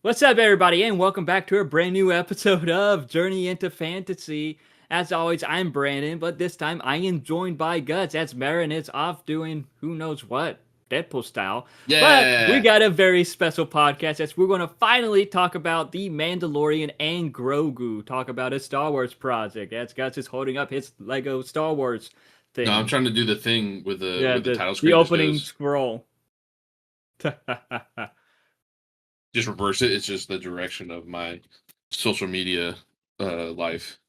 What's up, everybody, and welcome back to a brand new episode of Journey into Fantasy. As always, I'm Brandon, but this time I am joined by Guts, as Marin is off doing who knows what, Deadpool style. But we Yeah. got a very special podcast as we're going to finally talk about the Mandalorian and Grogu, talk about a Star Wars project, as Guts is holding up his Lego Star Wars No, I'm thing. trying to do the thing with the Yeah, with the the, title the screen just opening goes scroll. just reverse it. It's just the direction of my social media life.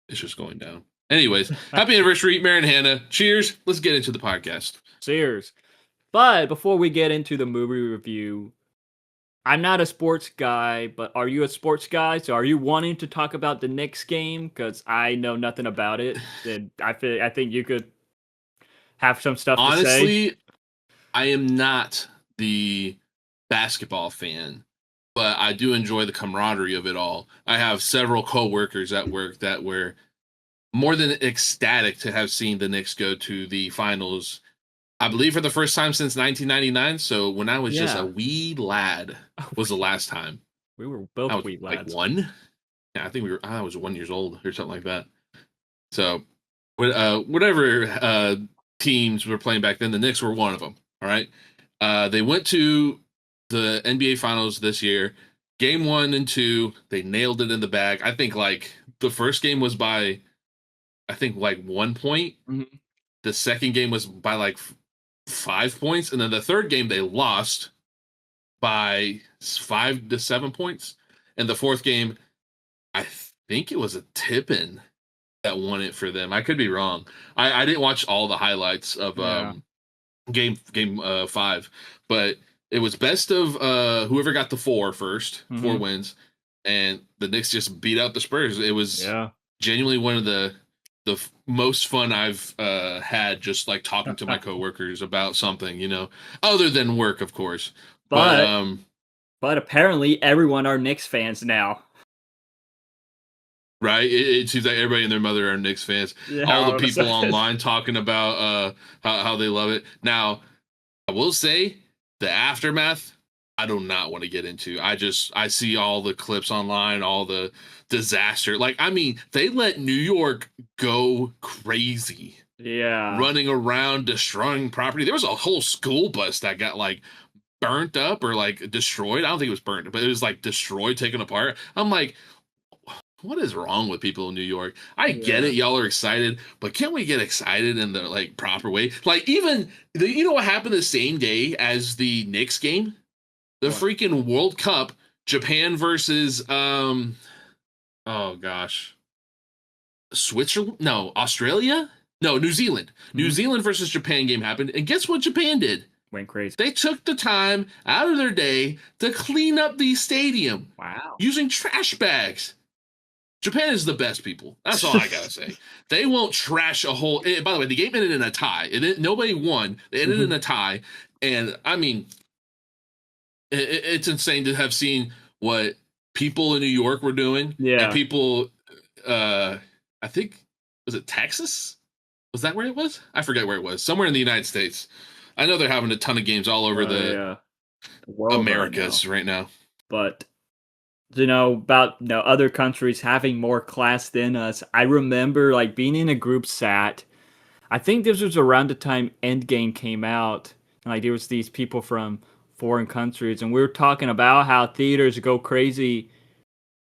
It's just going down. Anyways, happy anniversary, Mary and Hannah. Cheers. Let's get into the podcast. Cheers. But before we get into the movie review, I'm not a sports guy, but are you a sports guy? So are you wanting to talk about the Knicks game? Because I know nothing about it, and I think you could have some stuff to say. Honestly, I am not the basketball fan, but I do enjoy the camaraderie of it all. I have several coworkers at work that were more than ecstatic to have seen the Knicks go to the finals. I believe for the first time since 1999. So when I was just a Yeah, wee lad was the last time. we were I both was wheat like lads. one. Yeah, I think we were. I was 1 years old or something like that. So, whatever teams were playing back then, the Knicks were one of them. All right. They went to the NBA Finals this year. Game 1 and 2, they nailed it in the bag. I think like the first game was by, I think like 1 point. Mhm. The second game was by like 5 points, and then the third game they lost by 5 to 7 points, and the fourth game I think it was a tip-in that won it for them. I could be wrong. I didn't watch all the highlights of Yeah. game 5, but it was best of whoever got the four Hmm. wins, and the Knicks just beat out the Spurs. It was Yeah. genuinely one of the most fun I've had, just like talking to my coworkers about something, other than work, of course. But but but apparently everyone are Knicks fans now. right, it seems like everybody and their mother are Knicks fans. Yeah, All the all of a people sudden. online talking about how they love it. Now, I will say the aftermath, I do not want to get into. I see all the clips online, all the disaster. Like, I mean, they let New York go crazy, Yeah. running around, destroying property. There was a whole school bus that got like burnt up or like destroyed. I don't think it was burnt, but it was like destroyed, taken apart. I'm like, what is wrong with people in New York? I get Yeah. it, y'all are excited, but can't we get excited in the like proper way? Like even you know what happened the same day as the Knicks game? The What? freaking World Cup, Japan versus oh gosh. Switzerland? No, Australia? No, New Zealand. New Hmm. Zealand versus Japan game happened, and guess what Japan did? Went crazy. They took the time out of their day to clean up the stadium Wow. using trash bags. Japan is the best people. That's all I gotta say. They won't trash a whole. By the way, the game ended in a tie. Nobody won. They ended in Mhm. a tie, and I mean, it's insane to have seen what people in New York were doing, and Yeah. people. I think was it Texas? Was that where it was? I forget where it was. Somewhere in the United States. I know they're having a ton of games all over the Yeah. The world right now. Americas right now. But about other countries having more class than us. I remember like being in a group sat. I think this was around the time Endgame came out. And like there was these people from foreign countries, and we were talking about how theaters go crazy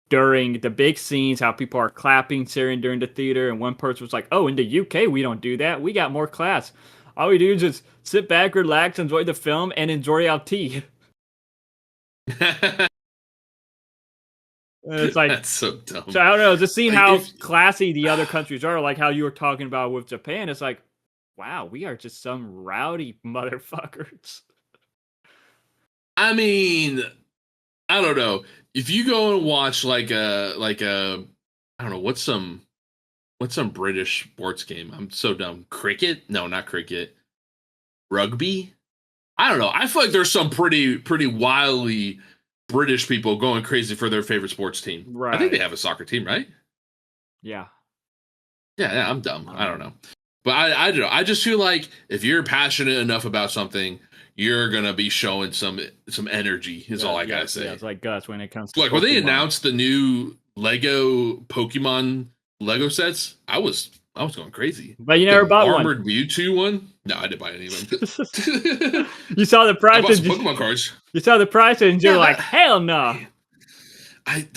during the big scenes, how people are clapping, cheering during the theater, and one person was like, "Oh, in the UK we don't do that. We got more class. All we do is just sit back, relax, enjoy the film, and enjoy our tea." And it's like, That's so so dumb. I don't know, just seeing Like how if classy the other countries are, like how you were talking about with Japan. It's like, wow, we are just some rowdy motherfuckers. I mean, I don't know. If you go and watch like a I don't know, what's some British sports game? I'm so dumb. Cricket? No, not cricket. Rugby? I don't know. I feel like there's some pretty wildly British people going crazy for their favorite sports team. I think they Right. have a soccer team, right? Yeah. Yeah, I'm dumb. I don't Um, know. But I don't know. I just feel like if you're passionate enough about something, you're gonna be showing some energy. Is all I gotta Yeah, say. it's like Gus when it comes to Like when they Pokemon. announced the new Lego Pokemon Lego sets, I was going crazy. But you never The bought one. armored Mewtwo one? No, I didn't buy any of them. You saw the I price bought and some Pokemon cards. you saw the price and you're Yeah, like, that hell no. I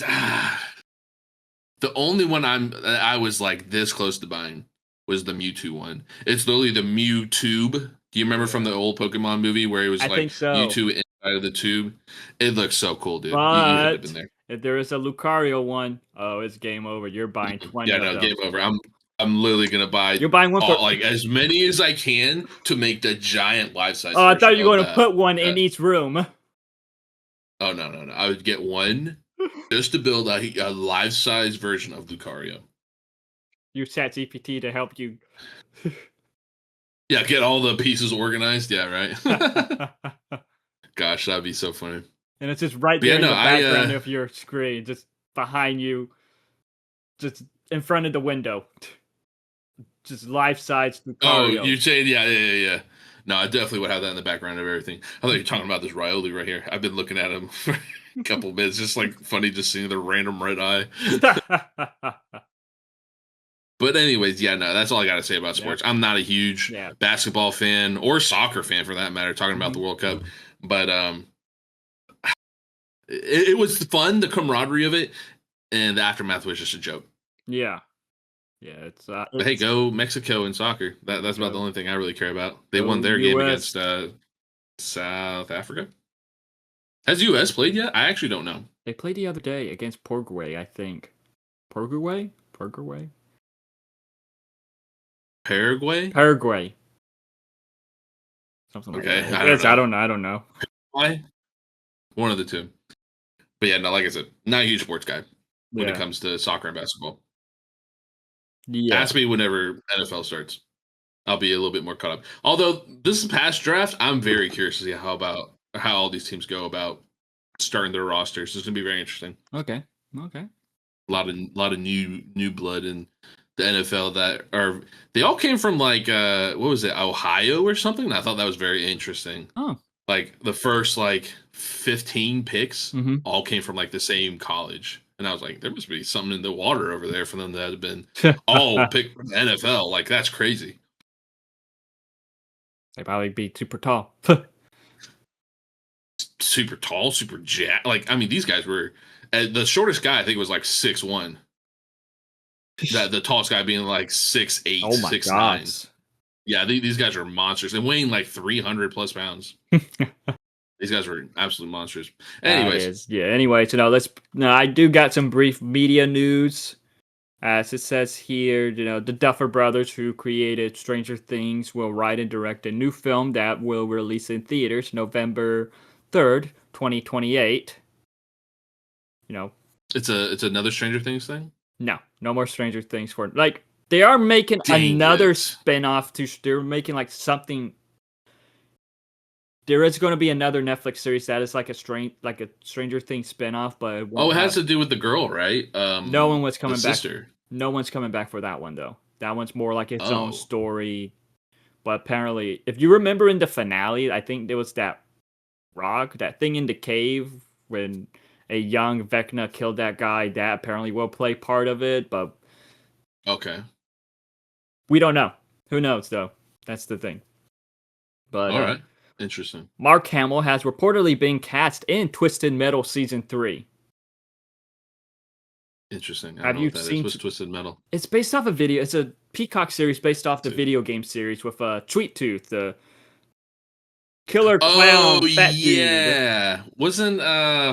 the only one I was like this close to buying was the Mewtwo one. It's literally the Mew tube. Do you remember from the Yeah, old Pokemon movie where it was I like think so. Mewtwo inside of the tube? It looks so cool, dude. You had to have been But there. if there is a Lucario one, oh, it's game over. You're buying 20 Yeah, of no, game those. over. I'm literally gonna buy You're buying one for. like as many as I can to make the giant life size Oh, I thought version you were of going to that. put one Uh, in each room. oh no! I would get one just to build a life size version of Lucario. Use ChatGPT to help you. Yeah, get all the pieces organized. Yeah, right. And Gosh, that'd be so funny. it's just right But yeah, there in no, the background of your screen, just behind you, just in front of the window. Just life size oh, Lucario. you saying yeah. No, I definitely would have that in the background of everything. I thought you were talking about this Riolu right here. I've been looking at him for a couple of minutes, just like funny, just seeing the random red eye. But anyways, yeah, no, that's all I got to say about Yeah. sports. I'm not a huge Yeah. basketball fan or soccer fan for that matter. Talking about the World Cup, but it was fun. The camaraderie of it and the aftermath was just a joke. Yeah. Yeah. But hey, It's go Mexico in soccer. That's about the go, only thing I really care about. They won go their game US. against South Africa. Has US played yet? I actually don't know. They played the other day against Paraguay, I think. Paraguay? Paraguay? Paraguay. Something like Okay, that. I don't know. I don't know. Why? One of the two. But yeah, no, like I said, not a huge sports guy when it Yeah. comes to soccer and basketball. Yeah. Ask me whenever NFL starts. I'll be a little bit more caught up. Although this past draft, I'm very curious to see how all these teams go about starting their rosters. It's gonna be very interesting. Okay. Okay. A lot of new blood in the NFL that are they all came from like what was it, Ohio or something? And I thought that was very interesting. Oh. Like the first like 15 picks Mm-hmm. all came from like the same college. And I was like, there must be something in the water over there for them that have been all picked from the NFL. Like that's crazy. They probably be super tall. Super tall, super jack. Like I mean, these guys were the shortest guy I think was like 6'1". That the tallest guy being like 6'8", Oh my 6'9". gosh. Yeah, these guys are monsters and weighing like 300 plus pounds. These guys were absolute monsters. Anyways, Yeah. Anyway, so I do got some brief media news. As it says here, the Duffer Brothers, who created Stranger Things, will write and direct a new film that will release in theaters November 3rd, 2028. it's another Stranger Things thing. No more Stranger Things for like they are making Dang another it. spin-off they're making like something. There is going to be another Netflix series that is like a Stranger Things spin-off, but Oh, it has to do with the girl, right? no one was The coming back. sister. No one's coming back for that one though. That one's more like its own Oh, story. But apparently, if you remember in the finale, I think there was that thing in the cave when a young Vecna killed that guy. That apparently will play part of it, but okay. we don't know. Who knows though? That's the thing. But All right. Interesting. Mark Hamill has reportedly been cast in Twisted Metal season 3. Interesting. I Have don't know you what that is. seen? What's Twisted Metal? It's based off a video. It's a Peacock series based off the video game series with Sweet Tooth, the killer clown Oh fat dude. yeah. Wasn't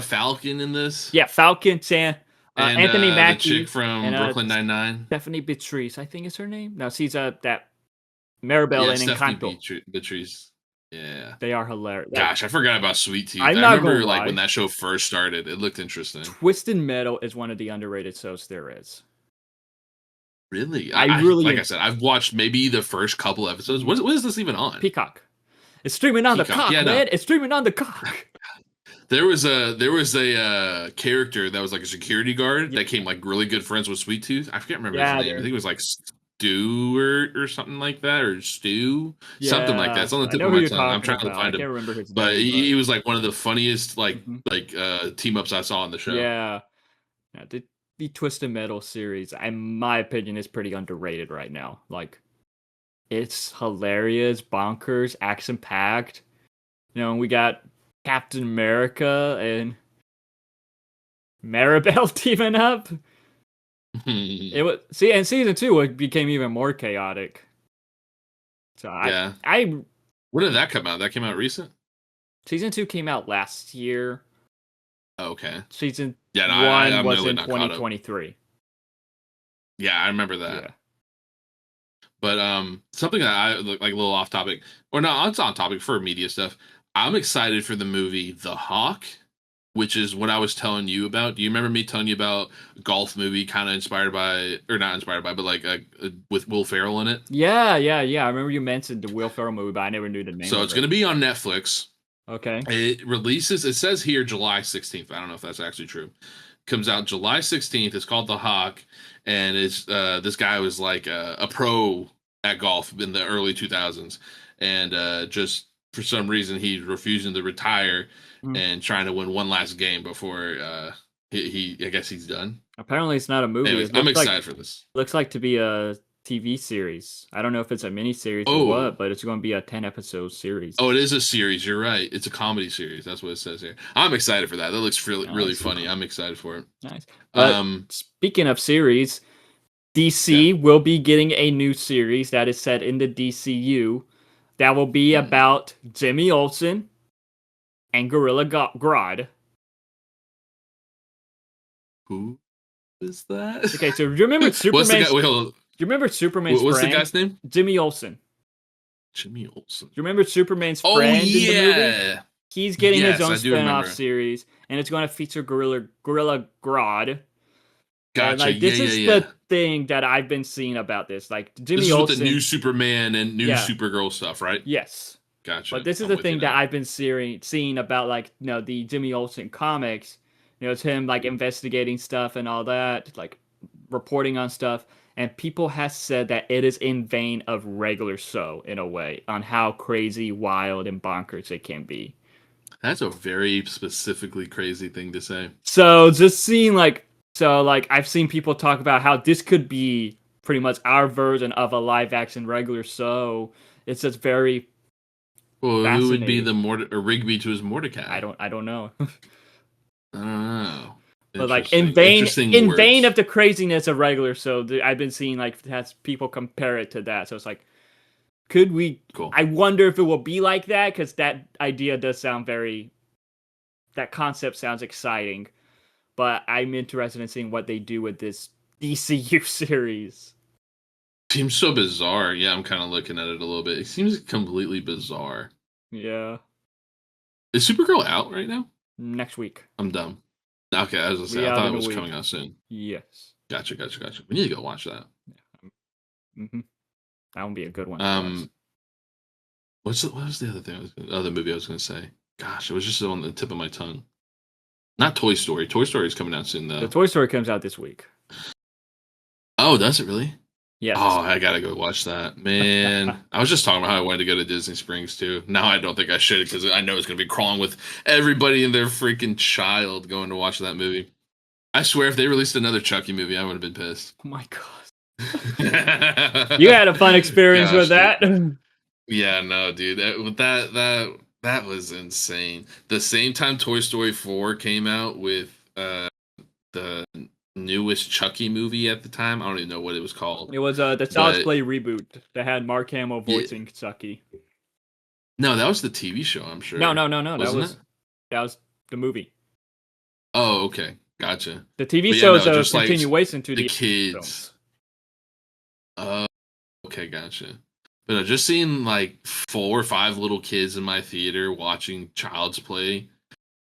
Falcon in this? Yeah, Falcon, Sam, And Anthony the Mackie, chick from and Brooklyn Nine-Nine. Stephanie Beatrice, I think is her name. No, she's that Maribel Yeah, in Stephanie Encanto. Beatrice. Yeah. They are hilarious. Gosh, I forgot about Sweet Teeth. I'm I not remember gonna like lie. when that show first started, it looked interesting. Twisted Metal is one of the underrated shows there is. Really? I really like I said, I've watched maybe the first couple episodes. What is this even on? Peacock. It's streaming on the Peacock. cock, Yeah, no. man. It's streaming on the cock. There was a character that was like a security guard that came like really good friends with Sweet Tooth. I can't remember Yeah, his name. I think it was like Stewart or something like that, or Stew, something like that. Yeah, It's on the I tip know of who my you're tongue. I'm talking trying to about. I find can't him, remember his but name, but he was like one of the funniest mhm. team ups I saw on the show. Yeah. Yeah, the Twisted Metal series, in my opinion, is pretty underrated right now. Like, it's hilarious, bonkers, action packed. We got Captain America and Maribel teaming up. It was see, and season two it became even more chaotic. So Yeah. I When did that come out? That came out recent. season two came out last year. Okay. Season Yeah, no, one I'm was really in not caught up. 2023. Yeah, I remember that. Yeah. But something that I like a little off topic, or no, it's on topic for media stuff. I'm excited for the movie The Hawk, which is what I was telling you about. Do you remember me telling you about a golf movie kind of inspired by, or not inspired by, but like with Will Ferrell in it? Yeah. I remember you mentioned the Will Ferrell movie, but I never knew the name So of it's going it. to be on Netflix. Okay. It releases. It says here July 16th. I don't know if that's actually true. Comes out July 16th. It's called The Hawk, and it's this guy was like a pro at golf in the early 2000s, and just for some reason he's refusing to retire Mm. and trying to win one last game before he I guess he's done. Apparently, it's not a movie. Anyways, It I'm excited for this. looks like to be a TV series. I don't know if it's a mini series or what, Oh, but it's going to be a 10 episode series. oh, it is a series. You're right. It's a comedy series. That's what it says here. I'm excited for that. That looks really Nice, funny. I'm excited for it. nice. But Um, speaking of series, yeah. DC will be getting a new series that is set in the DCU that will be Hmm. about Jimmy Olsen and Grodd. Who is that? Okay, so do you remember What's the guy? Superman's? Wait, Do hold on. you remember Superman's What's the friend, guy's name? Jimmy Olsen? Jimmy Olsen. Do you remember Superman's Oh friend in the movie? yeah. He's getting his Yes, own I do spin-off remember. series, and it's going to feature Gorilla Grodd. And Gotcha. like Yeah, this yeah, is yeah. the thing that I've been seeing about this. Like This Jimmy is with the new Olsen, Superman and new yeah, Supergirl stuff, right? yes. But Gotcha. this is I'm the with you thing that now. I've been seeing about like the Jimmy Olsen comics. It's him like investigating stuff and all that, like reporting on stuff. And people have said that it is in vein of regular So in a way on how crazy, wild, and bonkers it can be. That's a very specifically crazy thing to say. So just seeing like I've seen people talk about how this could be pretty much our version of a live action regular So. It's just very Well, who would be fascinating. the Mord or Rigby to his Mordecai? I don't know. I don't know. But like Interesting in vein words. of the craziness of regular So, I've been seeing like has people compare it to that. So it's like could we Cool. I wonder if it will be like that cuz that idea does sound very that concept sounds exciting. But I'm interested in seeing what they do with this DCU series. Seems so bizarre. Yeah, I'm kind of looking at it a little bit. It seems completely bizarre. Yeah. Is Supergirl out right now? Next week. I'm dumb. Okay, I was gonna say Be I out thought in it a was week. coming out soon. Yes. Gotcha. We need to go watch that. Mm-hmm. That would be a good one to watch. Um, what was the other thing? Other movie I was gonna say. Gosh, it was just on the tip of my tongue. Not Toy Story. Toy Story is coming out soon The though. Toy Story comes out this week. Oh, does it really? Yes. Oh, I gotta go watch that. Man, I was just talking about how I wanted to go to Disney Springs too. Now I don't think I should because I know it's gonna be crawling with everybody and their freaking child going to watch that movie. I swear, if they released another Chucky movie, I would have been pissed. Oh my god. You had a fun experience with Gosh, dude. that. Yeah, no, dude. That was insane. The same time Toy Story 4 came out with the newest Chucky movie at the time. I don't even know what it was called. It was the Child's But Play reboot that had Mark Hamill yeah, voicing Chucky. no, that was the TV show, I'm No, sure. no, no, no. Wasn't it? That was the movie. Oh, okay. Gotcha. The TV But yeah, show is no, a just like continuation to the the kids. films. Oh, okay, gotcha. But no, just seeing like 4 or 5 little kids in my theater watching Child's Play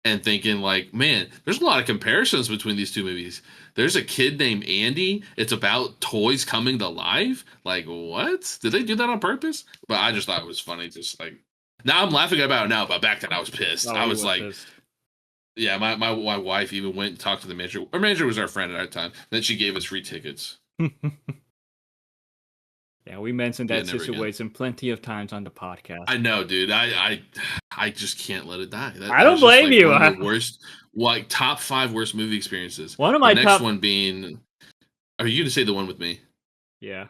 and thinking like, man, there's a lot of comparisons between these two movies. There's a kid named Andy. It's about toys coming to life. Like, what? Did they do that on purpose? But I just thought it was funny. Just like now I'm laughing about it now, but back then I was pissed. Oh, I he was was like, pissed. yeah, my wife even went and talked to the manager. Our manager was our friend at that time. Then she gave us free tickets. Yeah, we mentioned Yeah, that never again. situation plenty of times on the podcast. I know, dude. I just can't let it die. I That don't was just blame like you. one of the worst, like top 5 worst movie experiences. One of The my next top, one being, are you gonna say the one with me? yeah.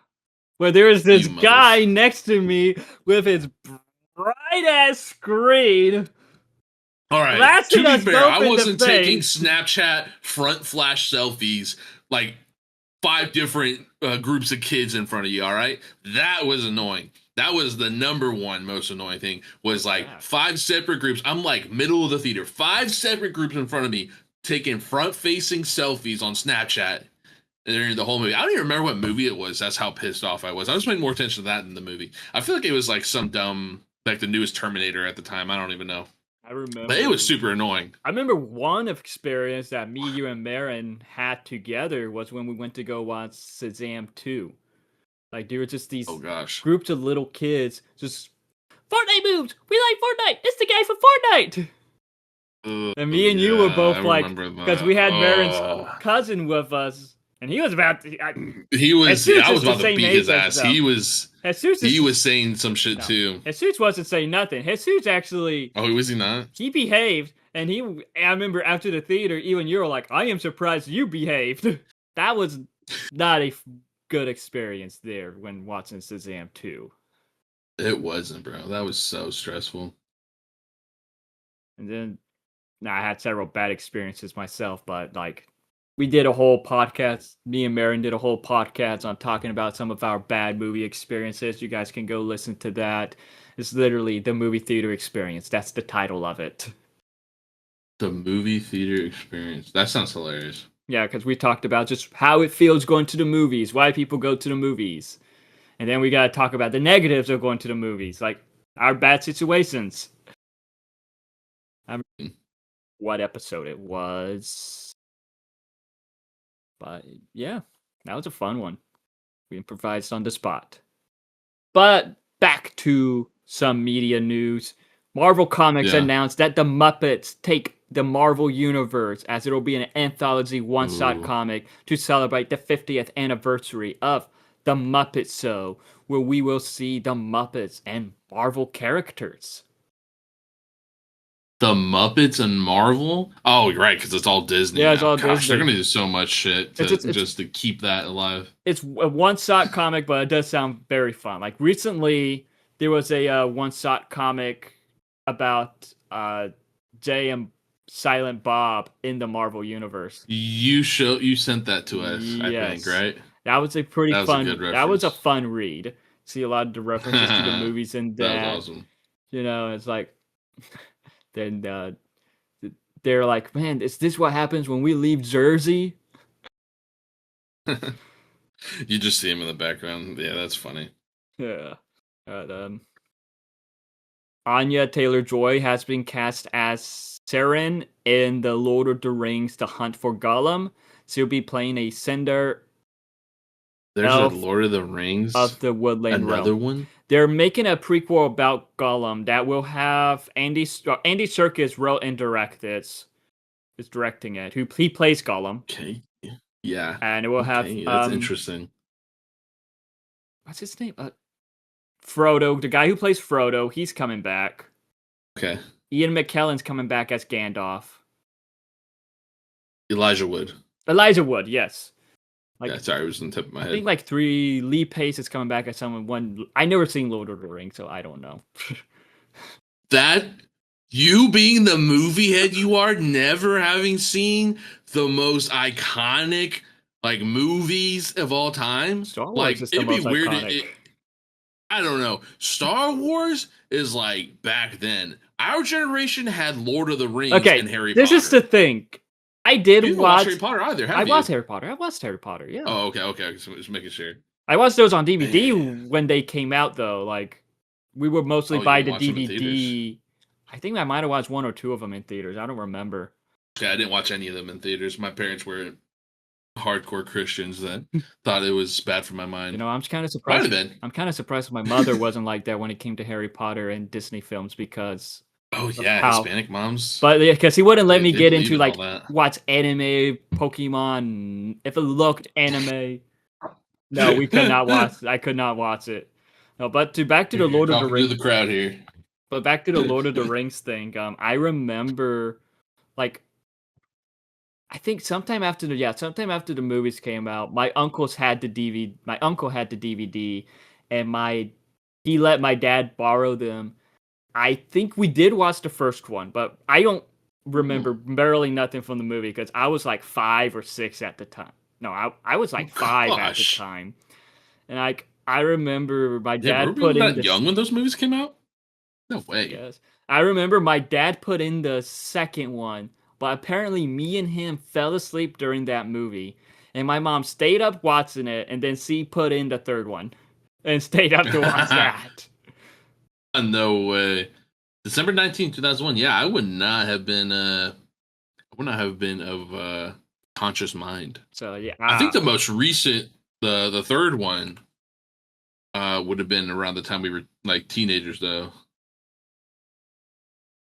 Where there was this You mother. guy next to me with his bright ass screen All right. blasting To be us fair, I both in the wasn't taking face. Snapchat front flash selfies like 5 different groups of kids in front of you. All right, that was annoying. That was the number one most annoying thing. Was like Yeah. 5 separate groups. I'm like middle of the theater. 5 separate groups in front of me taking front facing selfies on Snapchat. And during the whole movie, I don't even remember what movie it was. That's how pissed off I was. I was paying more attention to that than the movie. I feel like it was like some dumb, like the newest Terminator at the time. I don't even know. I remember. But it was super annoying. I remember one experience that me, you, and Marin had together was when we went to go watch Shazam 2. Like, there were just these Oh gosh. groups of little kids just, Fortnite moves! We like Fortnite! It's the guy from Fortnite! And me and you were both I like, remember because that. we had Marin's cousin with us, and he was about to. He was. Jesus I was is the about to same beat age his as ass. them. He was. Jesus He is, was saying some shit no. too. Jesus wasn't saying nothing. Jesus actually. Oh, was he not? He behaved, and he. I remember after the theater, even you were like, "I am surprised you behaved." That was not a good experience there when watching Shazam 2. It wasn't, bro. That was so stressful. And then, now I had several bad experiences myself, but like, we did a whole podcast. Me and Marin did a whole podcast on talking about some of our bad movie experiences. You guys can go listen to that. It's literally the movie theater experience. That's the title of it. The movie theater experience. That sounds hilarious. Yeah, because we talked about just how it feels going to the movies, why people go to the movies. And then we got to talk about the negatives of going to the movies, like our bad situations. I don't remember what episode it was. But yeah, that was a fun one. We improvised on the spot. But back to some media news. Marvel Comics Yeah. announced that the Muppets take the Marvel Universe, as it'll be an anthology one-shot Ooh. comic to celebrate the 50th anniversary of the Muppet Show, where we will see the Muppets and Marvel characters. The Muppets and Marvel? Oh, you're right, because it's all Disney. Yeah, it's now. all Gosh, Disney. they're gonna do so much shit to just to keep that alive. It's a one-shot comic, but it does sound very fun. Like recently, there was a one-shot comic about Jay and Silent Bob in the Marvel universe. You sent that to us, I think, right? That was a pretty That was fun. a good That was a reference. fun read. See a lot of the references to the movies in that. That was awesome. You know, it's like then they're like, man, is this what happens when we leave Jersey? You just see him in the background. Yeah, that's funny. Yeah. Anya Taylor-Joy has been cast as Seren in the Lord of the Rings: The Hunt for Gollum. She'll be playing a Cinder There's elf a Lord of the Rings. of the Woodland Another Realm. one? They're making a prequel about Gollum that will have Andy Serkis wrote and directed. Is directing it. He plays Gollum. Okay. Yeah. And it will have That's interesting. What's his name? Frodo, the guy who plays Frodo, he's coming back. Okay. Ian McKellen's coming back as Gandalf. Elijah Wood. Elijah Wood, yes. Like, yeah, sorry, it was on the tip of my head. I think like 3 Lee Pace is coming back as someone. One, I never seen Lord of the Rings, so I don't know. That you being the movie head you are, never having seen the most iconic like movies of all time. Star Wars like is the it'd most be weird. iconic. I don't know. Star Wars is like back then. Our generation had Lord of the Rings and Harry Potter. This is the thing. I did you watch Harry Potter either. Have I you? watched Harry Potter. I watched Harry Potter. Yeah. Oh, okay. So just making sure. I watched those on DVD when they came out, though. Like, we would mostly buy the DVD. I think I might have watched 1 or 2 of them in theaters. I don't remember. Yeah, I didn't watch any of them in theaters. My parents were hardcore Christians that thought it was bad for my mind. You know, I'm kind of surprised. Might have been. I'm kind of surprised my mother wasn't like that when it came to Harry Potter and Disney films because. Oh yeah, Hispanic moms. But because he wouldn't let me get into like that. watch anime, Pokemon, if it looked anime. No, we could not watch. I could not watch it. No, but to back to the You're Lord of the talking to Rings. the crowd here. But back to the Lord of the Rings thing. I remember, like, I think sometime after the movies came out, my uncles had the DVD. My uncle had the DVD, and my he let my dad borrow them. I think we did watch the first one, but I don't remember Oh, barely nothing from the movie because I was like 5 or 6 at the time. No, I was like 5 at the gosh. time, and I remember my Yeah, were dad we put in that this. young when those movies came out? No I way. guess. I remember my dad put in the second one, but apparently me and him fell asleep during that movie, and my mom stayed up watching it, and then she put in the third one and stayed up to watch that. No way. December 19th, 2001. Yeah, I would not have been I would not have been of conscious mind. So yeah, I think the most recent the third one would have been around the time we were like teenagers though.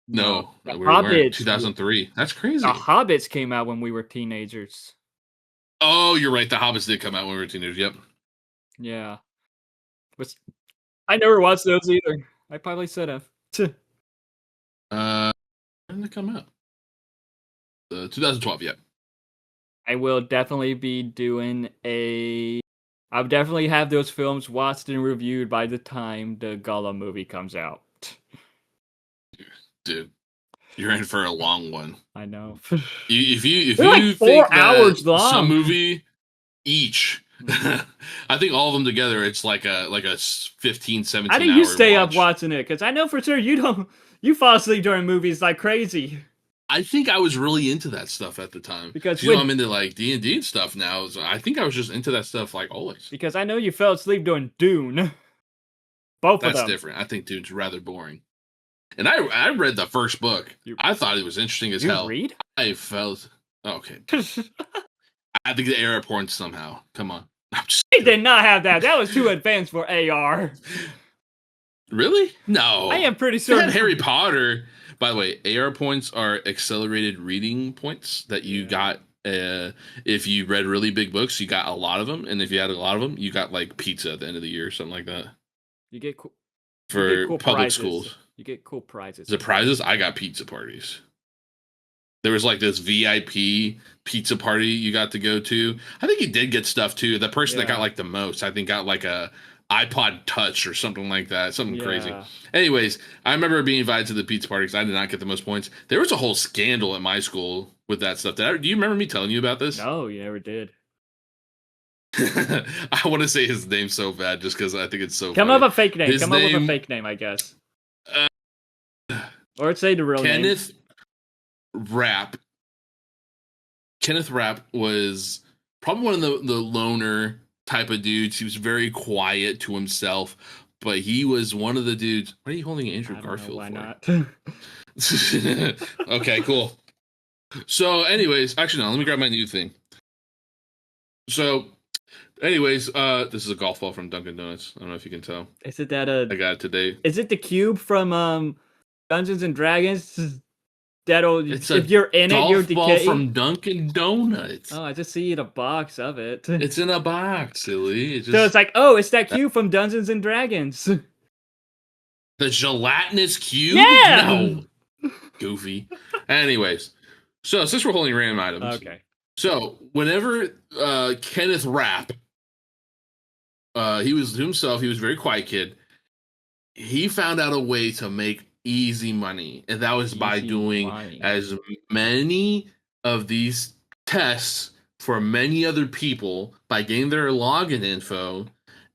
no, No, the we weren't. Hobbits. The 2003. That's crazy. Hobbits came out when we were teenagers. Oh, you're right. The Hobbits did come out when we were teenagers. Yep. Yeah, which I never watched those either. I probably should have. When did it come out? 2012. Yep. I will definitely be doing a. I'll definitely have those films watched and reviewed by the time the Gollum movie comes out. Dude, you're in for a long one. I know. If They're like you think 4 hours that some long. movie each, Mhm. I think all of them together, it's like a 15, How 17 do you hour stay up watch. watching it? Because I know for sure you don't. You fall asleep during movies like crazy. I think I was really into that stuff at the time. Because You know, with I'm into like D&D and stuff now. So I think I was just into that stuff like always. because I know you fell asleep during Dune. Both of That's them. different. I think Dude's rather boring. And I read the first book. You I thought it was interesting as you hell. read? I felt okay. They I think the air porn somehow. Come on. I'm just did not have that. That was too advanced for AR. really? I No. am pretty They sure. had Harry Potter. By the way, AR points are accelerated reading points that you Yeah. got if you read really big books, you got a lot of them, and if you had a lot of them, you got like pizza at the end of the year or something like that You get cool. You get for cool public prizes. schools. You get cool prizes. The prizes, I got pizza parties. There was like this VIP pizza party you got to go to. I think you did get stuff too. The person that got Yeah. like the most, I think, got like a iPod Touch or something like that, something crazy. Yeah. Anyways, I remember being invited to the pizza parties. I did not get the most points. There was a whole scandal at my school with that stuff. Do you remember me telling you about this? No, you never did. I want to say his name so bad just because I think it's so Come funny. up with a fake name. His Come up with a name, fake name, I guess. uh, Or say the real name. Kenneth Rapp. Kenneth Rapp was probably one of the loner type of dudes. He was very quiet to himself, but he was one of the dudes. What are you holding Andrew I don't know Garfield why for? not. Okay, cool. So, anyways, actually, no, let me grab my new thing. So, anyways, this is a golf ball from Dunkin' Donuts. I don't know if you can tell. Is it that I got it today. Is it the cube from Dungeons and Dragons? That'll It's if a you're in it, you're golf ball decaying. from Dunkin' Donuts. Oh, I just see a box of it. It's in a box, silly. So it's like, oh, it's that cube from Dungeons and Dragons. The gelatinous cube? Yeah! No. Goofy. Anyways, so since we're holding random items, Okay. so whenever Kenneth Rapp, he was himself, he was a very quiet kid. He found out a way to make easy money, and that was by Easy doing money. as many of these tests for many other people by getting their login info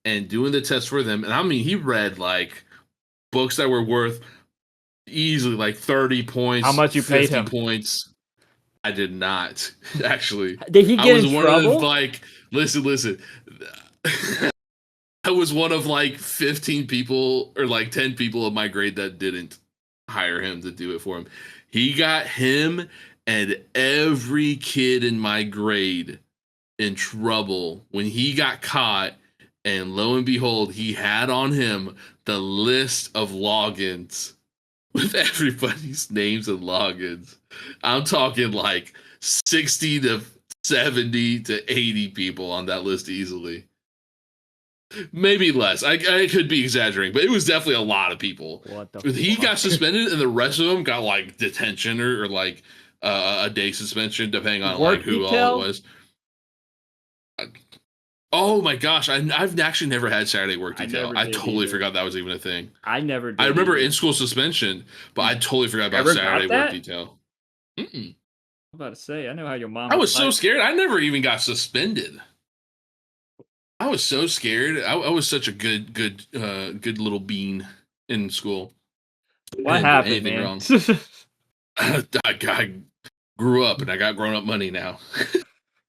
and doing the test for them. And I mean, he read like books that were worth easily like 30 points. How much you paid 50 him? points. I did not, actually. Did he I get was in one trouble? of like, listen. I was one of like 15 people or like 10 people of my grade that didn't hire him to do it for him. He got him and every kid in my grade in trouble when he got caught. And lo and behold, he had on him the list of logins with everybody's names and logins. I'm talking like 60 to 70 to 80 people on that list easily. Maybe less. I could be exaggerating, but it was definitely a lot of people. What the He got fuck? suspended, and the rest of them got like detention or like a day suspension, depending on like Work who all it detail? was. Oh my gosh, I've actually never had Saturday work I detail. never I did totally either. forgot that was even a thing. I never I did remember either. in school suspension, but I You totally forgot about ever Saturday got work that? detail. Mm-mm. I'm about to say, I know how your mom I was was so like. scared. I never even got suspended. I was so scared. I was such a good little bean in school. I What didn't do happened, anything man? wrong. I grew up and I got grown up money now.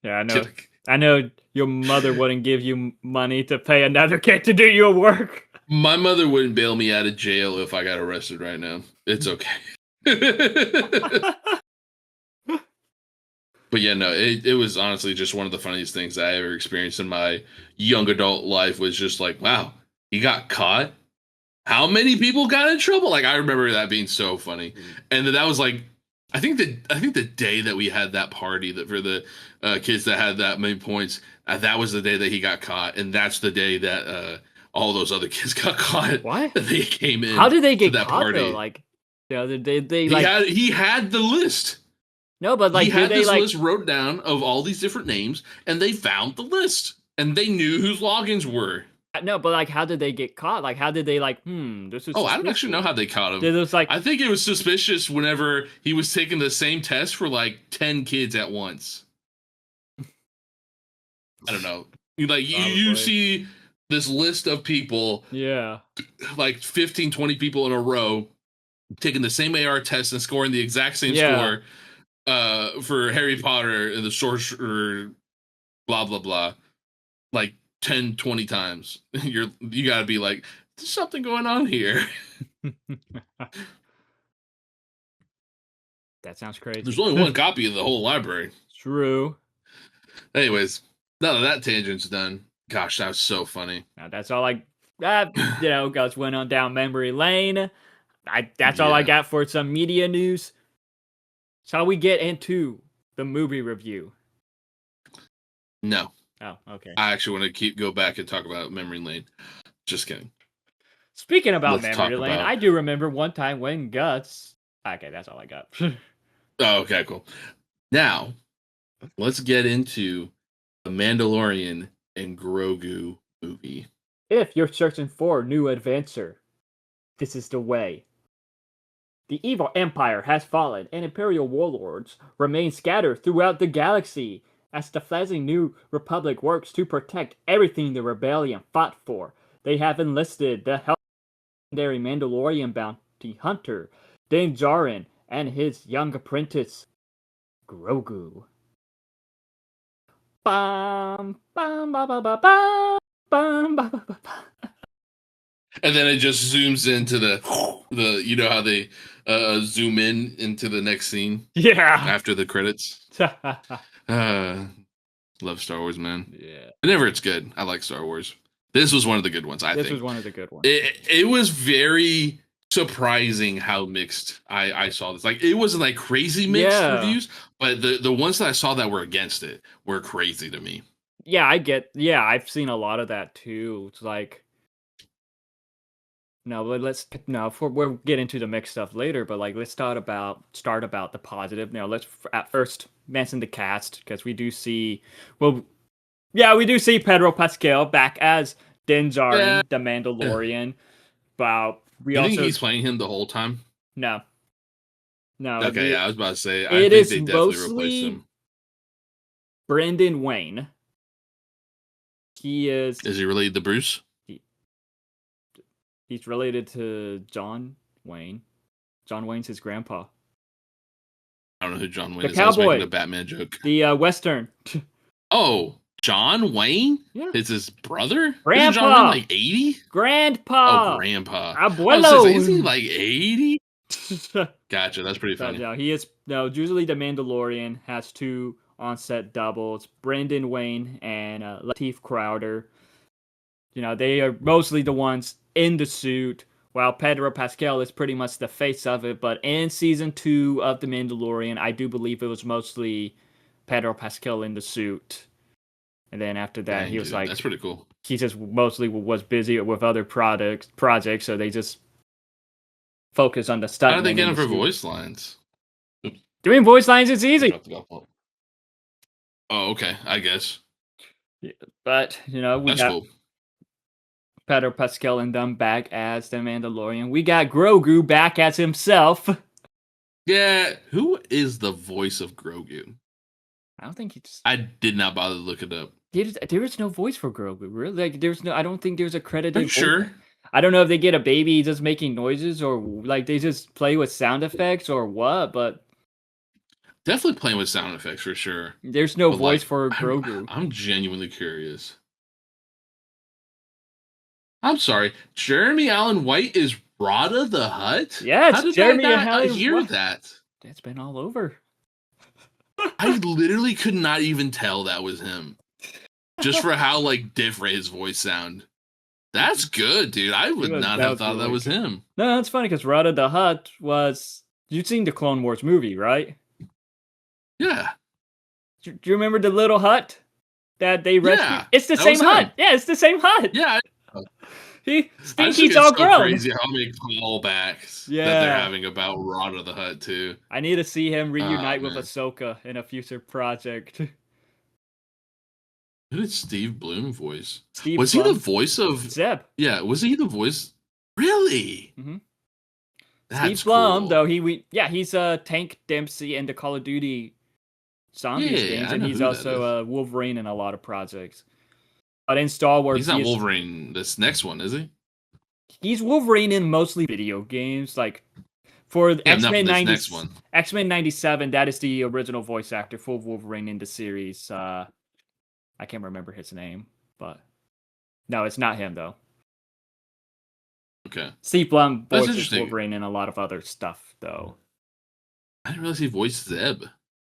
Yeah, I know. I know your mother wouldn't give you money to pay another kid to do your work. My mother wouldn't bail me out of jail if I got arrested right now. It's okay. But yeah, no, it was honestly just one of the funniest things I ever experienced in my young adult life was just like, wow, he got caught. How many people got in trouble? Like I remember that being so funny. And that was like I think the day that we had that party that for the kids that had that many points, that was the day that he got caught, and that's the day that all those other kids got caught. What? That they came How in did they to get that caught though? party. Like the other day, they like He had the list. no, but He like, did had they this like list wrote down of all these different names, and they found the list, and they knew whose logins were. no, but like, how did they get caught? Like, how did they like? This is Oh, I don't actually know suspicious. how they caught him. Did it was like I think it was suspicious whenever he was taking the same test for like 10 kids at once. I don't know. You probably see this list of people, yeah. like 15, 20 people in a row, taking the same AR test and scoring the exact same Yeah. score for Harry Potter and the Sorcerer, blah, blah, blah, like 10, 20 times. You gotta be like, there's something going on here. That sounds There's crazy. only one copy of the whole library. True. Anyways, now that that tangent's done, gosh, that was so funny. Now that's all I guys went on down memory lane. That's all I Yeah. got for some media news. Shall we get into the movie review? No, Oh, okay. I actually want to go back and talk about Memory Lane. Just kidding. Speaking about Let's memory talk lane, about. I do remember one time when Guts. Okay, that's all I got. Oh, okay, cool. Now, let's get into the Mandalorian and Grogu movie. If you're searching for a new adventure, this is the way. The evil empire has fallen, and Imperial warlords remain scattered throughout the galaxy as the fledgling New Republic works to protect everything the rebellion fought for. They have enlisted the legendary Mandalorian bounty hunter, Din Djarin, and his young apprentice, Grogu. Bam, bam, ba, ba, ba, ba, bam, ba, ba, ba, ba. And then it just zooms into the you know how they zoom in into the next scene Yeah. after the credits. Uh, love Star Wars, man. Yeah. Whenever it's good, I like Star Wars. This was one of the good ones, I This was think. one of the good ones. It was very surprising how mixed I saw this. Like it wasn't like crazy mixed Yeah. reviews, but the ones that I saw that were against it were crazy to me. Yeah, I've seen a lot of that too. It's like no, but let's no, for we'll get into the mixed stuff later, but like let's start about the positive. Now, let's at first mention the cast because we do see well yeah, we do see Pedro Pascal back as Din Yeah. Djarin, the Mandalorian. But we You think also he's playing him the whole time? no. No, Okay, yeah, I was about to say I it think is they definitely replaced mostly him. Brendan Wayne. He is Is he related to Bruce? he, he's related to John Wayne. John Wayne's his grandpa. I don't know who John Wayne The is. I was making cowboy. a Batman joke. The Western. Oh, John Wayne? Yeah. It's his brother? Isn't John Grandpa. Wayne like 80? Grandpa. Oh, grandpa. I was Abuelo. gonna say, isn't he like 80? Gotcha, that's pretty funny. No, he is no. Usually, the Mandalorian has two on-set doubles: Brendan Wayne and Lateef Crowder. You know, they are mostly the ones in the suit, while Pedro Pascal is pretty much the face of it. But in season 2 of The Mandalorian, I do believe it was mostly Pedro Pascal in the suit. And then after that, Dang, he was dude, like that's pretty cool. he just mostly was busy with other projects, so they just focus on the How did they stuntman get him for industry. voice lines? Oops, Doing voice lines is I easy, dropped the golf ball. Oh, okay. I guess but we that's got cool. Pedro Pascal and them back as the Mandalorian. We got Grogu back as himself. Yeah, who is the voice of Grogu? I don't think he just. I did not bother to look it up. There is no voice for Grogu, really. Like, there's no. I don't think there's a Are you credited voice. sure? I don't know if they get a baby just making noises or like they just play with sound effects or what, but Definitely playing with sound effects for sure. there's no But voice like, for I'm Grogu. I'm genuinely curious. I'm sorry, Jeremy Allen White is Rada the Hutt. Yeah, How it's did I Jeremy not Allen. hear What? that? That's been all over. I literally could not even tell that was him, just for how like different his voice sound. That's good, dude. I would not That have was thought that really was good. him. No, that's funny because Rada the Hutt was. You've seen the Clone Wars movie, right? Yeah, Do you remember the little hut that they rescued? yeah, It's the that was same hut. him. Yeah, it's the same hut. Yeah, He I just think Stinky's it's all so grown. crazy how many callbacks that they're Yeah. having about Rada the Hutt too. I need to see him Oh reunite with man, Ahsoka in a future project. who did Steve Bloom voice? Steve Was he the Blum. voice of? Zeb. Yeah, was he the voice? Really? hmm That's Steve Blum, cool. though, he's Tank Dempsey in the Call of Duty Zombies Yeah, games, I and know he's who that also is. Wolverine in a lot of projects. But in Star Wars, He's not Wolverine. This next one, is he? he's Wolverine in mostly video games. Like for Yeah, not for this next one. X Men '97, that is the original voice actor for Wolverine in the series. I can't remember his name, but no, it's not him though. Okay, Steve Blum that's voices interesting. Wolverine in a lot of other stuff, though. I didn't realize he voiced Zeb.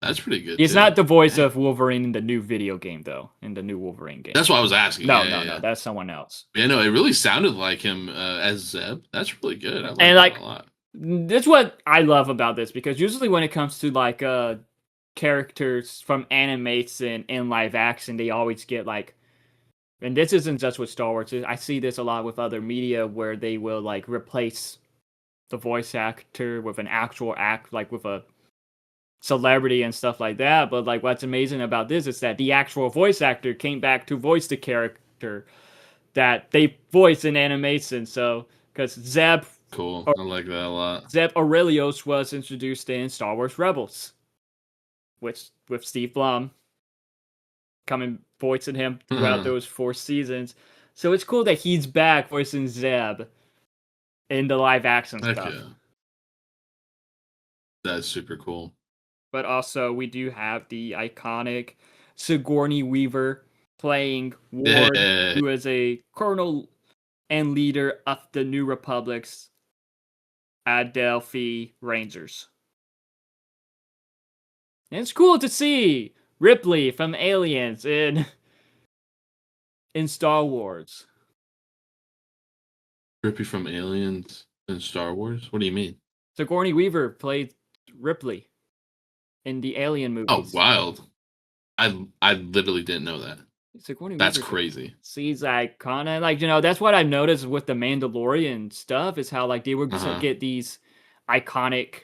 That's pretty good He's too. not the voice Dang. of Wolverine in the new video game, though. In the new Wolverine game. That's why I was asking. No, Yeah, no, yeah, no. yeah. That's someone else. Yeah, no, it really sounded like him as Zeb. That's really good. I like And that like, a lot. that's what I love about this because usually when it comes to like characters from animation in live action, they always get like, and this isn't just with Star Wars. I see this a lot with other media where they will like replace the voice actor with an actual act, like with a celebrity and stuff like that. But like, what's amazing about this is that the actual voice actor came back to voice the character that they voiced in animation. So, because Cool. I like that a lot. Zeb Aurelios was introduced in Star Wars Rebels, which with Steve Blum coming voicing him throughout those 4 seasons. So it's cool that he's back voicing Zeb in the live action Heck stuff. yeah. That's super cool. But also we do have the iconic Sigourney Weaver playing Ward, Yeah. who is a colonel and leader of the New Republic's Adelphi Rangers. And it's cool to see Ripley from Aliens in Star Wars. Rippy from Aliens and Star Wars? What do you mean? Sigourney Weaver played Ripley in the Alien Oh, movies. wild. I literally didn't know that. Sigourney That's Weaver's crazy. She's iconic. Like, that's what I've noticed with the Mandalorian stuff is how like they were to get these iconic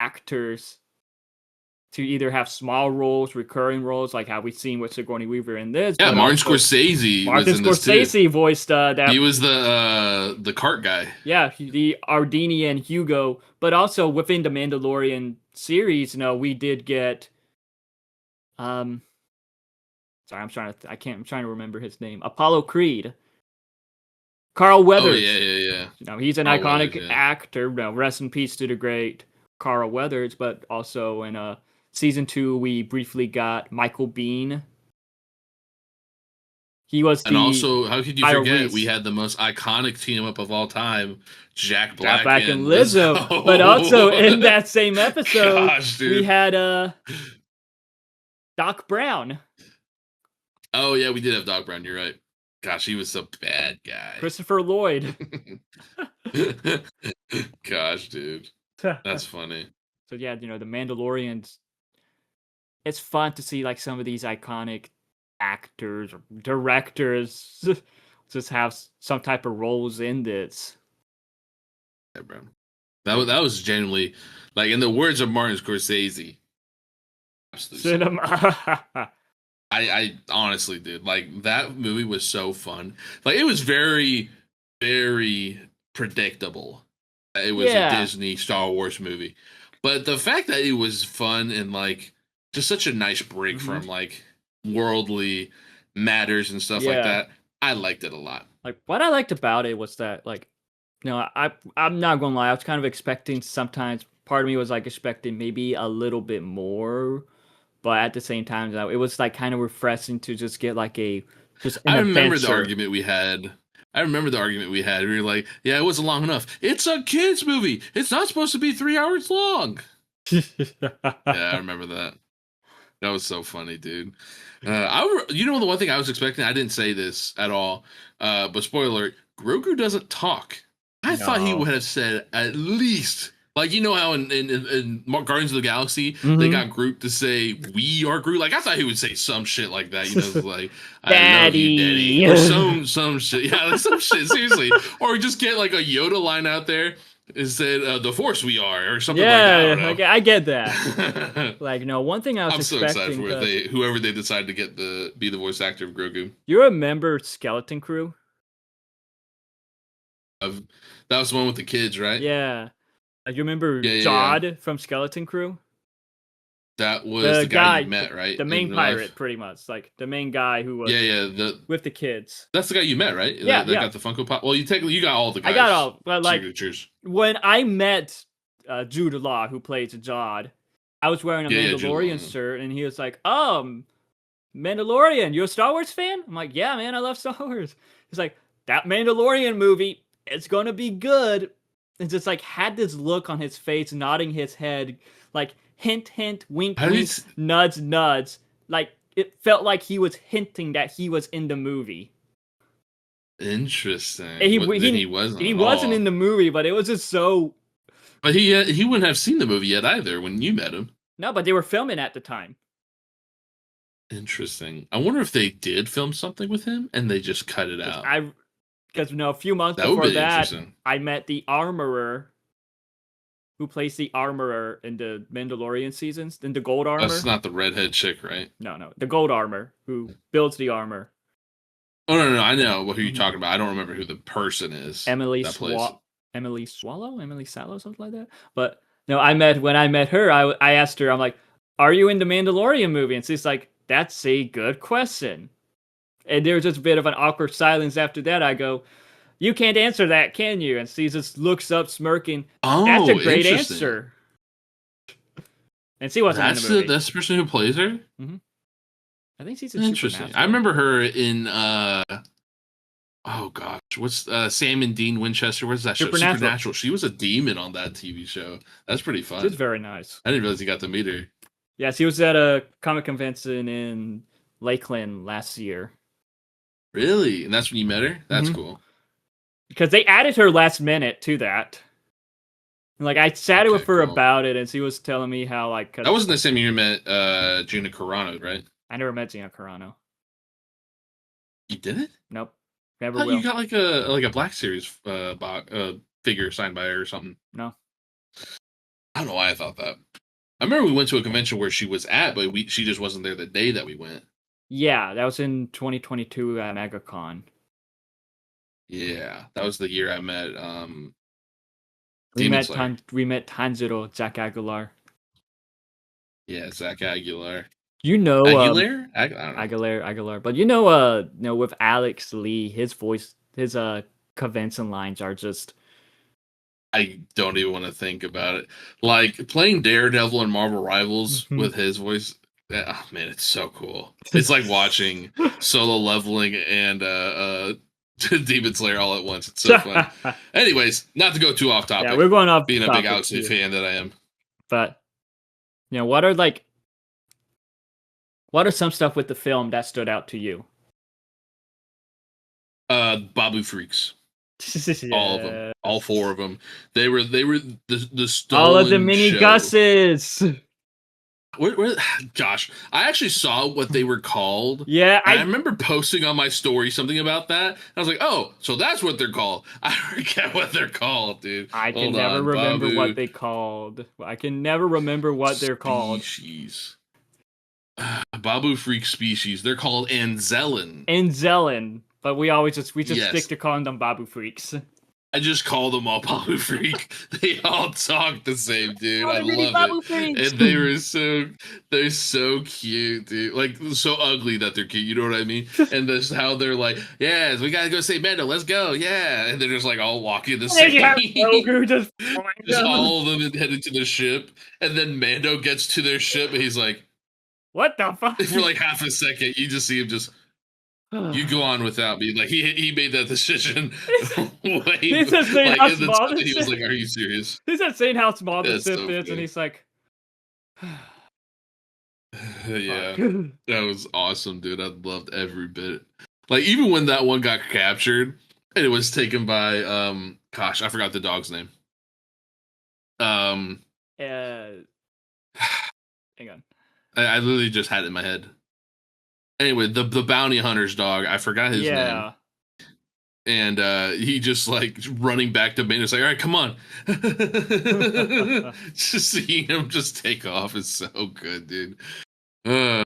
actors to either have small roles, recurring roles, like how we've seen with Sigourney Weaver in this. Yeah, but Martin also Scorsese Martin was in this too. Scorsese voiced that. He was the cart guy. Yeah, the Ardenian Hugo. But also within the Mandalorian series, we did get sorry, I'm trying to remember his name. Apollo Creed. Carl Weathers. Oh yeah. He's an Carl iconic Weathers, yeah. actor. Rest in peace to the great Carl Weathers. But also in season 2, we briefly got Michael Biehn. He was And also, how could you Kyle forget? Reese. We had the most iconic team up of all time, Jack Black Black, and Lizzo. But also in that same episode, Gosh, dude. we had Doc Brown. Oh yeah, we did have Doc Brown. You're right. Gosh, he was a bad guy. Christopher Lloyd. Gosh, dude, that's funny. So yeah, the Mandalorians. It's fun to see like some of these iconic actors or directors just have some type of roles in this. Yeah, bro. That was genuinely, like, in the words of Martin Scorsese, absolute cinema. Cinema. I honestly did, like, that movie was so fun. Like, it was very, very predictable. It was a Yeah. Disney Star Wars movie, but the fact that it was fun and, like, just such a nice break Hmm. from, like, worldly matters and stuff like Yeah. that, I liked it a lot. Like what I liked about it was that like I'm not gonna lie, I was kind of expecting sometimes part of me was like expecting maybe a little bit more, but at the same time it was like kind of refreshing to just get like a just an I remember the adventure. argument we had. I remember the argument we had. We were like, "Yeah, it wasn't long enough. It's a kids' movie. It's not supposed to be 3 hours long." Yeah, I remember that. That was so funny, dude. You know, the one thing I was expecting, I didn't say this at all, but spoiler alert, Grogu doesn't talk. I thought he No. would have said at least, like, you know how in Guardians of the Galaxy, they Hmm. got Groot to say, "We are Groot." Like, I thought he would say some shit like that, you know, like, "I love you, daddy," Daddy. or some shit. Yeah, like some shit, seriously. Or just get, like, a Yoda line out there and said, "The Force we are," or something like that. I Yeah, don't know. okay, I get that. Like, no, one thing I was I'm so excited expecting for because whoever they decide to get be the voice actor of Grogu. you remember Skeleton Crew? I've, that was the one with the kids, right? Yeah. Like, you remember Yeah, yeah, yeah. Jod from Skeleton Crew? That was The the guy you guy, met, right? the In main real life. pirate, pretty much. Like, the main guy who Yeah, was yeah. with the kids. That's the guy you met, right? Yeah, That yeah. got the Funko Pop. Well, you got all the I got guys' all, but like, signatures. when I met Jude Law, who plays Jod, I was wearing a Yeah, yeah, Jude Mandalorian Law. shirt, and he was like, Mandalorian, you a Star Wars fan? I'm like, yeah, man, I love Star Wars. He's like, that Mandalorian movie, it's gonna be good. And just like had this look on his face, nodding his head, like hint, hint, wink, How did wink, nudge, nudge. Like it felt like he was hinting that he was in the movie. Interesting. And Then he wasn't he at wasn't in all. the movie, but it was just so But he wouldn't have seen the movie yet either when you met him. no. But they were filming at the time. Interesting. I wonder if they did film something with him and they just cut it Because out. a few months That would before be that, interesting. I met the armorer who plays the armorer in the Mandalorian seasons, in the gold That's armor. not the redhead chick, right? No, the gold armor who builds the armor. Oh no, I know who you're Mhm. talking about. I don't remember who the person is that plays. Emily Swallow, Emily Sallow, something like that. But no, when I met her, I asked her, I'm like, "Are you in the Mandalorian movie?" And she's like, "That's a good question." And there was just a bit of an awkward silence after that. I go, "You can't answer that, can you?" And she just looks up, smirking. That's a Oh, great interesting. answer. And she wasn't in the movie. That's the person who plays her. Hmm. I think she's in Interesting. I Supernatural. remember her in oh gosh, what's Sam and Dean Winchester? What's that show? Supernatural. She was a demon on that TV show. That's pretty fun. She's very nice. I didn't realize you got to meet her. Yeah, she was at a comic convention in Lakeland last year. Really? And that's when you met her? That's Mhm. cool. Because they added her last minute to that. And, like I chatted with her Cool. about it, and she was telling me how like That wasn't the same year you met Gina Carano, right? I never met Gina Carano. You did it? Nope, never Oh, will. you got like a Black Series figure signed by her or something. No. I don't know why I thought that. I remember we went to a convention where she was at, but she just wasn't there the day that we went. Yeah, that was in 2022 at MegaCon. Yeah, that was the year I met We Demon met Slayer. we met Tanjiro, Jack Aguilar. Yeah, Zach Aguilar. You know, Aguilar? I don't know. Aguilar. But with Alex Lee, his voice, his convention lines are just. I don't even want to think about it. Like playing Daredevil and Marvel Rivals with his voice. Oh man, it's so cool. It's like watching Solo Leveling and Demon Slayer all at once. It's so fun. Anyways, not to go too off topic. Yeah, we're going off. Being a big Alex Lee fan that I am. But what are some stuff with the film that stood out to you? Babu Freaks. Yeah. All of them. All four of them. They were the stolen all of the mini show. Gusses. Josh, I actually saw what they were called, Yeah, and I I remember posting on my story something about that. I was like, "Oh, so that's what they're called." I forget what they're called, dude. I can Hold never on, remember what Babu they called. I can never remember what they're called. species. Babu freak species. They're called Anzelin. And Zelen, but we just stick Yes, to calling them Babu freaks. I just call them all Babu Freak. They all talk the same, dude. Oh, I they're really love it. Babu freaks. And they're so cute, dude. Like so ugly that they're cute. You know what I mean? And that's how they're like, yeah, we gotta go save Mando. Let's go, yeah. And they're just like all walking the And then you have same. Grogu just following Just them. all of them headed to the ship, and then Mando gets to their ship, and he's like, What the fuck? for like half a second, you just see him just you go on without me. Like he made that decision way He's just saying like how in the small time the he was ship. like, "Are you serious?" He's just saying how small the That's ship so is, and funny. he's like, Yeah, "Fuck." that was awesome, dude. I loved every bit. Like even when that one got captured and it was taken by gosh, I forgot the dog's name. Um Uh, hang on. I literally just had it in my head. Anyway, the bounty hunter's dog, I forgot his name. Yeah. And he just like running back to Bane. It's like, all right, come on. Just seeing him just take off is so good, dude. Uh,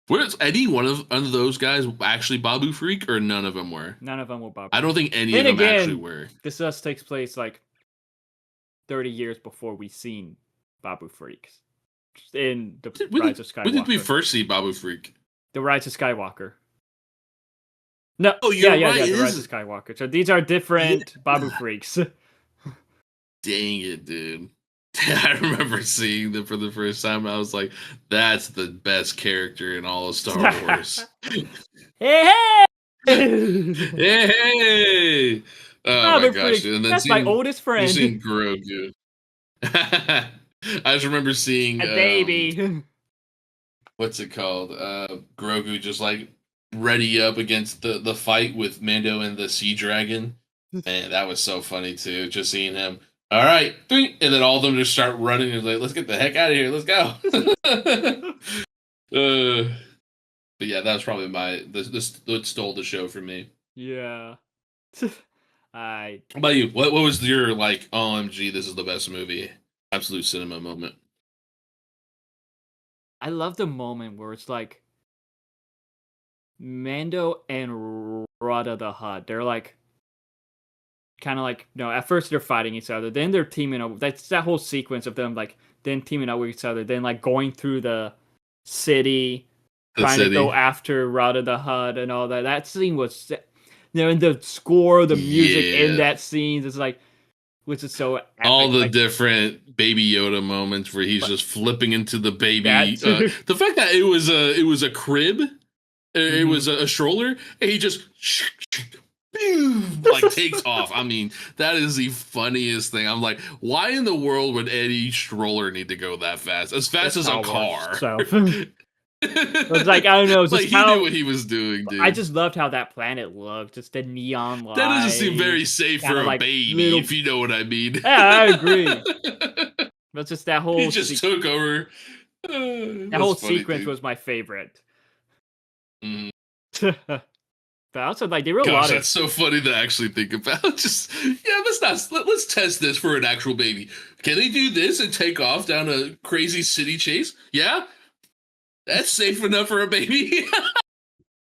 was any one of those guys actually Babu Freak, or none of them were? None of them were Babu. I don't think any Then of them actually again, were. this just takes place like 30 years before we seen Babu freaks in the Rise of When did we Skywalker. first see Babu Freak? The Rise of Skywalker. No, Oh, yeah, you're right. the It Rise of is. Skywalker. So these are Yeah. different Babu freaks. Dang it, dude. I remember seeing them for the first time. I was like, "That's the best character in all of Star Wars." Hey, Hey, hey! Oh my Babu gosh! freaks. And then That's my oldest you're seeing friend. Grogu. I just remember seeing A baby. what's it called? Grogu just like ready up against the fight with Mando and the Sea Dragon. Man, that was so funny too. Just seeing him. All right, and then all of them just start running and like, let's get the heck out of here. Let's go. But yeah, that was probably this what stole the show for me. Yeah. I How about you? What was your like? OMG, this is the best movie. Absolute cinema moment. I love the moment where it's like Mando and Rada the Hutt. They're like kind of like no. At first they're fighting each other. Then they're teaming up. That's that whole sequence of them like then teaming up with each other. Then like going through the city, The trying to go city. after Rada the Hutt and all that. That scene was, and the score, the music in Yeah. that scene is like, which is so All epic. the Like, different Baby Yoda moments where he's but just flipping into the baby. that too. The fact that it was a crib, it Mhm. was a stroller, and he just like takes off. I mean, that is the funniest thing. I'm like, why in the world would any stroller need to go that fast? As fast That's as a how it car. works. So it's like I don't know, it's Like just he knew how what he was doing, I dude. just loved how that planet looked. Just the neon That doesn't seem very lights, safe kind for of a like baby, little. if you know what I mean. Yeah, I agree. But just that He whole just took over. That's funny, sequence dude. was my favorite. Mm. But also like there were a Gosh, lot of that's so funny to actually think about. Just yeah, let's test this for an actual baby. Can they do this and take off down a crazy city chase? Yeah, that's safe enough for a baby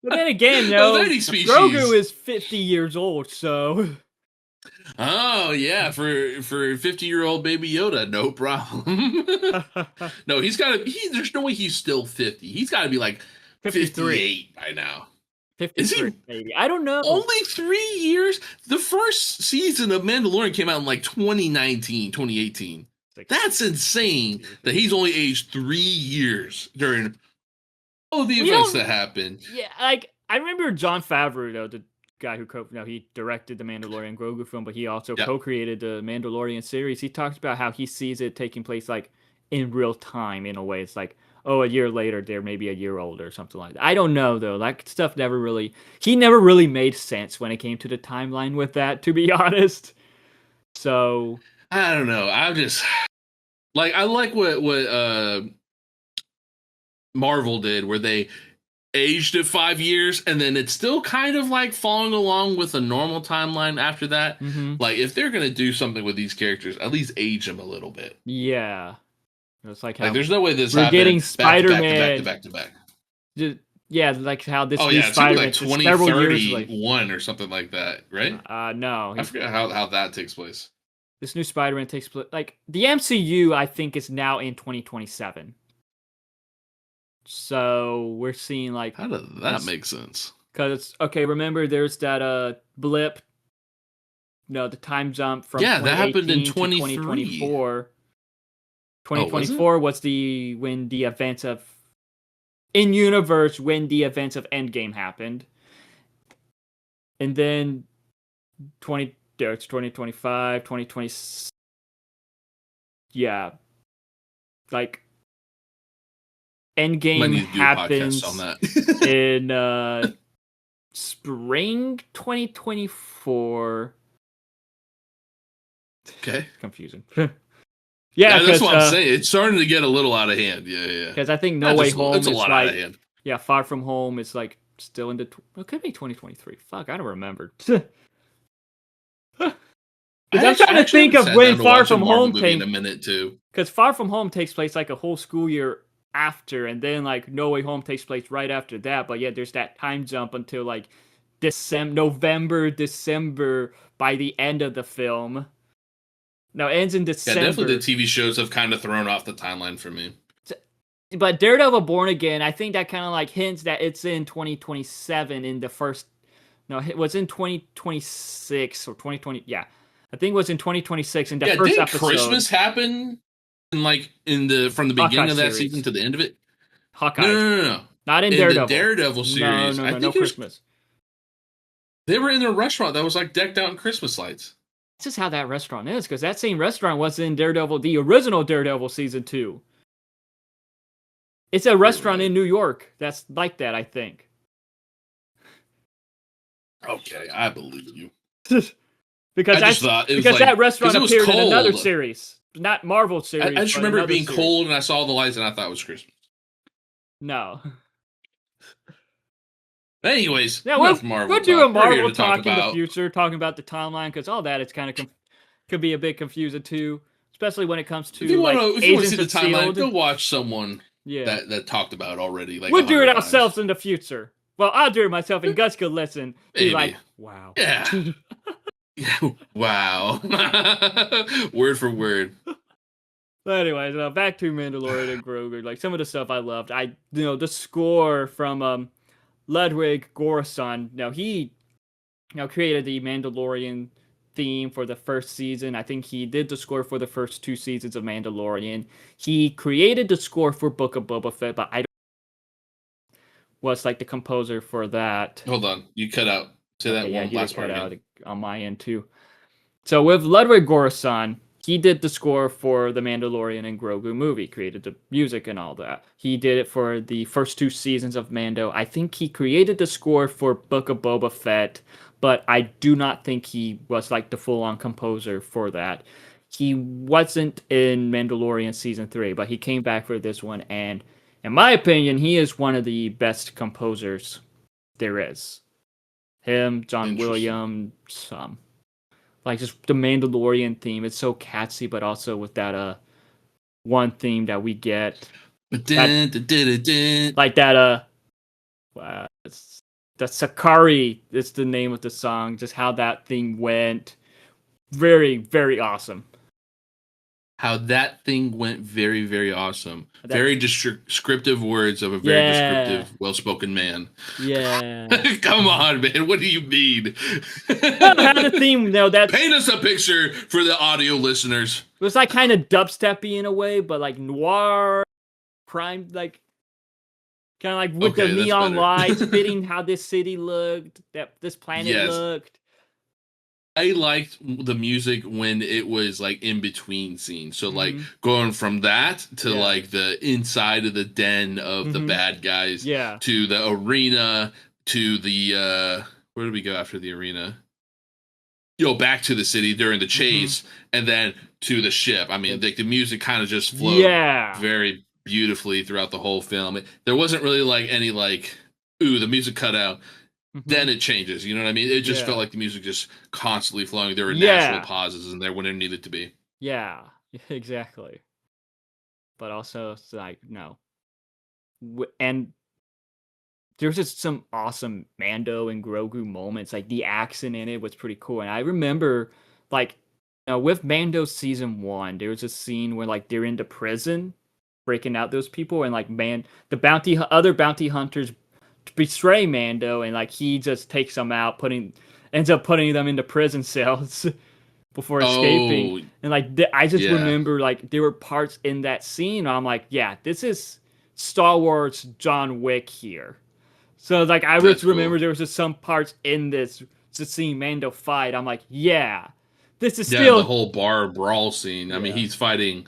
But then again, of no, any Grogu species. is 50 years old, so Oh yeah, for 50-year-old baby Yoda, no problem. No, he's got to. There's no way he's still 50. He's got to be like 53. 58 by now. Is 53, he maybe. I don't know. only 3 years? The first season of Mandalorian came out in like 2019, 2018. That's insane that he's only aged 3 years during all the We events that don't. happened. Yeah, like I remember Jon Favreau, though, the guy who he directed the Mandalorian and Grogu film, but he also Yeah. co-created the Mandalorian series. He talked about how he sees it taking place like in real time in a way. It's like, oh, a year later, they're maybe a year older or something like that. I don't know though. That stuff never really. He never really made sense when it came to the timeline with that, to be honest. So I don't know. I'm just like I like what Marvel did, where they aged it 5 years, and then it's still kind of like following along with a normal timeline after that. Mm-hmm. Like, if they're gonna do something with these characters, at least age them a little bit. Yeah. It's like Like, how there's no way this we're happened getting back to back to back to Spider-Man. back to back. Yeah, like how this Oh new yeah, it's gonna be Spider-Man like is several years like 2031 or something like that, right? no, I forget how that takes place. this new Spider-Man takes place like the MCU I think is now in 2027. So we're seeing like How does that make sense? cuz okay, remember there's that blip, no, the time jump from Yeah, that happened in 2018 to 23. 2024. Oh, was it? 2024 was the when the events of in universe when the events of Endgame happened. And then 2025, 2020. Yeah, like Might Endgame need to do a podcast on happens that. in spring 2024. Okay. Confusing. Yeah, That's because what I'm saying. It's starting to get a little out of hand. Yeah, yeah. because I think No Not Way just, Home it's a is lot out of like hand. yeah, Far From Home is like still in the it could be 2023. Fuck, I don't remember. I'm trying to think haven't of sat when down to Far watch a From Marvel Home movie in came. a minute too. Because Far From Home takes place like a whole school year after, and then like No Way Home takes place right after that. But yeah, there's that time jump until like November, December by the end of the film. No, it ends in Yeah, definitely the December. TV shows have kind of thrown off the timeline for me. But Daredevil Born Again, I think that kind of like hints that it's in 2027 in the first. No, it was in 2026 or 2020. Yeah, I think it was in 2026 in the Yeah, first didn't episode. Christmas happen in like in the from the Hawkeye beginning of that season series. to the end of it? No, Hawkeye. no, no, no. Not in In the Daredevil. Daredevil No, series, no, I no, no think it was Christmas. they were in a restaurant that was like decked out in Christmas lights. This is how that restaurant is, because that same restaurant was in Daredevil, the original Daredevil season 2. It's a You're restaurant right. in New York that's like that, I think. Okay, I believe you. because I just that's thought it was because like that because restaurant it was appeared in another cold. series, not Marvel I series, just but remember it another being series. cold, and I saw the lights, and I thought it was Christmas. No. Anyways, Yeah, enough we'll Marvel do a talk. We're here Marvel to talk talk in the about. future, talking about the timeline, because all that it's kind of could be a bit confusing too, especially when it comes If you to want like to, if you want to see Agents the of timeline, Shield. go watch someone Yeah. that talked about it already like We'll do it 100 times. ourselves in the future. Well, I'll do it myself, and Gus could listen. Be like, Maybe. wow. Yeah. Wow. Word for word. But anyways, back to Mandalorian and Grogu. Like some of the stuff I loved. The score from Ludwig Göransson. Now he created the Mandalorian theme for the first season. I think he did the score for the first 2 seasons of Mandalorian. He created the score for Book of Boba Fett, but I don't was like the composer for that. Hold on. You cut out. Say Okay, that yeah, one you did last part cut out again. on my end too. So with Ludwig Göransson, he did the score for the Mandalorian and Grogu movie, created the music and all that. He did it for the first 2 seasons of Mando. I think he created the score for Book of Boba Fett, but I do not think he was like the full-on composer for that. He wasn't in Mandalorian season 3, but he came back for this one, and in my opinion, he is one of the best composers there is. Him, John Interesting. Williams, like just the Mandalorian theme. It's so catchy, but also with that one theme that we get that like that the Sakari is the name of the song. Just how that thing went, very very awesome. How that thing went, very, very awesome. That Very descriptive words of a very yeah descriptive, well-spoken man. yeah. Come on, man. What do you mean? No, how the theme that's Paint us a picture for the audio listeners. it was like kind of dubsteppy in a way, but like noir crime like kind of like with the Okay, that's neon better. lights, fitting how this city looked, that this planet Yes. looked. I liked the music when it was like in between scenes. So like Mm-hmm. going from that to Yeah. like the inside of the den of the Mm-hmm. bad guys Yeah. to the arena to the where do we go after the arena? Back to the city during the Mm-hmm. chase and then to the ship. I mean, the music kind of just flowed Yeah. very beautifully throughout the whole film. There wasn't really like any like, ooh, the music cut out. Hmm. Then it changes. You know what I mean? It just felt Yeah. like the music just constantly flowing. There were natural Yeah. pauses in there when it needed to be. Yeah. Exactly. But also, it's like, no. And there's just some awesome Mando and Grogu moments. Like the accent in it was pretty cool. And I remember, like, with Mando season one, there was a scene where like they're into prison, breaking out those people, and like other bounty hunters betray Mando, and like he just takes them out, ends up putting them into prison cells before escaping. Oh, And like I just yeah, remember like there were parts in that scene where I'm like, yeah, this is Star Wars John Wick here. So like I just that's remember cool. there was just some parts in this just seeing Mando fight. I'm like, yeah, this is Yeah, the still whole bar brawl scene. I mean, yeah, he's fighting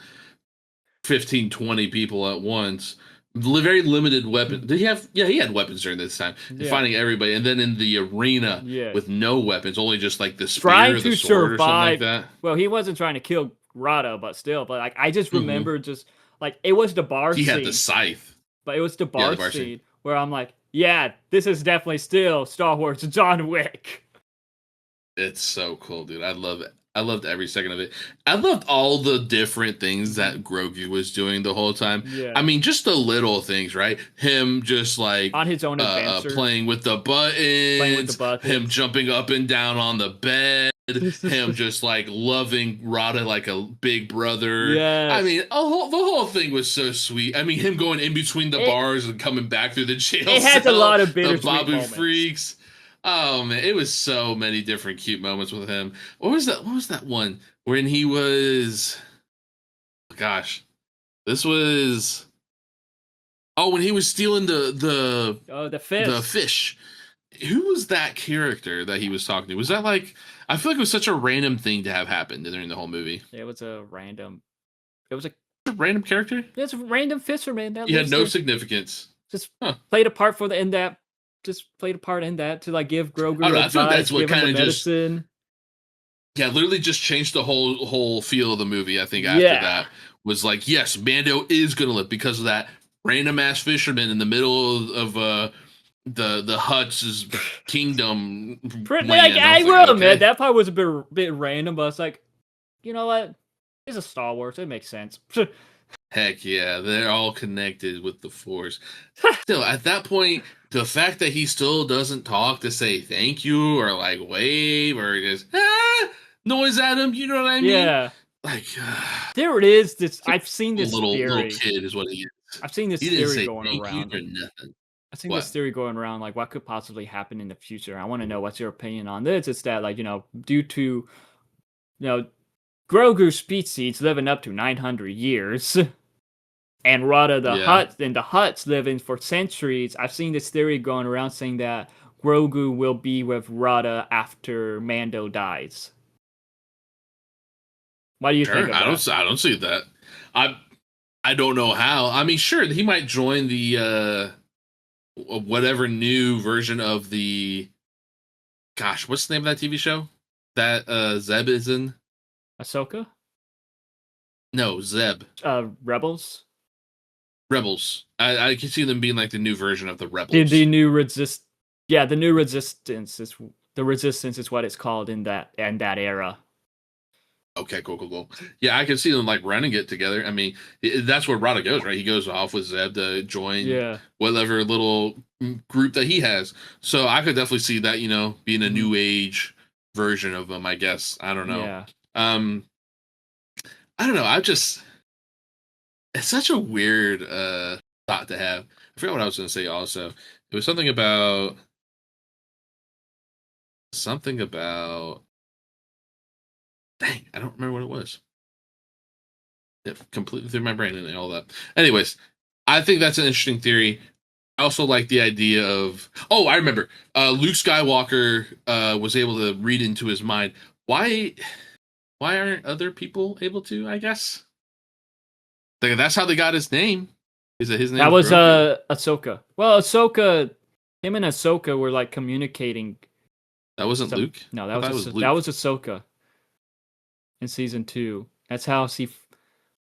15, 20 people at once. Very limited weapon. Did he have? Yeah, he had weapons during this time. And yeah, fighting everybody, and then in the arena yeah. with no weapons, only just like the Trying spear or the to sword or something like survive. that. Well, he wasn't trying to kill Grotto, but still. But like I just Hmm. remember just like it was the bar He had the scene, scythe. but it was the Yeah, the bar bar scene. scene where I'm like, yeah, this is definitely still Star Wars John Wick. It's so cool, dude. I love it. I loved every second of it. I loved all the different things Mhm. that Grogu was doing the whole time. I Yeah, mean, just the little things, right? Him just like on his own adventure, playing with the playing with the buttons, him buttons. jumping up and down on the bed, him just like loving Rada like a big brother. I Yes. mean, the whole thing was so sweet. I mean, him going in between the It bars and coming back through the jail it has a cell, lot of the bittersweet Babu moments. freaks. Oh man, it was so many different cute moments with him. What was that? What was that one when he was? Gosh, this was. Oh, when he was stealing Oh, the the fish. fish. Who was that character that he was talking to? Was that like? I feel like it was such a random thing to have happened during the whole movie. It was a random. It was a. A random character? It's a random fisherman that He had lives no there. significance. Just Huh. played a part for the in that. Just played a part in that to like give I don't Grogu know. I feel like advice, that's what give him the kind of just medicine. yeah, literally just changed the whole feel of the movie. I think after Yeah. that was like, yes, Mando is gonna live because of that random ass fisherman in the middle of the Hutt's kingdom Pretty, like land. I I was like, will admit okay, that part was a bit random, but it's like, you know what? It's a Star Wars. It makes sense. heck yeah, they're all connected with the Force. Still, at that point, the fact that he still doesn't talk to say thank you or like wave or just noise at him, you know what I mean? Yeah. Like. There it is. This I've seen this Little theory. kid is what he is. I've seen this He didn't theory say going thank you around. or nothing. I've seen this What? theory going around, like what could possibly happen in the future. I want to know what's your opinion on this. It's that, like, due to know Grogu's species living up to 900 years, and Rada Yeah, the Huts living for centuries. I've seen this theory going around saying that Grogu will be with Rada after Mando dies. What do you think sure. of that? I don't see that. I I don't know how. I mean, sure, he might join the whatever new version of the gosh, what's the name of that TV show that Zeb is in? Ahsoka? No, Zeb. Rebels? Rebels. I can see them being like the new version of the The Rebels. new resist. Yeah, the new resistance is what it's called in that era. Okay, cool. Yeah, I can see them like running it together. I mean, that's where Rada goes, right? He goes off with Zeb to join Yeah. whatever little group that he has. So I could definitely see that, being a Mhm. new age version of them. I guess I don't know. Yeah. Um, I don't know. It's such a weird thought to have. I forgot what I was going to say. Also, it was something about. Dang, I don't remember what it was. It completely threw my brain and all that. Anyways, I think that's an interesting theory. I also like the idea of. Oh, I remember. Luke Skywalker was able to read into his mind. Why? Why aren't other people able to? I guess. Like, that's how they got his name. Is that his name That is was Grogu? Ahsoka. Well, him and Ahsoka were like communicating That wasn't some. Luke. No, I thought it was That Luke. was Ahsoka in season 2. That's how she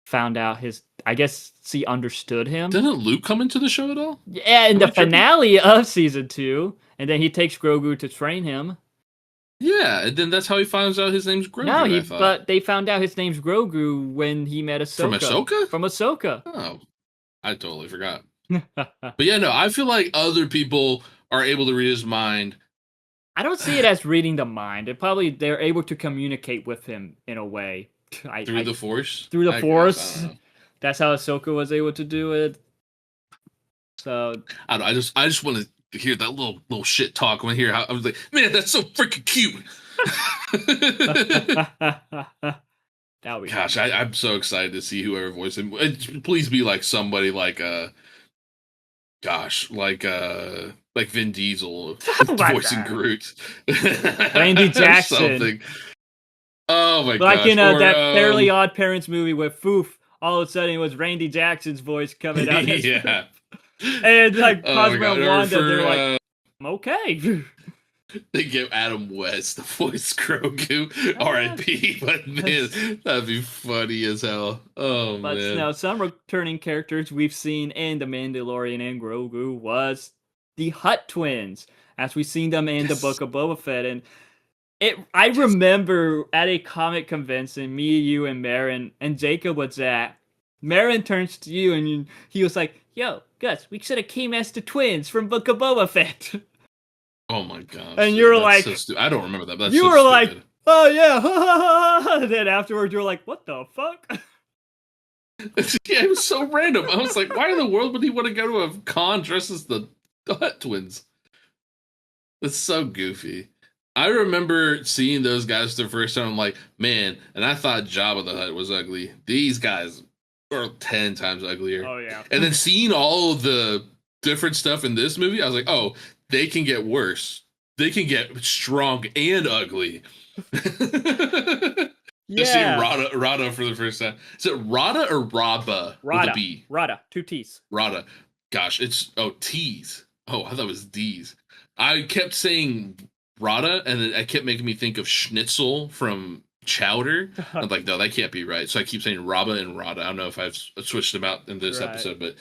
found out I guess she understood him. Didn't Luke come into the show at all? Yeah, in Am the I tripping? finale of season 2, and then he takes Grogu to train him. Yeah, and then that's how he finds out his name's No, Grogu, I thought. but they found out his name's Grogu when he met From Ahsoka. Ahsoka? From Ahsoka. Oh, I totally forgot. But yeah, no, I feel like other people are able to read his mind. I don't see it as reading the mind. They're able to communicate with him in a way. Through the Force? Through the I guess. I Force. don't know. That's how Ahsoka was able to do it. So I don't know. I just want to hear that little shit talk. When I hear how I was like, man, that's so freaking cute. that we Gosh, I'm so excited to see whoever voiced him. Please be like somebody like like Vin Diesel voicing Groot. Randy Jackson. Something. Oh my like gosh. in that Fairly Odd Parents movie with Foof, all of a sudden it was Randy Jackson's voice coming out. Yeah. And like Cosmo and Wanda, they're like, okay. They give Adam West the voice Grogu, R.I.P. But man, that'd be funny as hell. Oh but man. Now some returning characters we've seen in The Mandalorian and Grogu was the Hutt twins, as we've seen them in the Book of Boba Fett. And I remember at a comic convention, me, you, and Marin, and Jacob was at. Marin turns to you and he was like, "Yo, Gus, we should have came as the twins from Book of Boba Fett." Oh my gosh. And you're like, so I don't remember that. But that's you so were stupid. like, "Oh yeah." And then afterwards, you're like, "What the fuck?" Yeah, it was so random. I was like, why in the world would he want to go to a con dressed as the Hutt twins? It's so goofy. I remember seeing those guys the first time. I'm like, man, and I thought Jabba the Hutt was ugly. These guys are 10 times uglier. Oh yeah. And then seeing all of the different stuff in this movie, I was like, oh, they can get worse. They can get strong and ugly. Just seeing Rada for the first time. Is it Rada or Raba? Rada. With a B? Rada. 2 T's. Rada. Gosh, it's T's. Oh, I thought it was D's. I kept saying Rada, and it kept making me think of Schnitzel from Chowder. I'm like, no, that can't be right. So I keep saying Raba and Rada. I don't know if I've switched them out in this episode, but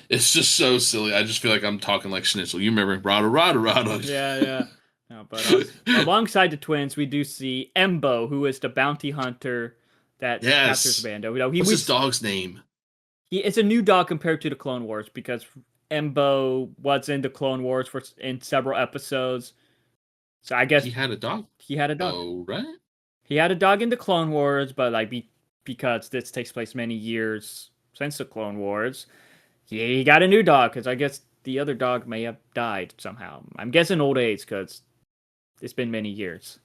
it's just so silly. I just feel like I'm talking like Schnitzel. You remember Rada. Yeah. No, but alongside the twins, we do see Embo, who is the bounty hunter that captures Mando. What's his dog's name? It's a new dog compared to the Clone Wars because Embo was in the Clone Wars in several episodes. So I guess he had a dog. Oh, right. He had a dog in the Clone Wars, but because this takes place many years since the Clone Wars, he got a new dog because I guess the other dog may have died somehow. I'm guessing old age because it's been many years.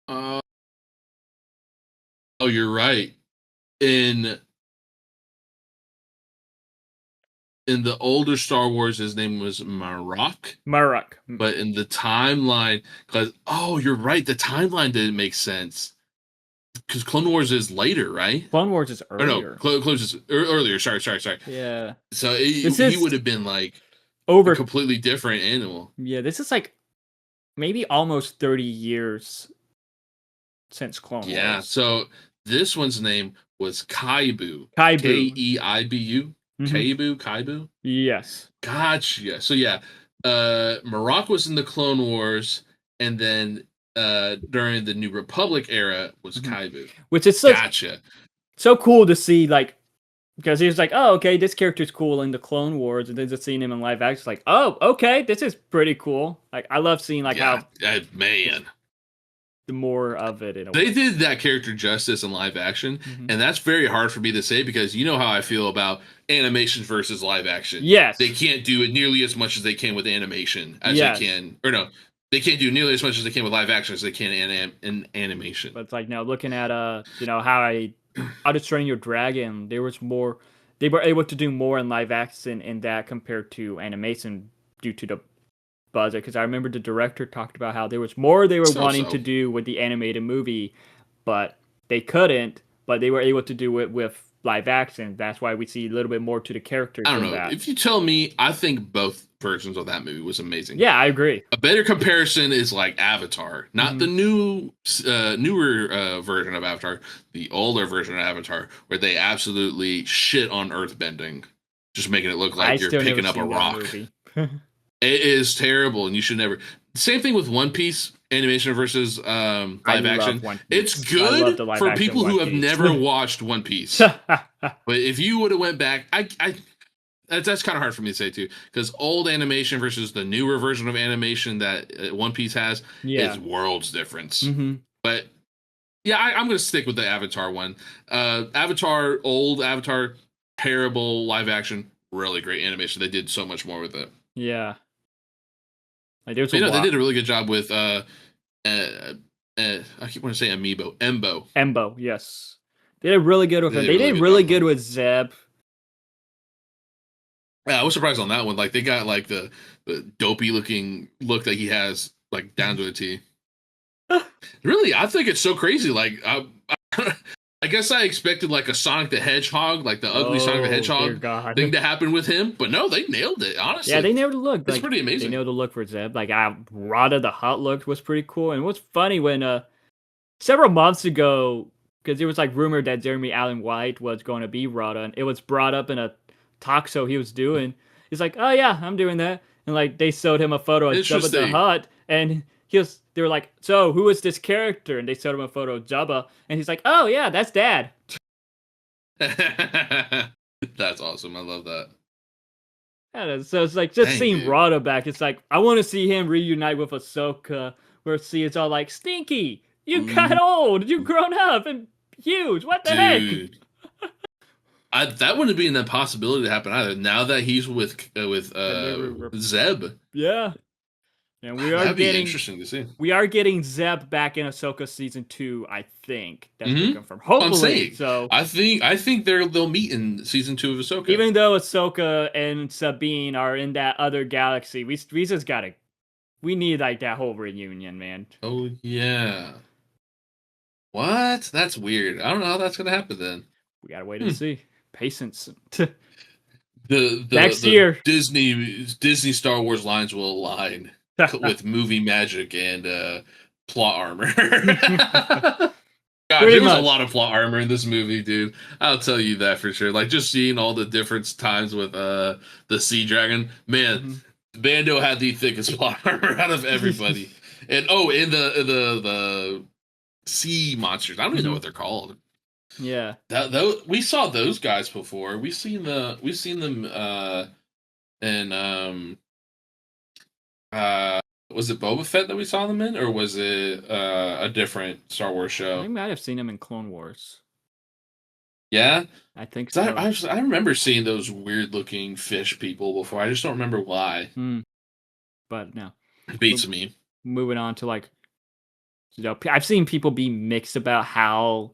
Oh, you're right. In the older Star Wars, his name was Marok. But in the timeline, you're right. The timeline didn't make sense because Clone Wars is later, right? Clone Wars is earlier. Or no, Clone Wars is earlier. Sorry. Yeah. So he would have been like a completely different animal. Yeah, this is like maybe almost 30 years since Clone Wars. Yeah. So this one's name was Kaibu. Keibu. Kaibu? Yes. Gotcha. So yeah, Marok was in the Clone Wars, and then during the New Republic era was Kaibu. Which is so cool to see, like, because he was like, oh, okay, this character's cool in the Clone Wars, and then just seeing him in live action, like, oh, okay, this is pretty cool. Like, I love seeing how man. The more of it in a way. They did that character justice in live action, and that's very hard for me to say because you know how I feel about animation versus live action. Yes. They can't do it nearly as much as they can with animation as they can. Or no, they can't do nearly as much as they can with live action as they can in animation. But it's like now looking at How to Train Your Dragon, they were able to do more in live action in that compared to animation due to the budget, because I remember the director talked about how there was more they were wanting to do with the animated movie, but they couldn't. but they were able to do it with live action. That's why we see a little bit more to the characters I don't in know. that. If you tell me, I think both versions of that movie was amazing. Yeah, I agree. A better comparison is like Avatar, not the newer version of Avatar, the older version of Avatar, where they absolutely shit on earthbending, just making it look I like you're still never picking up a seen that rock. movie. It is terrible, and you should never. Same thing with One Piece animation versus I live love action. One It's Piece. I love good the live for action people One who have Piece. never watched One Piece. But if you would have went back, that's kind of hard for me to say too, because old animation versus the newer version of animation that One Piece has Yeah. is worlds difference. Mm-hmm. But yeah, I'm gonna stick with the Avatar one. Avatar, old Avatar, terrible live action, really great animation. They did so much more with it. Yeah. Like, there's But, a they lot. did a really good job with I keep wanting to say Amiibo, Embo. Embo, yes. They did really good with They him. did a They really did good really job with good him. with Zeb. Yeah, I was surprised on that one. Like they got like the dopey looking look that he has like down to a T. Really, I think it's so crazy. Like I guess I expected like a Sonic the Hedgehog, like the ugly Sonic the Dear Hedgehog God. thing to happen with him, but no, they nailed it. Honestly, Yeah, they nailed the look. it's Like, pretty they amazing. nailed the look for Zeb. Like, Rada the Hut look was pretty cool. And what's funny when several months ago, because it was like rumored that Jeremy Allen White was going to be Rada, and it was brought up in a talk show he was doing. He's like, "Oh yeah, I'm doing that," and like they showed him a photo of Jabba the Interesting. Hutt, and they were like, "So who is this character?" And they showed him a photo of Jabba, and he's like, "Oh yeah, that's Dad." That's awesome. I love that. Yeah, so it's like just Dang, seeing dude. Rada back. It's like I want to see him reunite with Ahsoka, where see it's all like, "Stinky, you got Ooh, old, you've grown up and huge. What the heck?" dude. That wouldn't be an impossibility to happen either. Now that he's with Zeb, Yeah, and that'd be interesting to see. we are getting Zeb back in Ahsoka season 2. I think that's been Mm-hmm. confirmed. I'm Hopefully, saying. so I think they'll meet in season 2 of Ahsoka. even though Ahsoka and Sabine are in that other galaxy, we just gotta we need like that whole reunion, man. Oh yeah. What? That's weird. I don't know how that's gonna happen then. We gotta wait and see. Patience. The Next year. Disney Star Wars lines will align with movie magic and plot armor. Gosh, Pretty there was a much. lot of plot armor in this movie, dude. I'll tell you that for sure. Like just seeing all the different times with the Sea Dragon, man. Bando had the thickest plot armor out of everybody. And and the sea monsters. I don't even know what they're called. Yeah. We saw those guys before. We've seen them in was it Boba Fett that we saw them in, or was it a different Star Wars show? We might have seen him in Clone Wars. Yeah, I think 'cause so. I remember seeing those weird looking fish people before. I just don't remember why. But no. It beats me. Moving on to like, I've seen people be mixed about how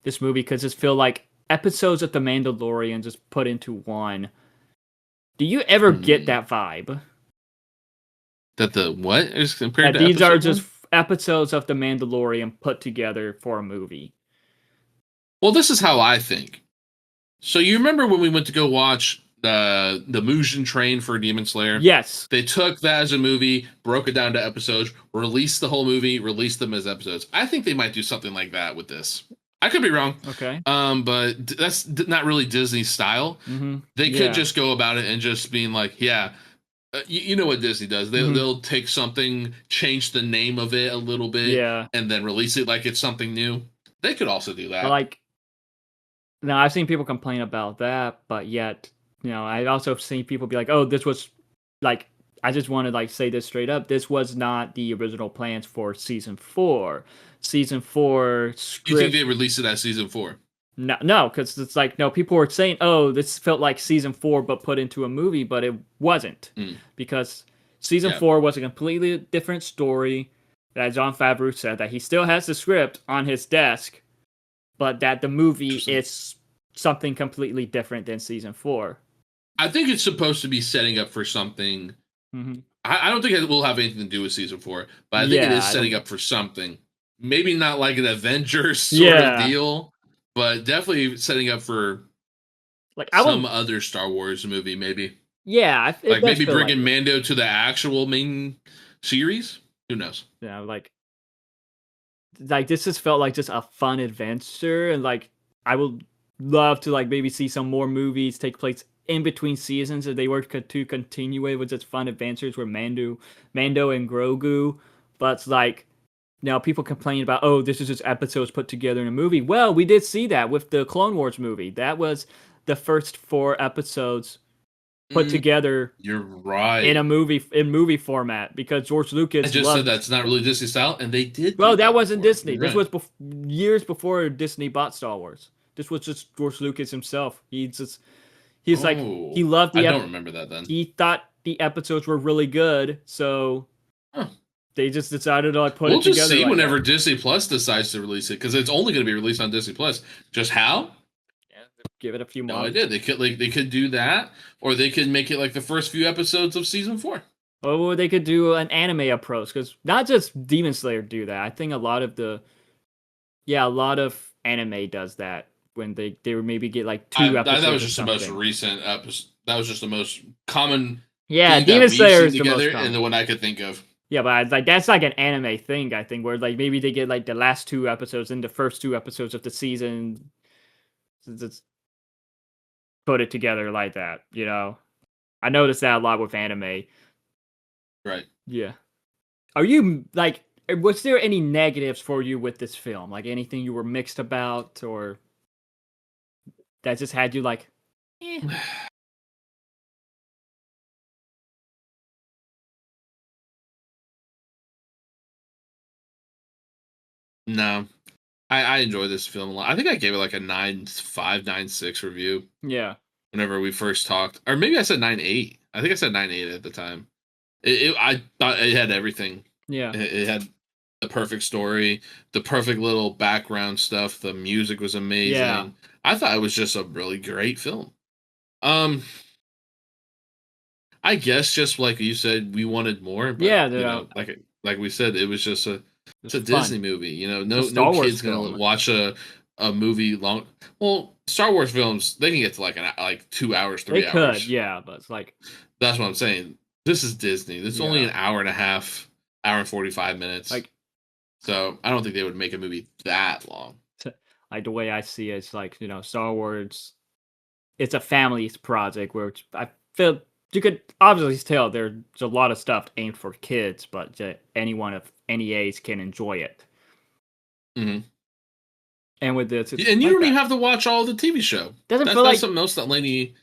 this movie, because it feel like episodes of The Mandalorian just put into one. Do you ever get that vibe? That the what is compared That to these are episode just one? episodes of The Mandalorian put together for a movie. Well, this is how I think. So you remember when we went to go watch the Mugen Train for Demon Slayer? Yes. They took that as a movie, broke it down to episodes, released the whole movie, released them as episodes. I think they might do something like that with this. I could be wrong. Okay. But that's not really Disney's style. They could just go about it and just being like, yeah, you know what Disney does. They'll take something, change the name of it a little bit, Yeah. and then release it like it's something new. They could also do that. But like, now I've seen people complain about that, but yet, I also have seen people be like, "Oh, this was like." I just want to like say this straight up. This was not the original plans for season 4. Season 4 script. You think they released it as season 4? No, because it's like no. People were saying, "Oh, this felt like season 4, but put into a movie," but it wasn't because season 4 was a completely different story. That Jon Favreau said that he still has the script on his desk, but that the movie is something completely different than season 4. I think it's supposed to be setting up for something. I don't think it will have anything to do with season 4, but I think it is setting up for something. Maybe not like an Avengers sort of deal, but definitely setting up for Like I some would, other Star Wars movie, maybe. yeah, it Like does maybe feel like bringing it. Mando to the actual main series. Who knows? Like this just felt like just a fun adventure, and like I would love to like maybe see some more movies take place in between seasons if they were to continue it with just fun adventures where Mando and Grogu. But like now people complain about, oh, this is just episodes put together in a movie. Well, we did see that with the Clone Wars movie. That was the first 4 episodes put Mm, together you're in right. a movie format because George I Lucas just said loved. that's not really Disney style, and they did Well, do that that wasn't before. Disney. You're This right. was years before Disney bought Star Wars. This was just George Lucas himself. He's like he Oh, loved I don't remember that then. he thought the episodes were really good, so Huh. they just decided to like put We'll it just together see like whenever that. Disney Plus decides to release it, because it's only going to be released on Disney Plus. Just how? Yeah, give it a few No months. idea. They could do that, or they could make it like the first few episodes of season 4. Or they could do an anime approach because not just Demon Slayer do that. I think a lot of anime does that when they would maybe get like two That was episodes of just the most something. recent episode. That was just the most common Yeah, thing that Demon we've Slayer seen is the most together, and common. the one I could think of. Yeah, but like that's like an anime thing, I think, where like maybe they get like the last 2 episodes and the first 2 episodes of the season, just put it together like that. I noticed that a lot with anime. Right. Yeah. Are you like? Was there any negatives for you with this film? Like anything you were mixed about, or that just had you like, eh? No, I enjoy this film a lot. I think I gave it like a 9.5, 9.6 review Yeah, whenever we first talked, or maybe I said 9.8. I think I said 9.8 at the time. I thought it had everything. yeah, It had the perfect story, the perfect little background stuff. The music was yeah, amazing. I thought it was just a really great film. Um, I guess just like you said, we wanted more, but yeah. like we said, it was just it's It's a fun. Disney movie. It's a No Star Wars kid's gonna film. watch a movie long. Well, Star Wars films they can get to like 2 hours, They three could, hours. yeah, but it's like, That's what I'm saying. This is Disney. This is only yeah, an hour and a half, hour and 45 minutes. like, So I don't think they would make a movie that long. like the way I see it, it's like Star Wars. It's a family project where I feel you could obviously tell there's a lot of stuff aimed for kids, but anyone of any age can enjoy it. Hmm. And with this, it's And you like don't even that. have to watch all the TV show. Doesn't That's feel that's like something else that Lainey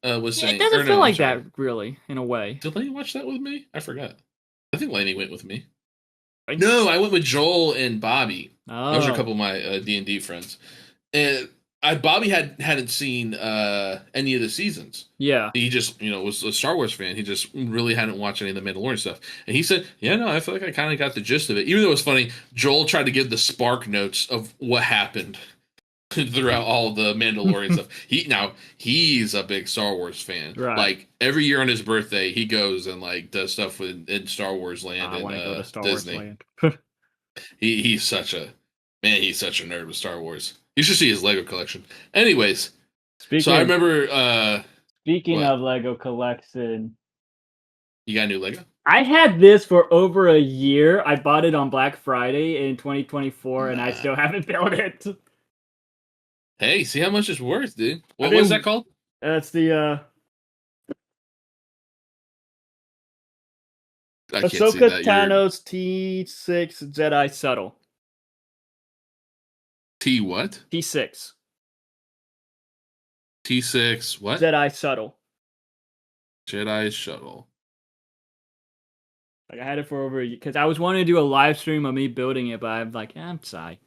was Yeah, it saying. doesn't Or feel no, I'm like sorry. that really, in a way. Did Lainey watch that with me? I forgot. I think Lainey went with me. Right? No, I went with Joel and Bobby. Those are a Oh, couple of my D&D friends. And Bobby hadn't seen any of the seasons. yeah. He just, was a Star Wars fan. He just really hadn't watched any of the Mandalorian stuff. And he said, "Yeah, no, I feel like I kind of got the gist of it." Even though it was funny, Joel tried to give the spark notes of what happened throughout all the Mandalorian stuff. He's a big Star Wars fan. Right. Like every year on his birthday, he goes and like does stuff in Star Wars land I and want to go to Star Wars Disney. Land. He's such a man. He's such a nerd with Star Wars. You should see his Lego collection. Anyways, so I Speaking remember speaking what of Lego collection, you got a new Lego? I had this for over a year. I bought it on Black Friday in 2024, and I Nah. still haven't built it. Hey, see how much it's worth, dude. I What was that mean, called? that's the I can't see Ahsoka that. Your Tano's T6 Jedi Shuttle. T what? T6 T6 what? Jedi Shuttle. Jedi shuttle. Like I had it for over a year because I was wanting to do a live stream of me building it, but I'm like, I'm sorry.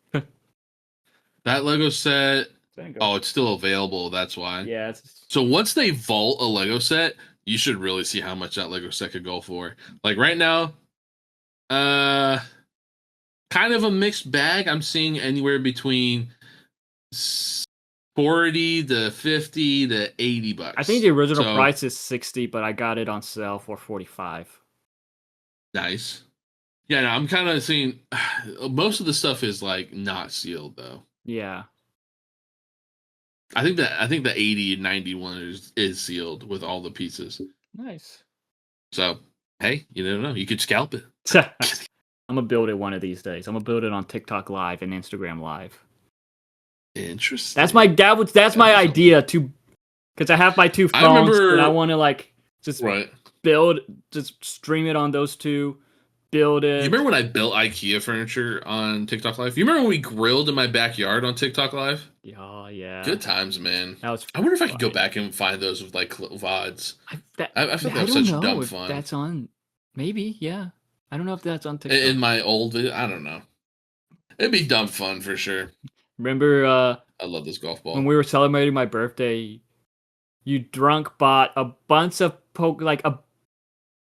That Lego set. There you go. Oh, it's still available. That's why. Yeah, it's So once they vault a Lego set, you should really see how much that Lego set could go for. Like right now, uh, kind of a mixed bag. I'm seeing anywhere between 40 to 50 to $80. I think the original So price is 60, but I got it on sale for 45. nice. Yeah, no, I'm kind of seeing most of the stuff is like not sealed though. Yeah. I think the 80 and 91 is sealed with all the pieces. Nice. So hey, you never know. You could scalp it. I'm gonna build it one of these days. I'm gonna build it on TikTok Live and Instagram Live. Interesting. That's my That'd my be something. idea to, because I have my two I phones and I remember want to like just right. just stream it on those two, build You it. remember when I built IKEA furniture on TikTok Live? You remember when we grilled in my backyard on TikTok Live? Yeah, yeah, Good times, man. that was I wonder if I could go fun. back and find those with like VODs. That, I feel like that I was don't such know dumb if fun. that's on. Maybe, yeah. I don't know if that's on TikTok. In my old, I don't know. It'd be dumb fun for sure. Remember, I love this golf when ball we were celebrating my birthday, you drunk bought a bunch of like a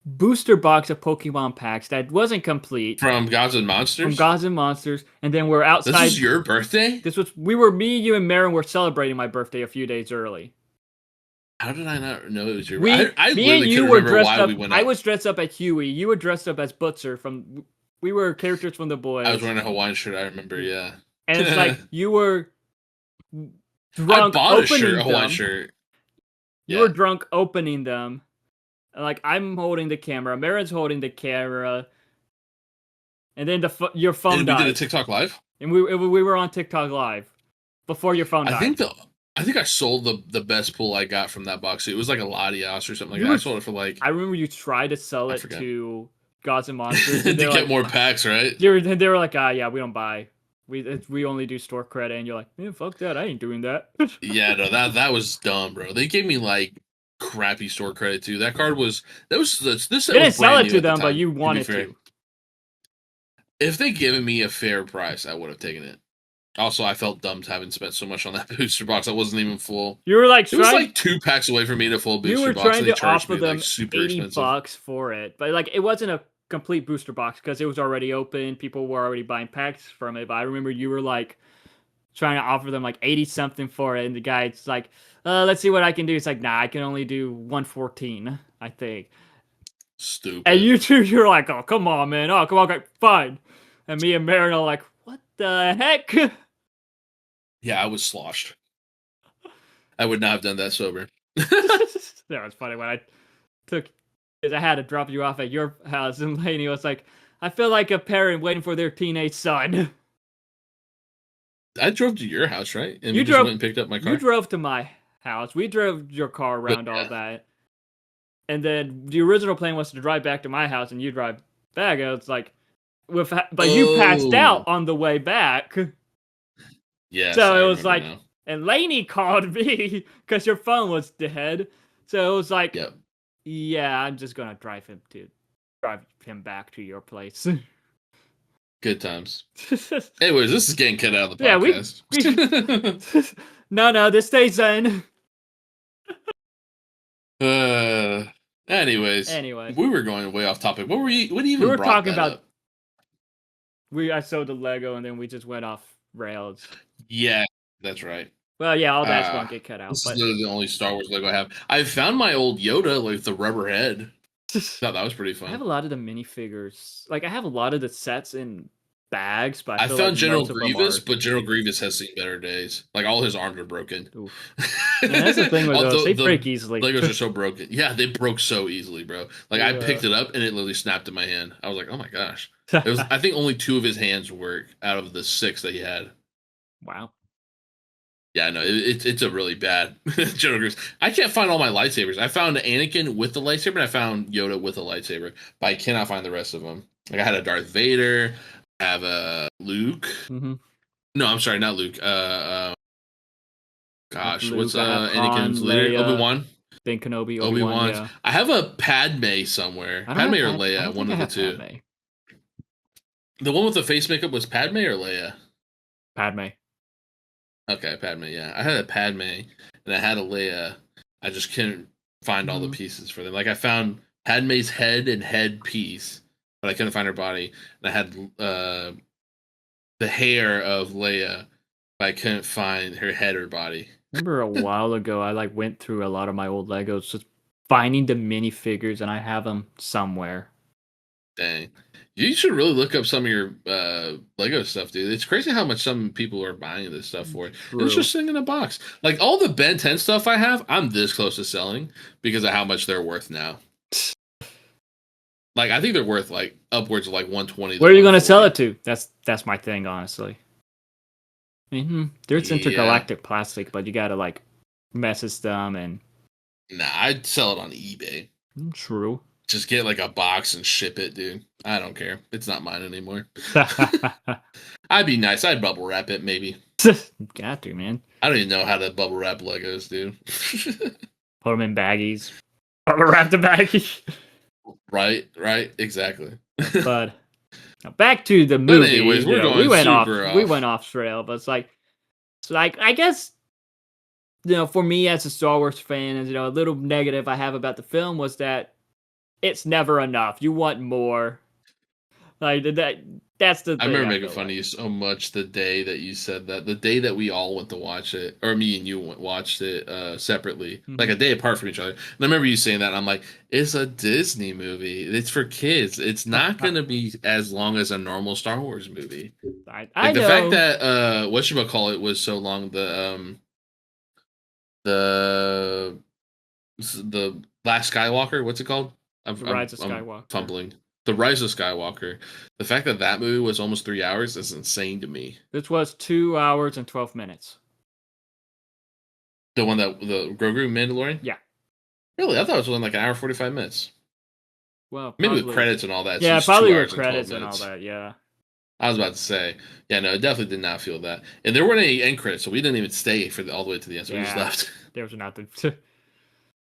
booster box of Pokemon packs that wasn't complete from Gods and from Monsters. Gods and Monsters, and then we're This was outside. your birthday. This was me, you, and Marin were celebrating my birthday a few days early. How did I not know it was your? I Me and literally you couldn't were remember dressed why up. we went I out. was dressed up as Huey. You were dressed up as Butzer from. We were characters from the I was boys, wearing a Hawaiian shirt. I remember. Yeah. and it's like you were I drunk bought a opening Hawaiian them. shirt. You were Yeah. drunk opening them. Like I'm holding the camera, Marin's holding the camera, and then your phone And we did a died, TikTok live. and we were on TikTok live before your phone I died. think the I think I sold the best pull I got from that box. It was like a Latias or something like You that. I were. sold it for like I remember you tried to sell I it forget to Gods and Monsters, to and they're get like, more packs, right? they were like, ah, yeah, we don't buy. We only do store credit, and you're like, yeah, fuck that, I ain't doing that. Yeah, no, that was dumb, bro. They gave me like crappy store credit too. This You set was didn't sell brand it new to at the them, but time. you To be wanted fair, to. if they given me a fair price, I would have taken it. Also, I felt dumb to having spent so much on that booster box. I wasn't even full. You were like It was trying. like 2 packs away from me to full You booster were box, trying and they to charged offer me like them super expensive. $80 for it, but like it wasn't a complete booster box because it was already open. People were already buying packs from it. But I remember you were like trying to offer them like 80 something for it, and the guy's like, let's see what I can do. It's like, nah, I can only do 114, I think. And Stupid. you two, you're like, oh, come on, man. Oh, come on, okay, fine. And me and Marin are like, what the heck? Yeah, I was sloshed. I would not have done that sober. That was funny when I took, because I had to drop you off at your house, and Lainey was like, I feel like a parent waiting for their teenage son. I drove to your house, right? And You we just drove, went and picked up my you car. drove to my house. We drove your car But around all yeah, that, and then the original plan was to drive back to my house, and you drive back. And it's like, but you passed oh out on the way back. yes, I So it was remember like, now. and Lainey called me because your phone was dead. So it was like, Yep. yeah, I'm just gonna drive him back to your place. Good times. Anyways, this is getting cut out of the Yeah, podcast. no, this stays in. uh, anyways, Anyway, we were going way off topic. What were you? What we even were brought talking that about up? I sold the Lego and then we just went off rails. Yeah, that's right. Well, yeah, all that's Uh, gonna get cut out, this is but literally the only Star Wars Lego I have. I found my old Yoda, like the rubber head. Thought that was pretty I have fun. a lot of the minifigures. Like I have a lot of the sets in bags, but I I feel like found General most of them Grievous, are. but General Grievous has seen better days. Like all his arms are broken. Oof. Yeah, that's the thing with those. Although They the break easily. Legos are so broken. Yeah, they broke so easily, bro. Like I Yeah. picked it up and it literally snapped in my hand. I was like, oh my gosh. It was. I think only 2 of his hands work out of the 6 that he had. Wow. Yeah, no, it's a really bad General Grievous. I can't find all my lightsabers. I found Anakin with the lightsaber and I found Yoda with a lightsaber, but I cannot find the rest of them. Like I had a Darth Vader. I have a Luke. Mm-hmm. No, I'm sorry, not Luke. Gosh, Luke, what's I have Han, Anakin's leader? Obi Leia, Wan. Ben Kenobi, Obi Obi Wan. Wan's. Yeah. I have a Padme somewhere. I don't Padme have or I Leia, don't think one I of the have two. Padme. The one with the face makeup was Padme or Leia? Padme. Okay, Padme. Yeah, I had a Padme and I had a Leia. I just couldn't find all the Mhm. pieces for them. Like I found Padme's head and head piece, but I couldn't find her body. And I had the hair of Leia, but I couldn't find her head or body. Remember a while ago, I like went through a lot of my old Legos, just finding the minifigures, and I have them somewhere. Dang. You should really look up some of your Lego stuff, dude. It's crazy how much some people are buying this stuff for. And it's True. just sitting in a box. Like all the Ben 10 stuff I have, I'm this close to selling because of how much they're worth now. Like I think they're worth like upwards of like 120 to Where are you going to sell 140. it to? That's my thing, honestly. I mean, there's Yeah. intergalactic plastic, but you gotta like message them and Nah, I'd sell it on eBay. true. Just get like a box and ship it, dude. I don't care. It's not mine anymore. I'd be nice. I'd bubble wrap it, maybe. Got to, man. I don't even know how to bubble wrap Legos, dude. Put them in baggies. Wrap the baggie. Right, exactly. But now back to the But movie. anyways, we're We going went off. super We off. went off trail, but it's like I guess for me as a Star Wars fan, and a little negative I have about the film was that it's never enough. You want more. Like that. That's the I thing remember I making feel fun of like. you so much the day that you said that. The day that we all went to watch it, or me and you watched it separately, like Mm-hmm. a day apart from each other. And I remember you saying that. And I'm like, it's a Disney movie. It's for kids. It's not going to be as long as a normal Star Wars movie. I Like the fact know. that what you call it was so long. The the Last Skywalker. What's it called? The Rise of I'm Skywalker. fumbling. The Rise of Skywalker. The fact that that movie was almost 3 hours is insane to me. This was 2 hours and 12 minutes. The one that the Grogu Mandalorian. Yeah. Really, I thought it was only like an hour 45 minutes. Well, Maybe with probably. credits and all that, Yeah, it's two probably with hours and 12 credits and all minutes. that. Yeah. I was about to say, yeah, no, it definitely did not feel that. And there weren't any end credits, so we didn't even stay for all the way to the end. So we just Yeah. left. There was nothing.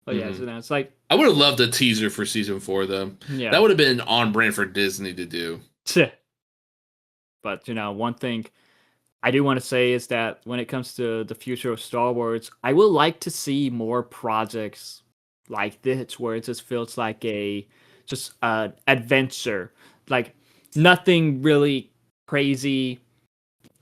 But yeah, hmm so now it's like, I would have loved a teaser for season 4, though. That yeah. would have been on brand for Disney to do. But one thing I do want to say is that when it comes to the future of Star Wars, I would like to see more projects like this, where it just feels like a just adventure, like nothing really crazy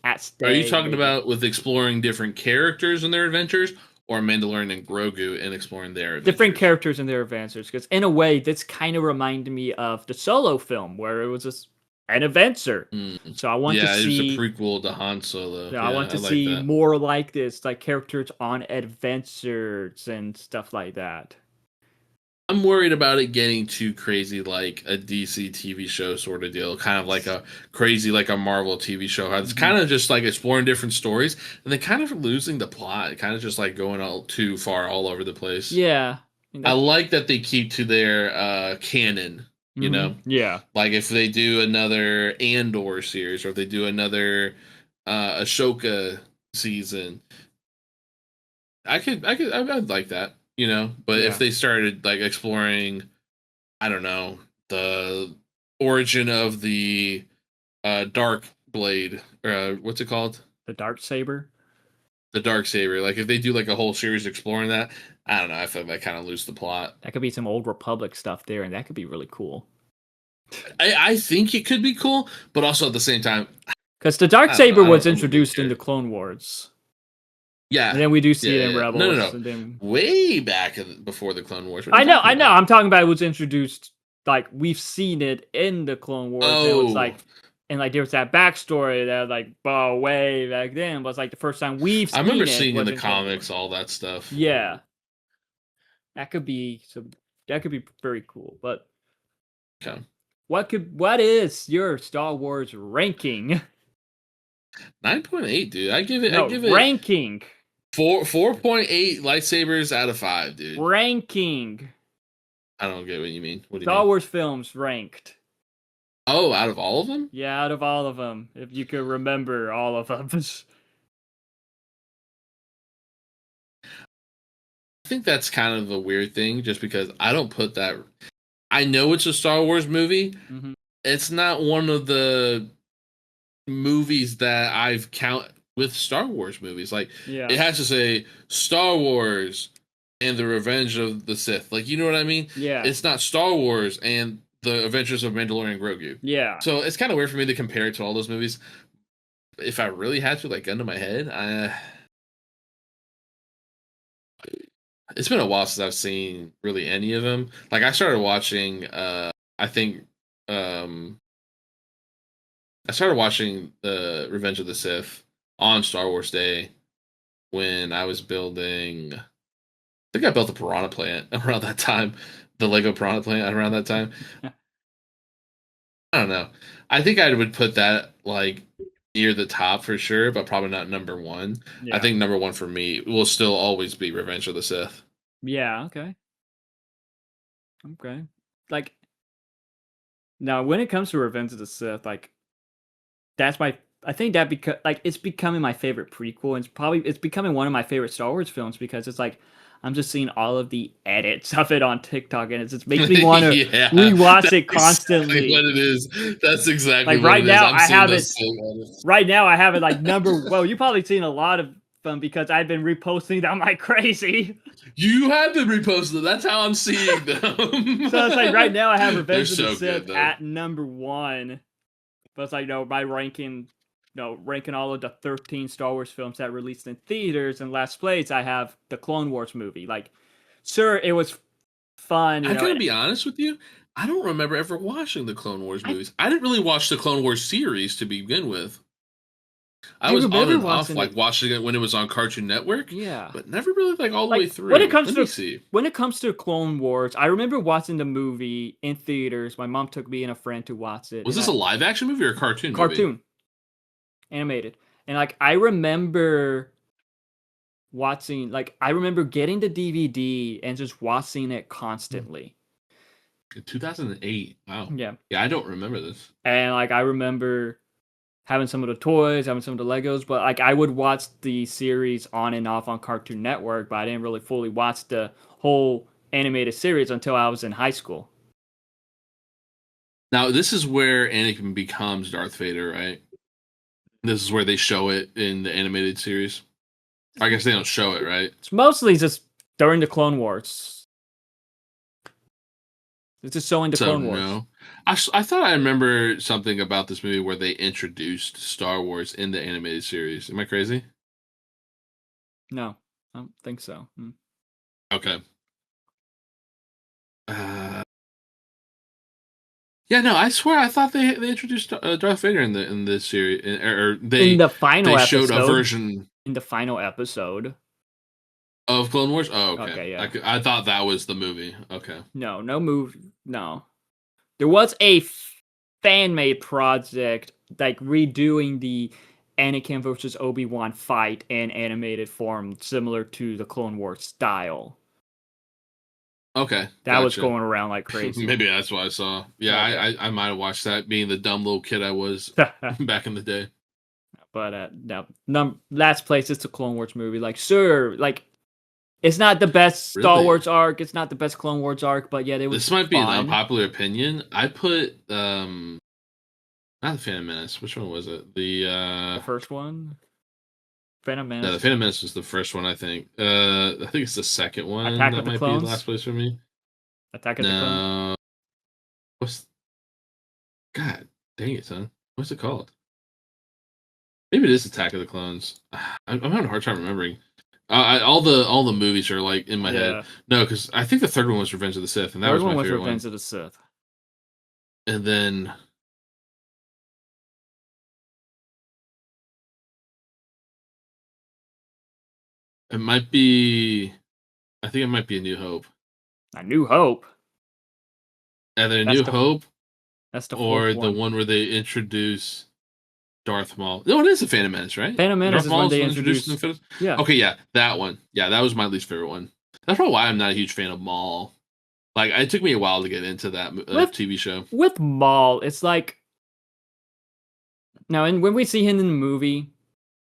at Are you stake. talking Maybe about with exploring different characters and their adventures, or Mandalorian and Grogu and exploring their different adventures? characters and their adventures. Because in a way, this kind of reminded me of the Solo film, where it was just an adventure. Mm. So I want to Yeah, it was a see. prequel to Han Solo. I Yeah, want I to like see that. more like this, like characters on adventures and stuff like that. I'm worried about it getting too crazy, like a DC TV show sort of deal, kind of like a crazy, like a Marvel TV show. How it's Hmm. kind of just like exploring different stories, and then kind of losing the plot, kind of just like going all too far all over the place. Yeah, I mean, I that's. like that they keep to their canon, you know, Yeah, like if they do another Andor series or if they do another Ashoka season, I'd like that, you know. But if yeah. they started like exploring, I don't know, the origin of the dark blade, what's it called? The dark saber. The dark saber. Like if they do like a whole series exploring that, I don't know. I feel like that kind of lose the plot. That could be some old Republic stuff there, and that could be really cool. I think it could be cool, but also at the same time, Because the dark I don't know. saber was I wouldn't really introduced in the care. Clone Wars, and Yeah, then we do see it in yeah. No, no, Rebels, no. and then Way back before the Clone Wars. What are you I talking know. about? I'm talking about it was introduced like we've seen it in the Clone Wars, and it was Oh, like, and like there was that backstory that like way back then was like the first time we've I remember seen it seeing in was the in Clone comics Wars. all that stuff. Yeah, that could be some. That could be very cool. But Okay. what is your Star Wars ranking? 9.8, dude. I No, give it ranking, 4.8 lightsabers out of 5, dude. ranking. I don't get what you mean. What do you Star mean? Wars films ranked. Oh, out of all of them? Yeah, out of all of them, if you could remember all of them. I think that's kind of a weird thing just because I don't put that. I know it's a Star Wars movie. Hmm. It's not one of the movies that I've count with Star Wars movies. Like Yeah, it has to say Star Wars and the Revenge of the Sith. Like you know what I mean? yeah, It's not Star Wars and the Adventures of Mandalorian and Grogu. yeah. So it's kind of weird for me to compare it to all those movies. If I really had to, like, gun to my head, it's been a while since I've seen really any of them. Like I started watching, I think, um, I started watching the Revenge of the Sith on Star Wars Day when I was building. I think I built the Piranha Plant around that time, the Lego Piranha Plant around that time. I don't know. I think I would put that like near the top for sure, but probably not number one. I Yeah. think number one for me will still always be Revenge of the Sith. Yeah. Okay. Okay. Like now, when it comes to Revenge of the Sith, like that's my. I think that because like it's becoming my favorite prequel, and it's becoming one of my favorite Star Wars films because it's like I'm just seeing all of the edits of it on TikTok, and it just makes me want to Yeah, rewatch that's it exactly what constantly. it is. That's exactly Like what right it is. now, I'm I seeing have those it. same edits. Right now, I have it like number. Well, you've probably seen a lot of them because I've been reposting them like crazy. You have been reposting them. That's how I'm seeing them. So it's like right now, I have They're Revenge of the so Sith good though. at number one. But it's like, my ranking, ranking all of the 13 Star Wars films that released in theaters. And last place, I have the Clone Wars movie. Like, sure, it was fun, I gotta be honest with you. I don't remember ever watching the Clone Wars I, movies. I didn't really watch the Clone Wars series to begin with. I I was on remember and off, watching like it. watching it when it was on Cartoon Network, Yeah. but never really like all the way Like, when it through. comes Let me to. see. When it comes to Clone Wars, I remember watching the movie in theaters. My mom took me and a friend to watch it, Was and this a live action movie or a cartoon movie? cartoon animated, and like I remember watching, like I remember getting the DVD and just watching it constantly. In 2008. Wow. Yeah. Yeah, I don't remember this. And like I remember having some of the toys, having some of the Legos, but like I would watch the series on and off on Cartoon Network, but I didn't really fully watch the whole animated series until I was in high school. Now, this is where Anakin becomes Darth Vader, right? This is where they show it in the animated series. I guess they don't show it, right? It's mostly just during the Clone Wars. It's just showing the So Clone Wars. no. I thought I remember something about this movie where they introduced Star Wars in the animated series. Am I crazy? No, I don't think so. Okay. Uh, yeah, no, I swear I thought they introduced Darth Vader in this series, or In they the final showed a episode, version in the final episode. of Clone Wars. Oh, okay. Okay, yeah. I thought that was the movie. Okay. No, no move. No. There was a fan made project like redoing the Anakin versus Obi-Wan fight in animated form, similar to the Clone Wars style. Okay, That was gotcha. going around like crazy. Maybe that's what I saw. Yeah, Okay. I might have watched that, being the dumb little kid I was back in the day. But no, last place it's a Clone Wars movie. Like, sure, like it's not the best Star Really? Wars arc, it's not the best Clone Wars arc, but yeah, it was This might be an fun. unpopular opinion. I put not the Phantom Menace. Which one was it? The first one, Phantom No, the Menace, Phantom Menace was the first one, I think. I think it's the second one Attack that of the might be Clones, last place for me. Attack of the Clones. No. What's God dang it, son. What's it called? Maybe it is Attack of the Clones. I'm having a hard time remembering. All the movies are like in my head. Yeah, No, because I think the third one was Revenge of the Sith, and that third was one my was favorite Revenge one. of the Sith. And then it might be. I think it might be A New Hope. A New Hope. Either A That's New the Hope that's the fourth or the one. one where they introduce Darth Maul. No, it is the Phantom Menace, right? Phantom Menace Darth is when Maul is they introduced in the introduced. Phantom. Yeah, Okay, yeah, that one. Yeah, that was my least favorite one. That's probably why I'm not a huge fan of Maul. Like, it took me a while to get into that with TV show. Maul, it's like now, and when we see him in the movie,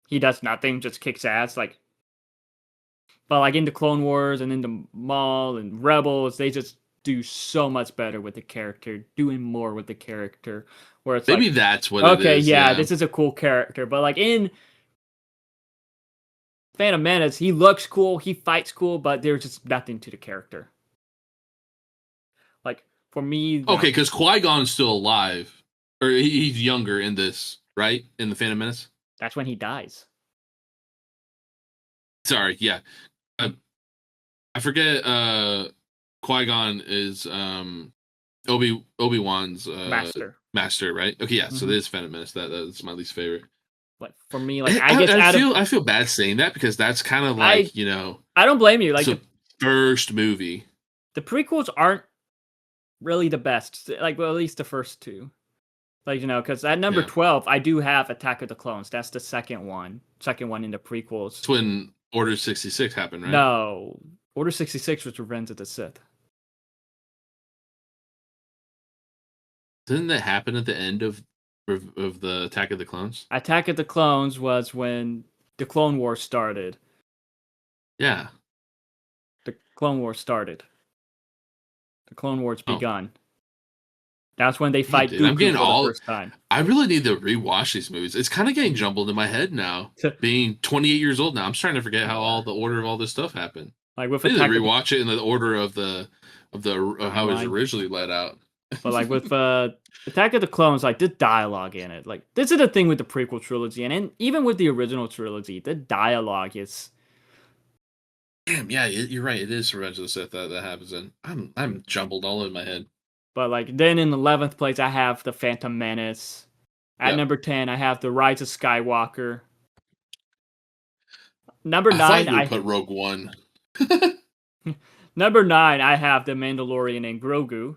he does nothing, just kicks ass. Like, but like in the Clone Wars and in the Maul and Rebels, they just do so much better with the character, doing more with the character. Where it's Maybe like, that's what it okay, is. yeah, Yeah. this is a cool character, but like in Phantom Menace, he looks cool, he fights cool, but there's just nothing to the character. Like for me, Okay, because Qui Gon's still alive, or he's younger in this, right? In the Phantom Menace. that's when he dies. Sorry, yeah. I, I forget. Qui Gon is Obi-Wan's Master. master, right? Okay, yeah. So Hmm. this Phantom Menace. That's my least favorite. Like for me, like I, I guess I out of I feel bad saying that because that's kind of I like, you know, I don't blame you. it's Like the first movie. the prequels aren't really the best. Like well, at least the first two. Like because at number Yeah. 12, I do have Attack of the Clones. That's the second one in the prequels. It's when Order 66 happened, right? No, Order 66 was Revenge of the Sith. Didn't that happen at the end of the Attack of the Clones? Attack of the Clones was when the Clone Wars started. Yeah. The Clone Wars started. The Clone Wars Oh, begun. That's when they man, fight dude, I'm Dooku getting for the all. first time. I really need to rewatch these movies. It's kind of getting jumbled in my head now. Being 28 years old now, I'm starting to forget how all the order of all this stuff happened. Like with I need to Attack of the rewatch it in the order of how it was Timeline. originally let out. But like with Attack of the Clones, like the dialogue in it, like this is the thing with the prequel trilogy, and even with the original trilogy, the dialogue is. Damn, yeah, you're right. It is Revenge of the Sith that happens in. I'm jumbled all in my head. But like then in 11th place, I have the Phantom Menace. At Yeah, number 10, I have the Rise of Skywalker. Number I thought nine, you would I put Rogue One. number 9, I have the Mandalorian and Grogu.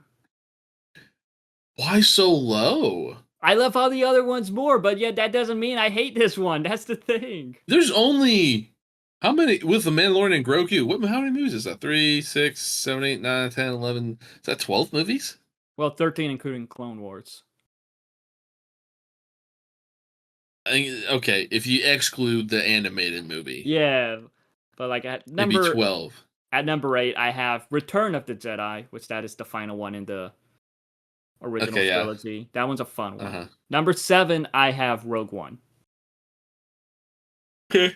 Why so low? I love all the other ones more, but yet that doesn't mean I hate this one. That's the thing. There's only how many with the Mandalorian and Grogu? How many movies is that? 3, 6, 7, 8, 9, 10, 11. Is that 12 movies? Well, 13 including Clone Wars. Okay, if you exclude the animated movie, Yeah, but like maybe 12. at number 8, I have Return of the Jedi, which that is the final one in the original Okay, yeah. trilogy. That one's a fun one. Uh-huh. Number 7, I have Rogue One. Okay.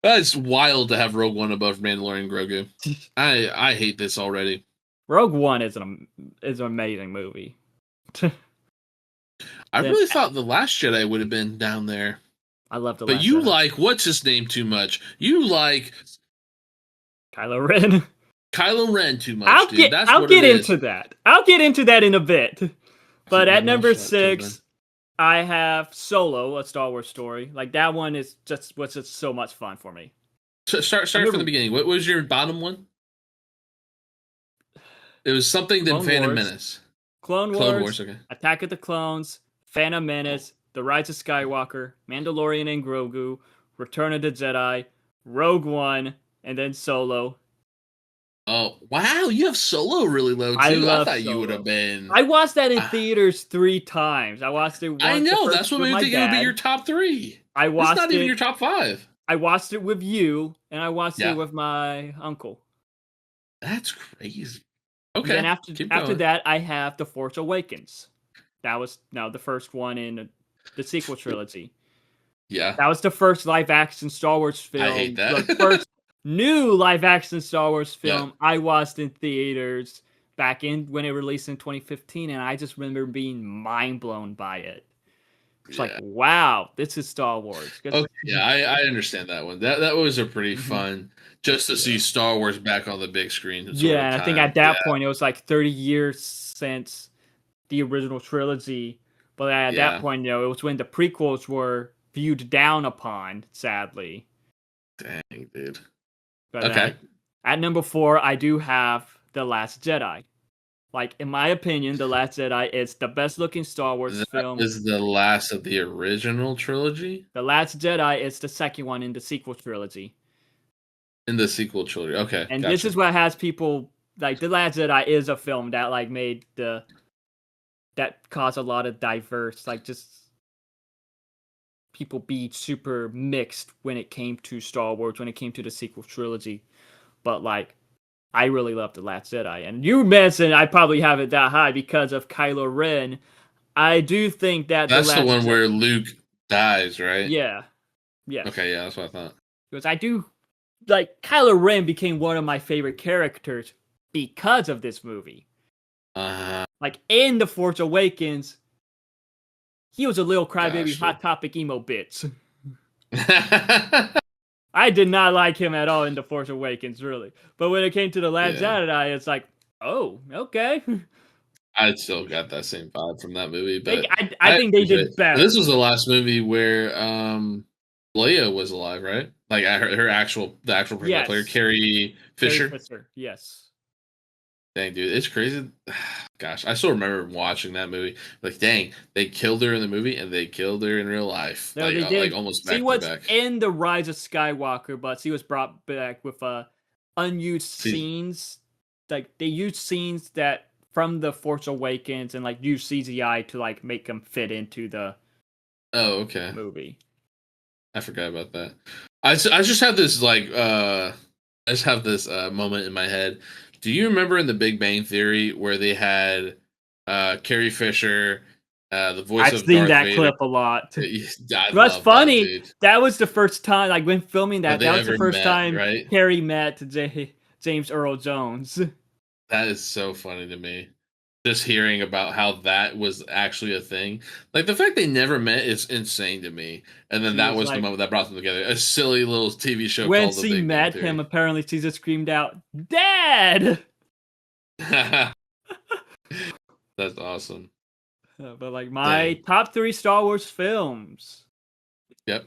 That's wild to have Rogue One above Mandalorian and Grogu. I hate this already. Rogue One is an amazing movie. I Then really thought The Last Jedi would have been down there. I love the But Last you Jedi. like what's his name too much. You like Kylo Ren. Kylo Ren too much, dude. That's I'll what get it is. into that. I'll get into that in a bit. But Keep my at mouth number shut till then. 6, I have Solo, a Star Wars story. Like that one is just was just so much fun for me. So start from the beginning. What was your bottom one? It was something than Clone Phantom Wars, Menace. Clone Clone Wars, Wars, okay. Attack of the Clones, Phantom Menace, The Rise of Skywalker, Mandalorian and Grogu, Return of the Jedi, Rogue One, and then Solo. Oh wow, you have Solo really low too. I I love thought you would have Solo. been. I watched that in theaters 3 times. I watched it once. I The know first that's what with made me my think it would be dad. your top 3. I It's not watched even it. your top 5. I watched it with you, and I watched Yeah, it with my uncle. that's crazy. And then Okay, keep after going. that, I have The Force Awakens. That was the first one in the sequel trilogy. Yeah, That was the first live action Star Wars I hate film, the that. first new live action Star Wars Yeah, film I watched in theaters back in when it released in 2015, and I just remember being mind blown by it. It's like, yeah. wow, this is Star Wars. Okay, yeah, I understand that one. That was a pretty Mhm. fun just to see Yeah. Star Wars back on the big screen sort Yeah, of and I think time. at Yeah, that point it was like 30 years since the original trilogy. But at that yeah. point, it was when the prequels were viewed down upon, sadly. Dang, dude. But Okay. at number 4, I do have The Last Jedi. Like, in my opinion, The Last Jedi is the best looking Star Wars That film. is the last of the original trilogy The Last Jedi is the second one in the sequel trilogy. in the sequel trilogy. Okay, And this gotcha. is what has people like The Last Jedi is a film that like made that caused a lot of diverse like just people be super mixed when it came to Star Wars, when it came to the sequel trilogy. But like I really love The Last Jedi. And you mentioned I probably have it that high because of Kylo Ren. I do think that The That's the Last one where Luke dies, right? Yeah. Yes. Okay, yeah, that's what I thought. Because I do like Kylo Ren became one of my favorite characters because of this movie. Uh, Like in The Force Awakens, he was a little crybaby gotcha. hot topic emo bits. I did not like him at all in The Force Awakens, really. But when it came to The Last Yeah. Jedi, it's like, oh, okay. I still got that same vibe from that movie, They, but I I think they appreciate did it. This better. was the last movie where Leia was alive, right? Like her actual the actual original player, Yes, Carrie Carrie Fisher. Fisher. Yes. Dang, dude, it's crazy. Gosh, I still remember watching that movie. Like, dang, they killed her in the movie and they killed her in real life, No, they like did. almost She back to was back. in the Rise of Skywalker, but she was brought back with unused See, scenes. Like they used scenes that from the Force Awakens and like use CGI to like make them fit into the oh, okay, movie. I forgot about that. I just have this I just have this moment in my head. Do you remember in The Big Bang Theory where they had Carrie Fisher, the voice I've of seen Darth that Vader? clip a lot. I What's love that, funny, dude. that was the first time, like when filming That that, they that was the ever first met, time right? Carrie met James Earl Jones. That is so funny to me. Just hearing about how that was actually a thing. Like the fact they never met is insane to me. And then She that was was the like, moment that brought them together. A silly little TV show when called The she Big Bang met him, Theory. apparently she just screamed out, "Dad!" That's awesome. But like my Dang. top three Star Wars films. Yep.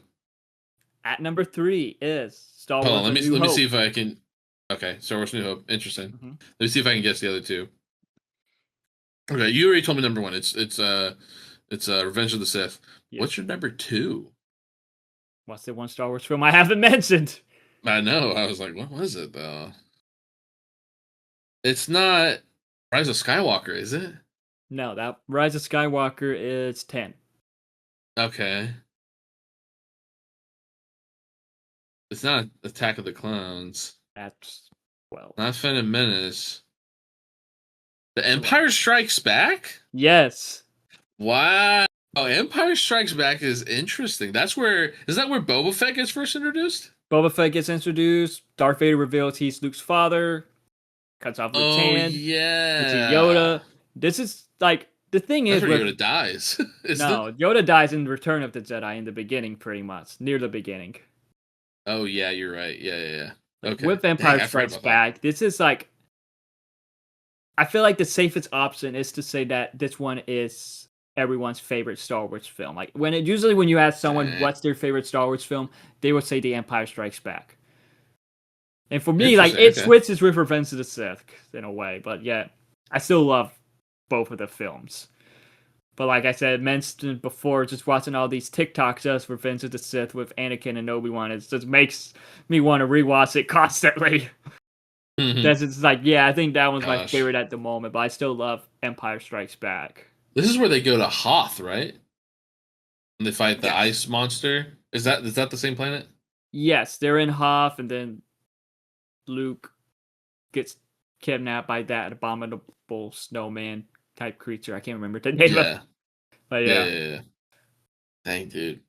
At number three is Star Hold on. Wars: A New Let me see Hope. if I can. Okay, Star Wars New Hope. Interesting. Mhm. Let me see if I can guess the other two. Okay, you already told me number one. It's Revenge of the Sith. What's Yes. your number two? What's the one Star Wars film I haven't mentioned? I know. I was like, what was it though? It's not Rise of Skywalker, is it? No, that Rise of Skywalker is 10. Okay. It's not Attack of the Clones. That's 12. Not Phantom Menace. The It's 11. Empire Strikes Back? Yes. Wow. Oh, Empire Strikes Back is interesting. Is that where Boba Fett gets first introduced? Boba Fett gets introduced. Darth Vader reveals he's Luke's father. Cuts off Luke's Oh hand. You see yeah. Yoda. This is like the thing That's is where with Yoda dies, isn't it? no Yoda dies in Return of the Jedi in the beginning, pretty much near the beginning. Oh yeah, you're right. Yeah, yeah, yeah. Like Okay. with Empire Dang, I forgot Strikes about that. Back, this is like I feel like the safest option is to say that this one is everyone's favorite Star Wars film. Like when you ask someone Dang. what's their favorite Star Wars film, they would say The Empire Strikes Back. And for me, like Interesting. it Okay. switches with Revenge of the Sith in a way, but yeah, I still love both of the films. But like I said, mentioned before, just watching all these TikToks of Revenge of the Sith with Anakin and Obi Wan, it just makes me want to rewatch it constantly. That's it's like, yeah, I think that one's my Gosh. favorite at the moment, but I still love Empire Strikes Back. This is where they go to Hoth, right? And they fight the Yes. ice monster. Is that the same planet? Yes, they're in Hoth, and then Luke gets kidnapped by that abominable snowman type creature. I can't remember the name of, Yeah. but Yeah, yeah, yeah, yeah. Dang, dude.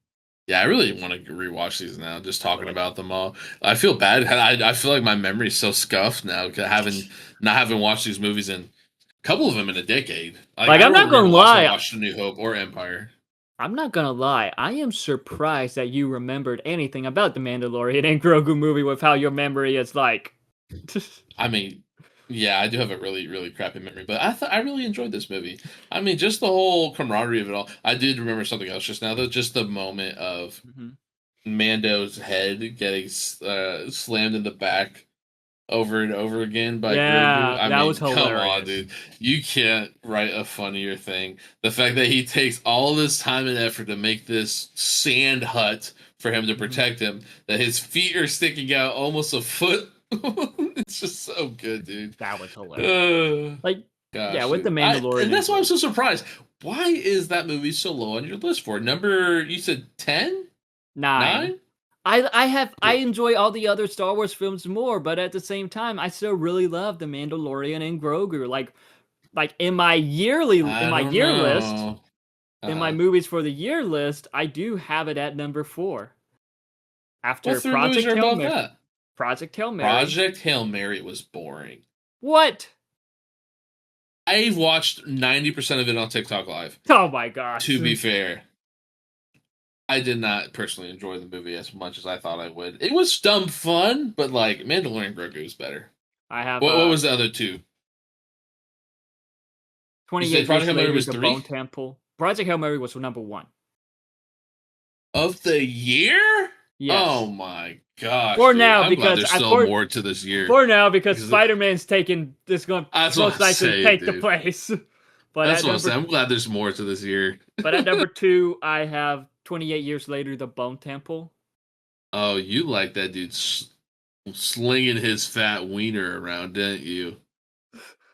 Yeah, I really want to rewatch these now. Just talking like, about them all, I feel bad. I feel like my memory's so scuffed now, 'cause having not having watched these movies in a couple of them in a decade. Like like I I'm don't not remember gonna the last time I lie, watched A New Hope or Empire. I'm not gonna lie. I am surprised that you remembered anything about the Mandalorian and Grogu movie with how your memory is like. I mean, yeah, I do have a really really crappy memory, but I really enjoyed this movie. I mean, just the whole camaraderie of it all. I did remember something else just now, though. Just the moment of Mhm. Mando's head getting slammed in the back over and over again by Grogu. Yeah, I that was mean, come on, hilarious. dude. You can't write a funnier thing. The fact that he takes all this time and effort to make this sand hut for him to Mhm. protect him, that his feet are sticking out almost a foot. It's just so good, dude. That was hilarious. Uh, Like, yeah, gosh, with the dude. Mandalorian And and that's why I'm Grogu. so surprised. Why is that movie so low on your list for? Number, you said 10? 9. 9? I enjoy all the other Star Wars films more, but at the same time, I still really love The Mandalorian and Grogu. Like in I my don't year list, know. in my Uh, movies for the year list, I do have it at number 4 what after three movies are above that? Project Hail Mary. Project Hail Mary was boring. What? I've watched 90% of it on TikTok Live. Oh my gosh. To be fair, I did not personally enjoy the movie as much as I thought I would. It was dumb fun, but like Mandalorian Grogu is better. I have What was the other two? You said 28 Project years Hail Mary later, was the Bone 3 Temple. Project Hail Mary was number 1. of the year. Oh Yes. my gosh, For dude! now, I'm glad because there's still more to this year because Spider-Man's taking this going to that's what most I'm likely saying, take the dude. place. But That's at what I'm number saying. I'm glad there's more to this year. but at number 2, I have 28 years later, the Bone Temple. Oh, you like that dude slinging his fat wiener around, didn't you?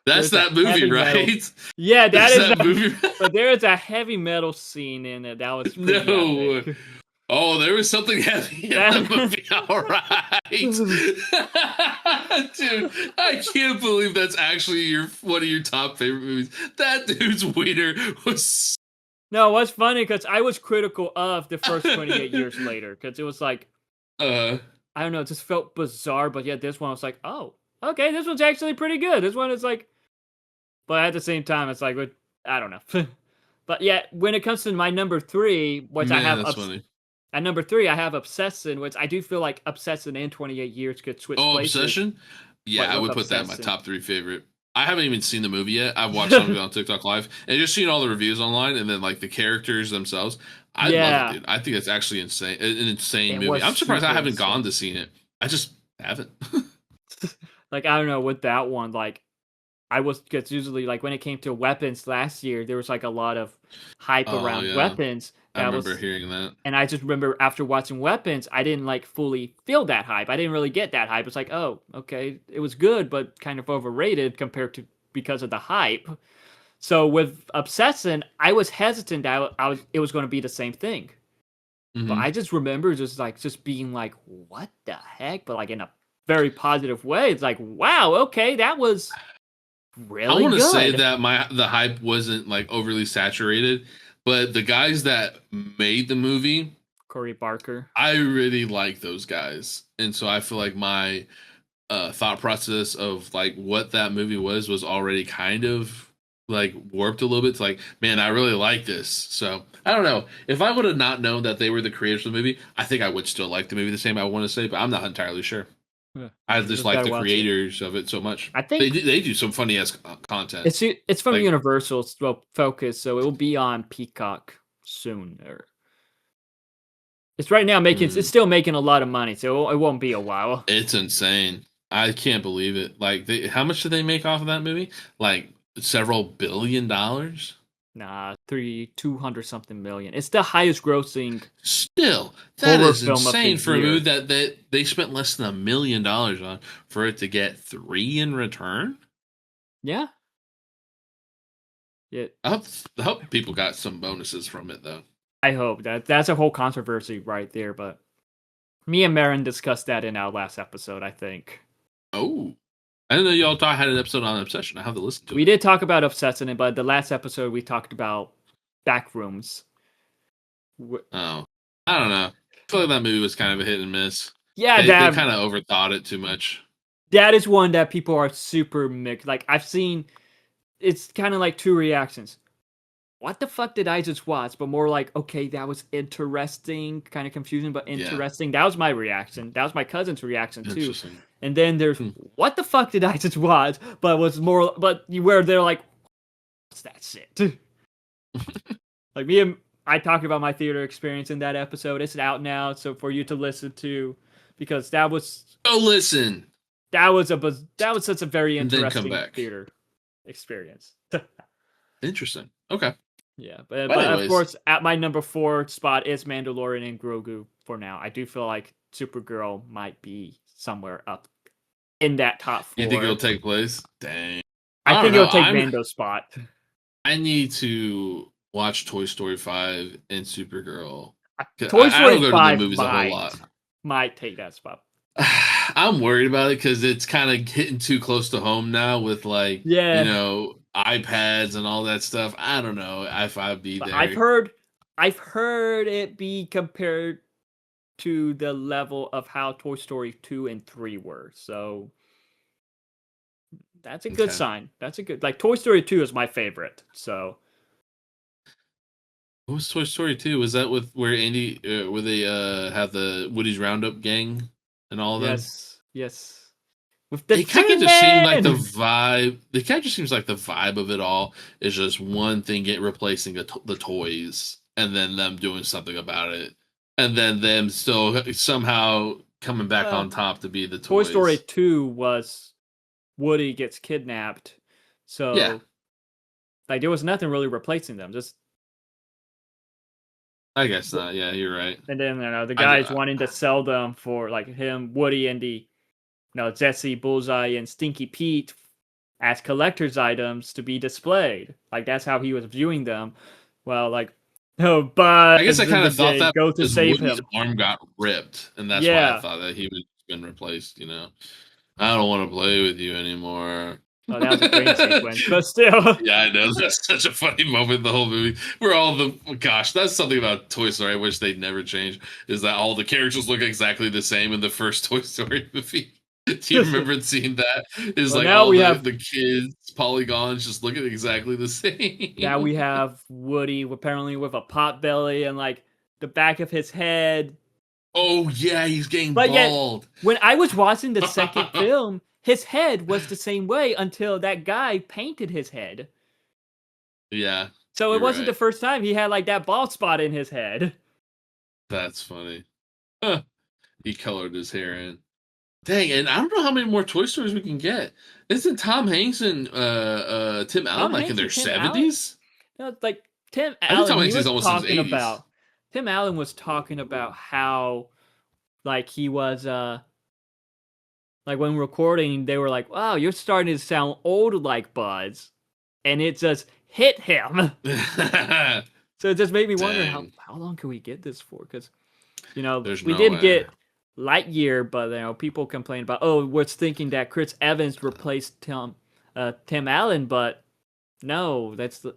That's There's a that movie, heavy metal. right? Yeah, that That's is that that. movie. But there is a heavy metal scene in it that was pretty No. epic. Oh, there was something heavy in the That movie. All right, dude. I can't believe that's actually your one of your top favorite movies. That dude's wiener was. No, what's funny because I was critical of the first 28 years later because it was like uh, I don't know, it just felt bizarre. But yet this one was like, oh, okay, this one's actually pretty good. This one is like, but at the same time, it's like, I don't know. But yeah, when it comes to my number 3, which I man, have that's funny. at number 3, I have Obsession, which I do feel like Obsession and 28 years could switch Oh, places. Obsession. But Yeah, I with would put that in my Obsession, top 3 favorite. I haven't even seen the movie yet. I've watched some of it on TikTok Live and just seen all the reviews online, and then like the characters themselves. I love it, yeah, dude. I think it's actually insane, an insane it movie. was I'm surprised I super haven't gone insane. to see it. I just haven't. Like I don't know with that one, like I was because usually like when it came to weapons last year, there was like a lot of hype Oh around yeah, weapons I that remember was, hearing that. and I just remember after watching Weapons, I didn't like fully feel that hype. I didn't really get that hype. It's like, oh, okay, it was good, but kind of overrated compared to because of the hype. So with Obsession, I was hesitant that it was going to be the same thing. But Hmm. I just remember just being like, what the heck? But like in a very positive way. It's like, wow, okay, that was I really want to say good. that the hype wasn't like overly saturated, but the guys that made the movie, Corey Barker. I really like those guys, and so I feel like my thought process of like what that movie was already kind of like warped a little bit to like, man, I really like this. So I don't know if I would have not known that they were the creators of the movie. I think I would still like the movie the same. I want to say, but I'm not entirely sure. Yeah, I you just just like gotta the watch it. creators of it so much. I think They do some funny ass content. it's from Like, Universal's well focus, so it will be on Peacock soon. Or it's right now making it's mm, still making a lot of money, so it won't be a while. it's insane. I can't believe it. Like, how much did they make off of that movie? Like several $billion. Nah, 200 something million. It's the highest grossing Still, that horror is film of the insane for a movie year. that they spent less than $1 million on for it to get 3 in return. Yeah. Yeah. I hope people got some bonuses from it though. I hope that's a whole controversy right there, but me and Marin discussed that in our last episode, I think. Oh, I didn't know y'all had an episode on Obsession. I have to listen to We it. did talk about Obsession, but the last episode we talked about Backrooms. Oh, I don't know. I feel like that movie was kind of a hit and miss. Yeah, They kind of overthought it too much. that is one that people are super mixed. Like I've seen, it's kind of like two reactions. What the fuck did I just watch? But more like, okay, that was interesting, kind of confusing, but Yeah, interesting. That was my reaction. That was my cousin's reaction too. interesting. And then there's Hmm. what the fuck did I just watch? But was more, but where they're like, what's that shit? Like me and I talked about my theater experience in that episode. It's out now, so for you to listen to, because Go listen that was such a very and then come interesting back. theater experience. Interesting. Okay. Yeah, But but of anyways, course, at my number 4 spot is Mandalorian and Grogu for now. I do feel like Supergirl might be somewhere up in that top you think it'll 4. take place? Dang. I I don't think know. it'll take Mando's spot. I need to watch Toy Story 5 and Supergirl. 'Cause Toy I don't Story go to the 5 movies a whole lot. might take that spot. I'm worried about it because it's kind of hitting too close to home now with like, Yeah, iPads and all that stuff. I don't know if I'd be but there. I've heard it be compared to the level of how Toy Story 2 and 3 were. So that's a good Okay. sign. That's a good, like, Toy Story 2 is my favorite. So What was Toy Story 2? Was that with where where they have the Woody's Roundup gang and all of them? yes, yes. with the It kind of chicken just seemed like the man. vibe. It kind of just seems like the vibe of it all is just one thing get replacing the toys, and then them doing something about it, and then them still somehow coming back on Well, top to be the Toy Story toys. 2 was Woody gets kidnapped, Yeah, so like there was nothing really replacing them. Just I guess not. Yeah, you're right. and then the I, guys wanting to sell them for like him, Woody, and the Jesse, Bullseye, and Stinky Pete as collector's items to be displayed. Like that's how he was viewing them. Well, like no, I guess I Buzz and kind the of thought gang that go to because save Woody's him. arm got ripped, and that's why I Yeah. thought that he was been replaced. I don't want to play with you anymore. Oh, that was a dream sequence, but still. Yeah, I know. That's such a funny moment in the whole movie. Where all the gosh, that's something about Toy Story I wish they'd never change. Is that all the characters look exactly the same in the first Toy Story movie? Do you remember seeing that? Is Well, like now all we the have the kids polygons just looking exactly the now we same. have Woody apparently with a pot belly and like the back of his head. Oh yeah, he's getting But yet, bald. when I was watching the second film, his head was the same way until that guy painted his head. Yeah, So it you're wasn't the right. first time he had like that bald spot in his head. That's funny. Huh. He colored his hair in. Dang, and I don't know how many more Toy Stories we can get. Isn't Tom Hanks and Tim Allen Tom like in Hanks their and Tim Allen, 70s? like Tim I think Allen, Tom he Hanks is was almost in his talking 80s. about. Tim Allen was talking about how like he was like when recording, they were like, "Wow, you're starting to sound old like Buzz," and it just hit him. So it just made me wonder Dang, how long can we get this for? Because there's we no did way. get Lightyear, but people complain about was thinking that Chris Evans replaced Tim Allen, but no, that was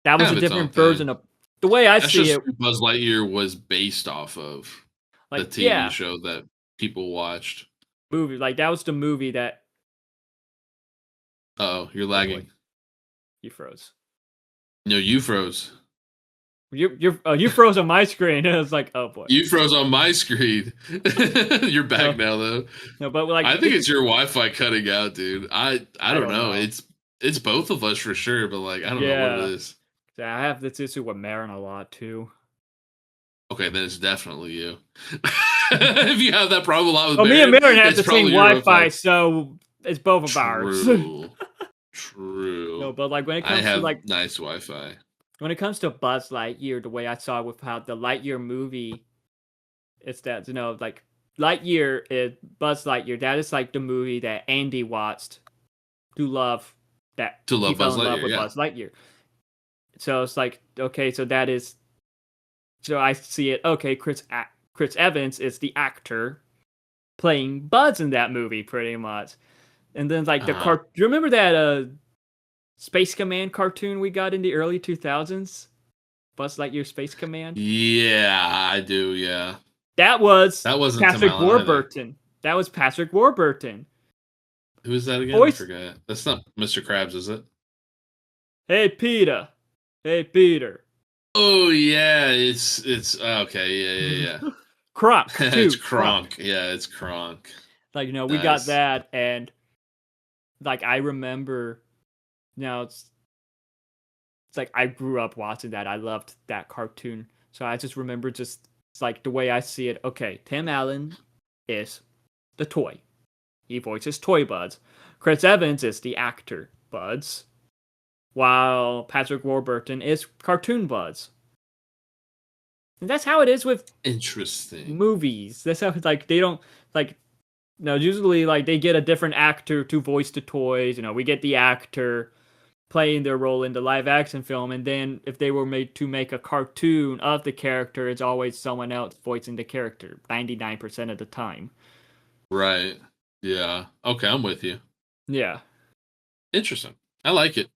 Kind a of its own different thing. version of the way I That's see just it. who Buzz Lightyear was based off of, the Like TV yeah, show that people watched. movie like that was the movie that Oh, you're oh boy, lagging. you froze. No, you froze. You froze on my screen. It was like oh boy. You froze on my screen. You're back No, now, though. no, but like I think it's your Wi-Fi cutting out, dude. I I don't don't know. know. It's both of us for sure, but like I don't know what it Yeah, is. yeah, I have this issue with Marin a lot too. Okay, then it's definitely you. If you have that problem a lot with Well, me and Baron, Marin have it's the same probably your Wi-Fi, Wi-Fi. so it's both of ours. True. No, True. but like I have nice Wi-Fi. when it comes to Buzz Lightyear, the way I saw it with how the Lightyear movie, it's that like Lightyear is Buzz Lightyear. That is like the movie that Andy watched to love that To he love fell Buzz in love Lightyear, with yeah. Buzz Lightyear. So it's like okay, so that is so I see it. Okay, Chris Evans is the actor playing Buzz in that movie, pretty much. And then like the Uh-huh. do you remember that Space Command cartoon we got in the early 2000s? Buzz Lightyear Space Command? Yeah, I do, yeah. That was That wasn't Tim Patrick Allen either. Warburton. That was Patrick Warburton. Who is that again? I Voice, forgot. That's not Mr. Krabs, is it? hey Peter. Hey Peter. Oh yeah, it's okay, yeah. Kronk It's too. Kronk. Kronk. Yeah, it's Kronk. Like we got Nice. that and like I remember now it's like I grew up watching that. I loved that cartoon. So I just remember just it's like the way I see it. Okay, Tim Allen is the toy. He voices Toy Buds. Chris Evans is the actor Buds, while Patrick Warburton is cartoon Buds. And that's how it is with Interesting. movies. That's how like they don't like no usually like they get a different actor to voice the toys. We get the actor playing their role in the live action film, and then if they were made to make a cartoon of the character, it's always someone else voicing the character 99% of the time. Right. Yeah. Okay, I'm with you. Yeah. Interesting. I like it.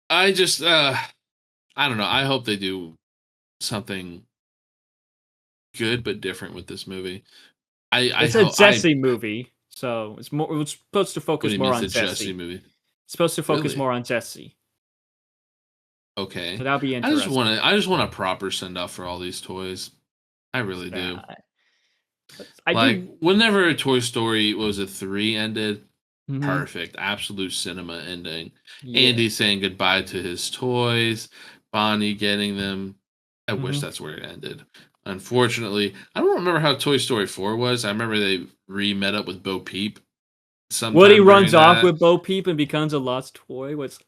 I just I don't know. I hope they do something good but different with this movie. I It's a hope I Jesse movie, so it's supposed to what do focus you mean more it's on a Jesse Jesse. movie? It's supposed to focus Really? more on Jesse. So Okay. that'll be interesting. I just want a proper send off for all these toys. I really do. Yeah. I Like do. whenever Toy Story what was it 3 ended, Mhm. perfect, absolute cinema ending. Yeah. Andy saying goodbye to his toys, Bonnie getting them. I wish Mhm. that's where it ended. Unfortunately, I don't remember how Toy Story 4 was. I remember they met up with Bo Peep Woody sometime runs during off that. with Bo Peep and becomes a lost toy. What's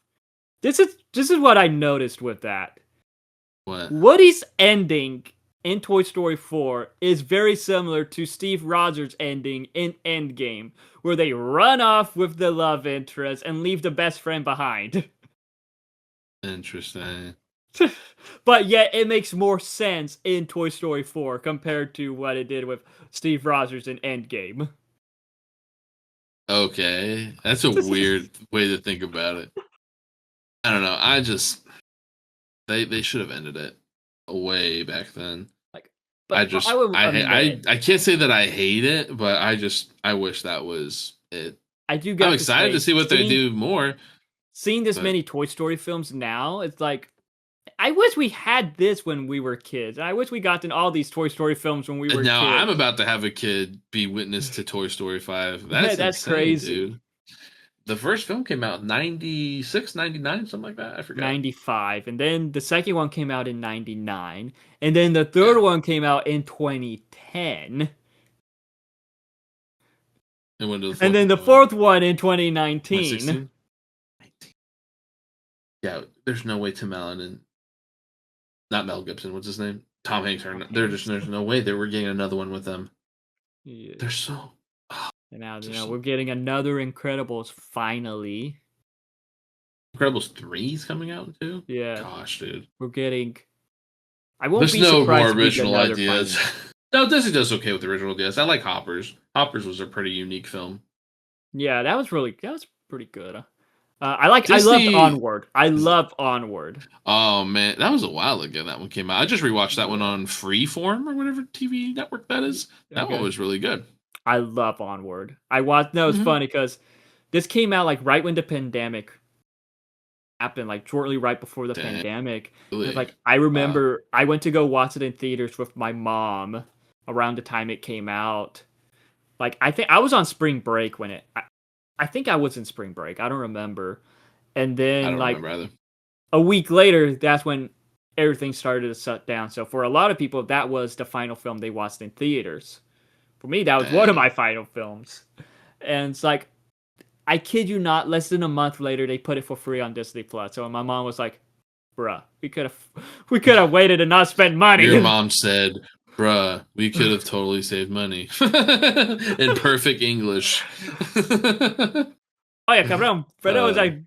this is what I noticed with that. What? Woody's ending in Toy Story 4 is very similar to Steve Rogers' ending in Endgame, where they run off with the love interest and leave the best friend behind. Interesting. But yet it makes more sense in Toy Story 4 compared to what it did with Steve Rogers in Endgame. Okay, that's a weird way to think about it. I don't know. I just they should have ended it way back then. Like, I but I just will admit, I can't say that I hate it, but I wish that was it. I do I'm got to excited to say, see what they do more, seeing this but many Toy Story films now, it's like I wish we had this when we were kids. I wish we got in all these Toy Story films when we were now I'm kids. about to have a kid be witness to Toy Story 5. That's That's insane, crazy. dude. The first film came out 96, 99, something like that. I forgot. 95. And then the second one came out in 99. And then the third Yeah. one came out in 2010. And when did the And fourth then one the come out? fourth one in 2019. 2016? Yeah, there's no way Tim Allen and not Mel Gibson, what's his name? Tom Hanks are Tom they're just Hanks. there's no way they were getting another one with them. Yeah. They're so And now, they're we're so getting another Incredibles finally. Incredibles 3 is coming out too? Yeah. Gosh, dude. We're getting. I won't There's be no more surprised if we get original another ideas. finally. No, Disney does okay with original ideas. I like Hoppers. Hoppers was a pretty unique film. Yeah, that was pretty good. I loved Disney Onward. I love Onward. Oh man, that was a while ago that one came out. I just rewatched that one Yeah. on Freeform or whatever TV network that is. That one Okay. was really good. I love Onward. I watched. No, it's Mm-hmm. funny because this came out like right when the pandemic happened, like shortly right before the Dang, pandemic. And it's really? like I Wow. remember I went to go watch it in theaters with my mom around the time it came out. Like I think I was on spring break when I think I was in spring break. I don't remember. And I then don't like remember either. a week later, that's when everything started to shut down. So for a lot of people, that was the final film they watched in theaters. For me, that was one of Dang. my final films. And it's like, I kid you not, less than a month later, they put it for free on Disney Plus. So my mom was like, "Bruh, we could have waited and not spent Your money." mom said, "Bruh, we could have totally saved money." In perfect English. Oh yeah, cabrón. Pero was uh, like,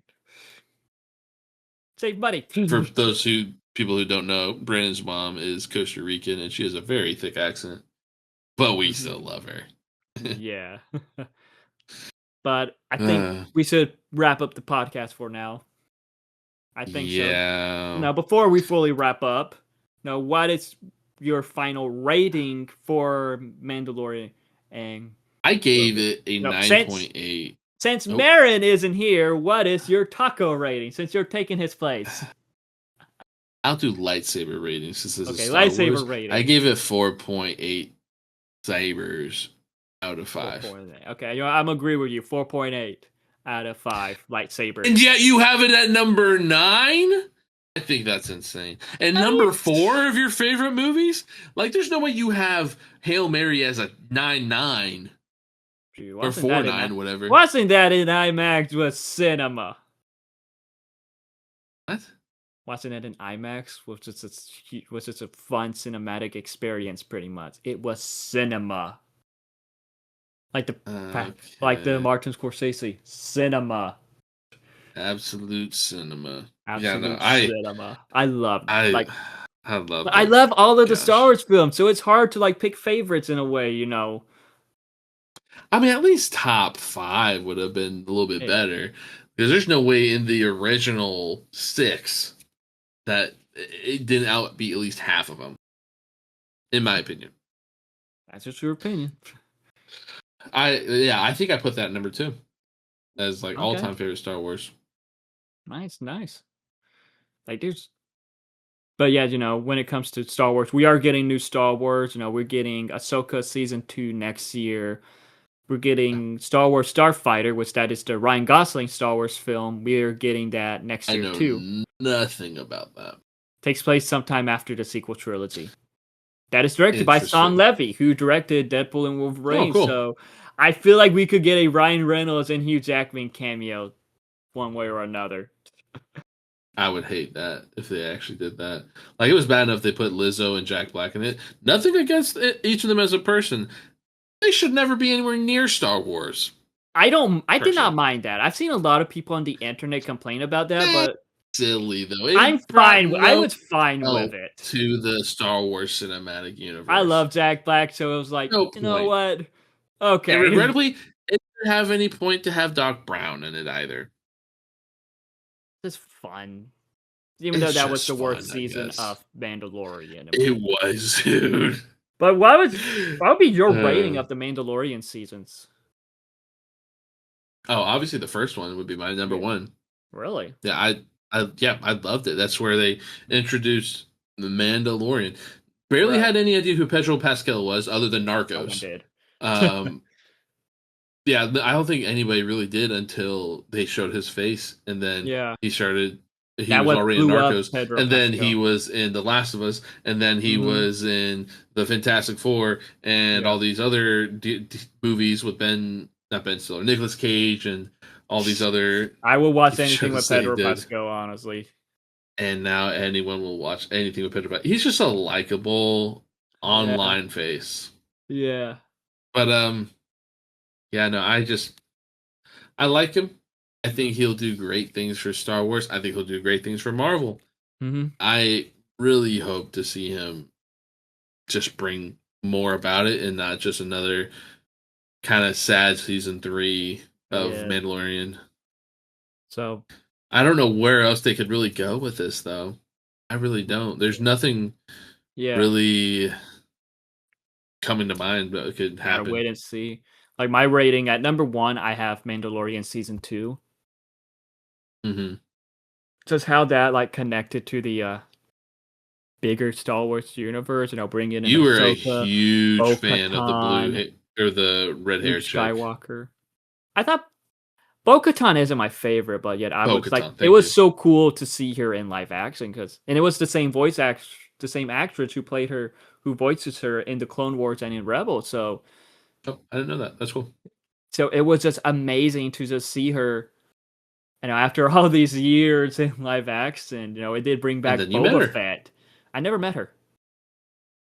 save money. for those people who don't know, Brandon's mom is Costa Rican and she has a very thick accent, but we still love her. Yeah. But I think uh, we should wrap up the podcast for now. I think so. yeah. Now, before we fully wrap up, now what is your final rating for Mandalorian and I gave Grogu? it a No, since 9.8. since Oh, Marin isn't here, what is your taco rating? Since you're taking his place, I'll do lightsaber ratings since this is okay, Star lightsaber Wars. I rating. gave it 4.8 sabers out of 5. 4.8. Okay, I'm agree with you. 4.8 out of 5 And lightsabers. yet you have it at number 9? I think that's insane. And I number mean, 4 of your favorite movies? Like, there's no way you have Hail Mary as a 9.9 gee, or 4.9, whatever. wasn't that in IMAX was cinema? What? Watching it in IMAX was just a fun cinematic experience. Pretty much, it was cinema, like the Okay. Martin Scorsese cinema, Absolute cinema. Yeah, no, absolute cinema. I, I love I that. love all of the Star Gosh. Wars films, so it's hard to like pick favorites in a way. I mean, at least top 5 would have been a little bit Yeah, better because there's no way in the original 6 that it didn't outbeat at least half of them, in my opinion. that's just your opinion. I think I put that at number 2 as like all Okay, time favorite Star Wars. nice, nice. Like there's But yeah, when it comes to Star Wars, we are getting new Star Wars. We're getting Ahsoka season 2 next year. We're getting Star Wars Starfighter, which that is the Ryan Gosling Star Wars film. We're getting that next I year know too. nothing about that. Takes place sometime after the sequel trilogy. That is directed by Sean Interesting. Levy, who directed Deadpool and Oh, Wolverine. cool. So I feel like we could get a Ryan Reynolds and Hugh Jackman cameo one way or another. I would hate that if they actually did that. Like, it was bad enough they put Lizzo and Jack Black in it. Nothing against each of them as a person. They should never be anywhere near Star Wars. I did not Personally, mind that. I've seen a lot of people on the internet complain about that, that's but silly though. It I'm brought fine. I no was fine with help it. to the Star Wars cinematic I universe. love Jack Black, so it was like, No you know point. what? And Okay. regrettably, it didn't have any point to have Doc Brown in it either. It's fun. Even though It's that was just the worst fun, I season guess. of Mandalorian. It was, dude. But what would be your rating Uh, of the Mandalorian seasons? oh, obviously the first one would be my number Yeah. one. Really? Yeah, I loved it. That's where they introduced the Mandalorian. Barely Right. had any idea who Pedro Pascal was, other than No one Narcos. did. Um, yeah, I don't think anybody really did until they showed his face, and then Yeah. he started. He That was what already in blew up Narcos, Pedro and then he Pascal. was in The Last of Us, and then he Mm-hmm. was in the Fantastic Four, and Yeah. all these other movies with not Ben Stiller, Nicolas Cage, and all these other I will watch TV anything with shows that he Pedro did. Pascal, honestly. And now anyone will watch anything with Pedro Pascal. He's just a likable Yeah. online face. Yeah. But yeah, no, I like him. I think he'll do great things for Star Wars. I think he'll do great things for Marvel. Mm-hmm. I really hope to see him just bring more about it and not just another kind of sad season 3 of Yeah. Mandalorian. So I don't know where else they could really go with this though. I really don't. There's nothing yeah. really coming to mind that could Gotta happen. wait and see. Like my rating at number 1, I have Mandalorian season 2. Hmm. Just how that like connected to the bigger Star Wars universe. Bringing in You were a Ahsoka, huge fan of the Bo-Katan, or the red Luke hair chick. Skywalker. I thought Bo-Katan isn't my favorite, but yet I Bo was like, Katan, it thank was you. so cool to see her in live action and it was the same the same actress who played her, who voices her in the Clone Wars and in Rebels. Oh, I didn't know that. That's cool. So it was just amazing to just see her. After all these years in live action, it did bring And back then you met Boba her. Fett. I never met her.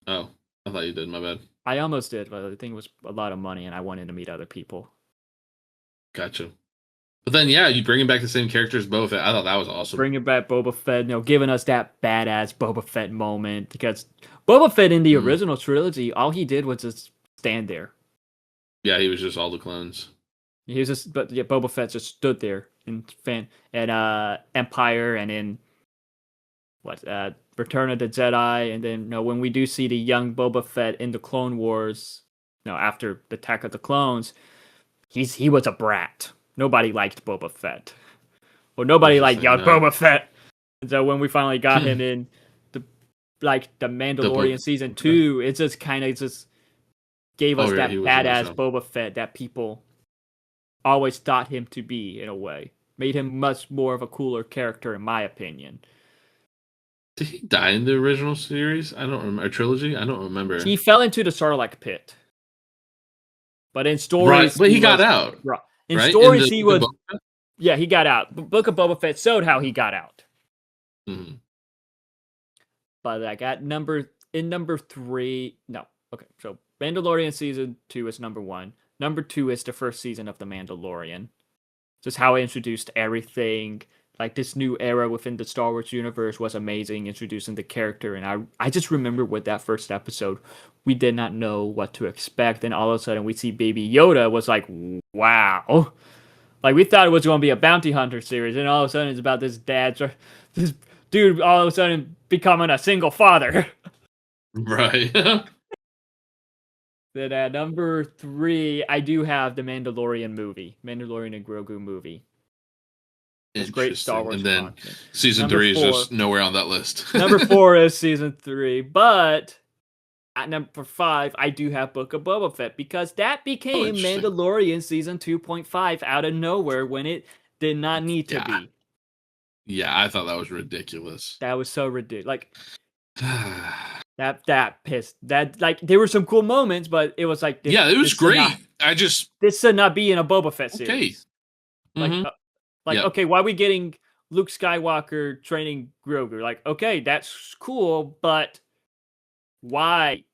Oh, I thought you did. My bad. I almost did, but I think it was a lot of money, and I wanted to meet other people. Gotcha. But then, yeah, you bringing back the same characters, Boba Fett. I thought that was awesome. Bringing back Boba Fett, giving us that badass Boba Fett moment because Boba Fett in the Mm. original trilogy, all he did was just stand there. Yeah, he was just all the clones. He was just, but yeah, Boba Fett just stood there in Empire and in Return of the Jedi, and then when we do see the young Boba Fett in the Clone Wars, after the Attack of the Clones, he was a brat. Nobody liked Boba Fett. Well, nobody liked Interesting. young No. Boba Fett. And so when we finally got him in the The book. Mandalorian season Okay. 2, it just kind of just gave Oh, us yeah, that he was really badass strong. Boba Fett that people always thought him to be in a way. Made him much more of a cooler character, in my opinion. Did he die in the original series? I don't remember. Trilogy? I don't remember. He fell into the Sarlacc pit, but in Right, stories but he he got was out, in right? In stories the he Book of was Boba Fett? yeah he got out. Book of Boba Fett showed how he got out. Mhm. But like number 3, no, okay. So Mandalorian season 2 is number 1. Number 2 is the first season of the Mandalorian. Just how it introduced everything. Like this new era within the Star Wars universe was amazing, introducing the character. And I just remember with that first episode, we did not know what to expect. And all of a sudden we see Baby Yoda was like, wow. Like we thought it was going to be a bounty hunter series. And all of a sudden it's about this dude all of a sudden becoming a single father. Right. Then at number 3, I do have the Mandalorian movie, Mandalorian and Grogu movie. Just great Star Interesting. Wars And then content. season Number 3 is four. just nowhere on that list. Number 4 is season 3, but at number 5, I do have Book of Boba Fett because that Oh, became interesting. Mandalorian season 2.5 out of nowhere when it did not need to Yeah. be. Yeah, I thought that was ridiculous. That was so ridiculous. Like that pissed. That like there were some cool moments, but it was like yeah, it was great. This should not be in a Boba Fett Okay. series. Mm-hmm. Like okay, why are we getting Luke Skywalker training Grogu? Like okay, that's cool, but why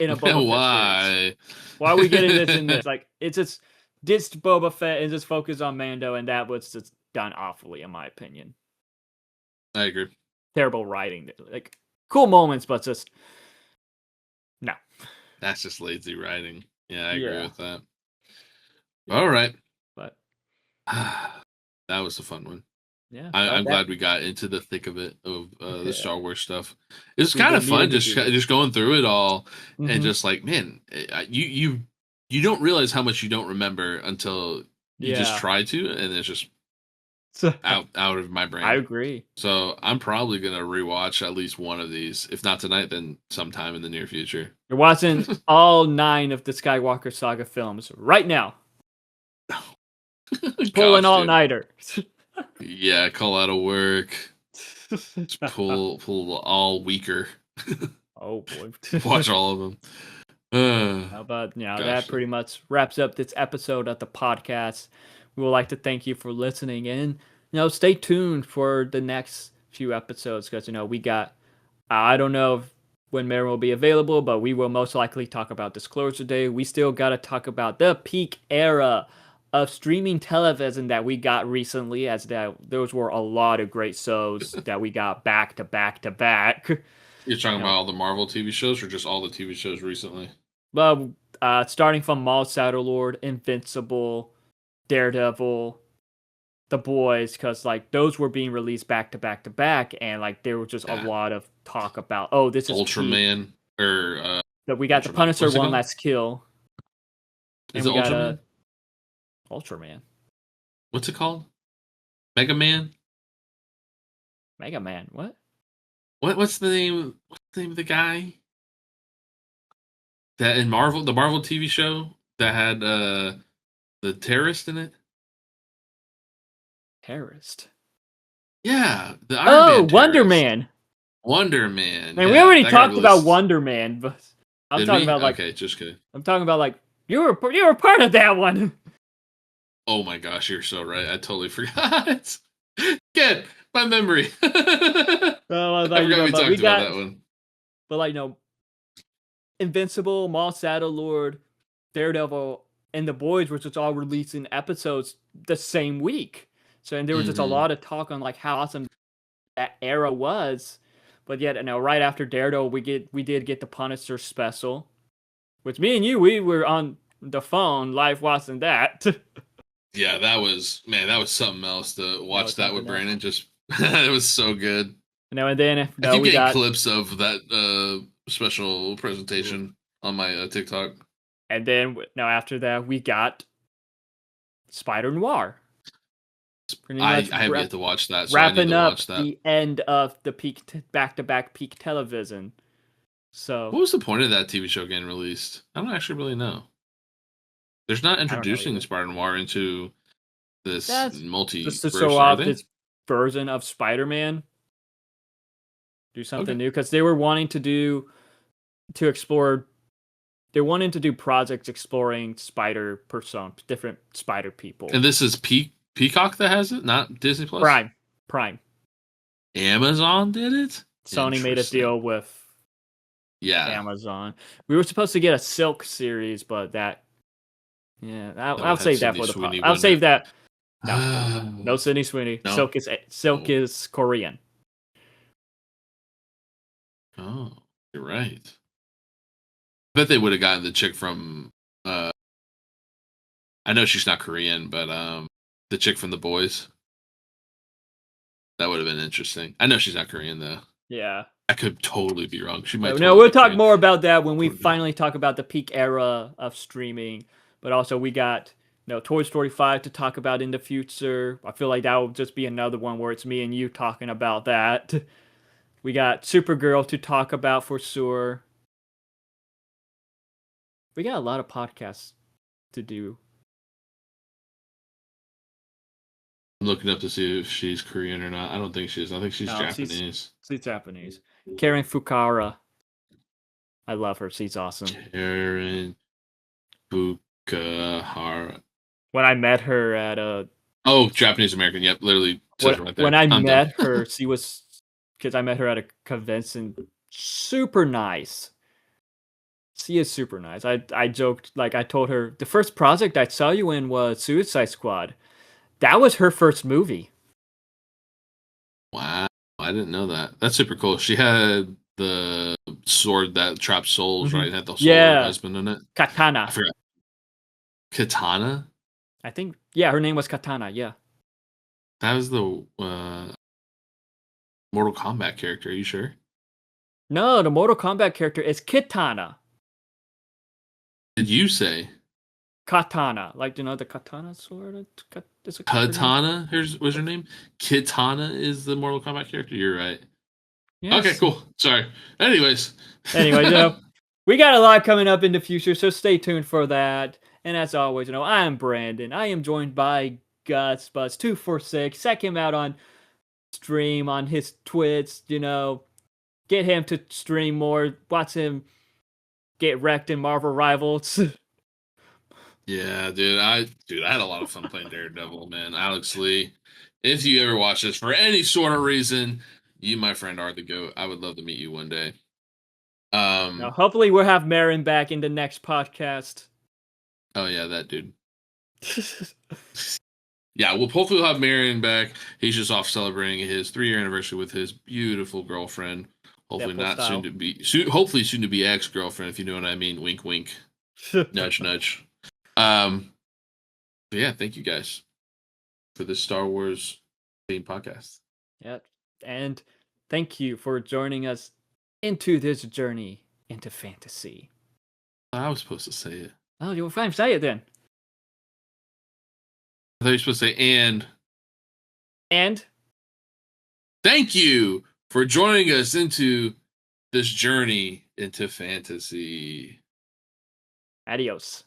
in a Boba Fett series? Why? Why are we getting this in this? Like it's just ditched Boba Fett and just focused on Mando, and that was just done awfully, in my opinion. I agree. Terrible writing. Like cool moments, but just no. That's just lazy writing. Yeah, I agree with that. All right. But that was a fun one. Yeah, I'm glad we got into the thick of it of the Star Wars stuff. It was We kind of didn't fun need to do just going through it all and Mhm. just like, man, you don't realize how much you don't remember until you just try to, and it's just out of my brain. I agree. So I'm probably gonna rewatch at least one of these, if not tonight, then sometime in the near future. You're watching all 9 of the Skywalker Saga films right now. Pull an all-nighter. Yeah, call out of work. Just pull all weaker. Oh boy. Watch all of them. How about that pretty much wraps up this episode of the podcast. We would like to thank you for listening and stay tuned for the next few episodes because we got I don't know when Maren will be available, but we will most likely talk about Disclosure Day. We still got to talk about the peak era of streaming television that we got recently, as those were a lot of great shows that we got back to back to back. You're talking about all the Marvel TV shows or just all the TV shows recently? Well, starting from Maul Lord, Invincible, Daredevil, The Boys, because like those were being released back to back to back, and like there was just a lot of talk about this is Ultraman peak. or But we got the Punisher One Last Kill. Is it Ultraman? Ultraman. What's it called? Mega Man? Mega Man, what? What's the name? What's the name of the guy? That in Marvel, the Marvel TV show that had the terrorist in it? Terrorist? Yeah, the Iron Man Wonder Man. Wonder Man. Man, we already talked about Wonder Man, but I'm talking about like okay, just kidding. I'm talking about like you were part of that one. Oh my gosh, you're so right. I totally forgot. Get my memory. I forgot we talked about that one. But like Invincible, Maul Lord, Daredevil, and The Boys were just all releasing episodes the same week. So and there was just a lot of talk on like how awesome that era was. But yet, right after Daredevil, we did get the Punisher special, which me and you we were on the phone live watching that. Yeah, that was something else to watch that with Brandon. Just it was so good. And then I keep getting clips of that special presentation on my TikTok. And then after that we got Spider Noir. I have yet to watch that. So wrapping up the end of the back-to-back peak television. So what was the point of that TV show getting released? I don't actually really know. There's not introducing Spider Noir into this multiverse. Just to show off this version of Spider-Man. Do something new because they were wanting to explore. They wanted to do projects exploring spider personas, different spider people. And this is Peacock that has it, not Disney Plus. Prime. Amazon did it. Sony made a deal with Amazon. We were supposed to get a Silk series, but that. Yeah, I'll save that for the podcast. I'll save that. No Sydney Sweeney. No. Silk is Korean. Oh, you're right. I bet they would have gotten the chick from. I know she's not Korean, but the chick from The Boys. That would have been interesting. I know she's not Korean though. Yeah. I could totally be wrong. She might. No, we'll talk more about that when we finally talk about the peak era of streaming. But also we got Toy Story 5 to talk about in the future. I feel like that will just be another one where it's me and you talking about that. We got Supergirl to talk about for sure. We got a lot of podcasts to do. I'm looking up to see if she's Korean or not. I don't think she is. I think she's No, Japanese. she's Japanese. Karen Fukara. I love her. She's awesome. Karen Fukuhara. When I met her at a Oh, Japanese American. Yep, literally says it right there. when I I'm done. met her, she was because I met her at a convention. Super nice. She is super nice. I joked like I told her the first project I saw you in was Suicide Squad. That was her first movie. Wow, I didn't know that. That's super cool. She had the sword that traps souls, right? It had the soul of her Yeah, husband in it. I Katana. forgot. Katana? I think yeah, her name was Katana. Yeah. That was the Mortal Kombat character. Are you sure? No, the Mortal Kombat character is Kitana. Did you say Katana, like the katana sword. Is her name? Katana? Was her name? Kitana is the Mortal Kombat character. You're right. Okay, Yes. cool. Sorry. Anyways. Anyway, we got a lot coming up in the future, so stay tuned for that. And as always, I am Brandon. I am joined by Gus Buzz 246. Check him out on stream on his Twitch. Get him to stream more. Watch him get wrecked in Marvel Rivals. Yeah, dude, I had a lot of fun playing Daredevil, man. Alex Lee. If you ever watch this for any sort of reason, you, my friend, are the GOAT. I would love to meet you one day. Now, hopefully, we'll have Marin back in the next podcast. Oh yeah, that dude. Yeah, we'll hopefully have Marion back. He's just off celebrating his 3-year anniversary with his beautiful girlfriend. Hopefully Deadpool not style. hopefully soon to be ex-girlfriend, if you know what I mean. Wink, wink. Nudge, nudge. But yeah, thank you guys for this Star Wars theme podcast. Yeah, and thank you for joining us into this journey into fantasy. I was supposed to say it. Oh, you're fine. Say it then. I thought you were supposed to say And thank you for joining us into this journey into fantasy. adios.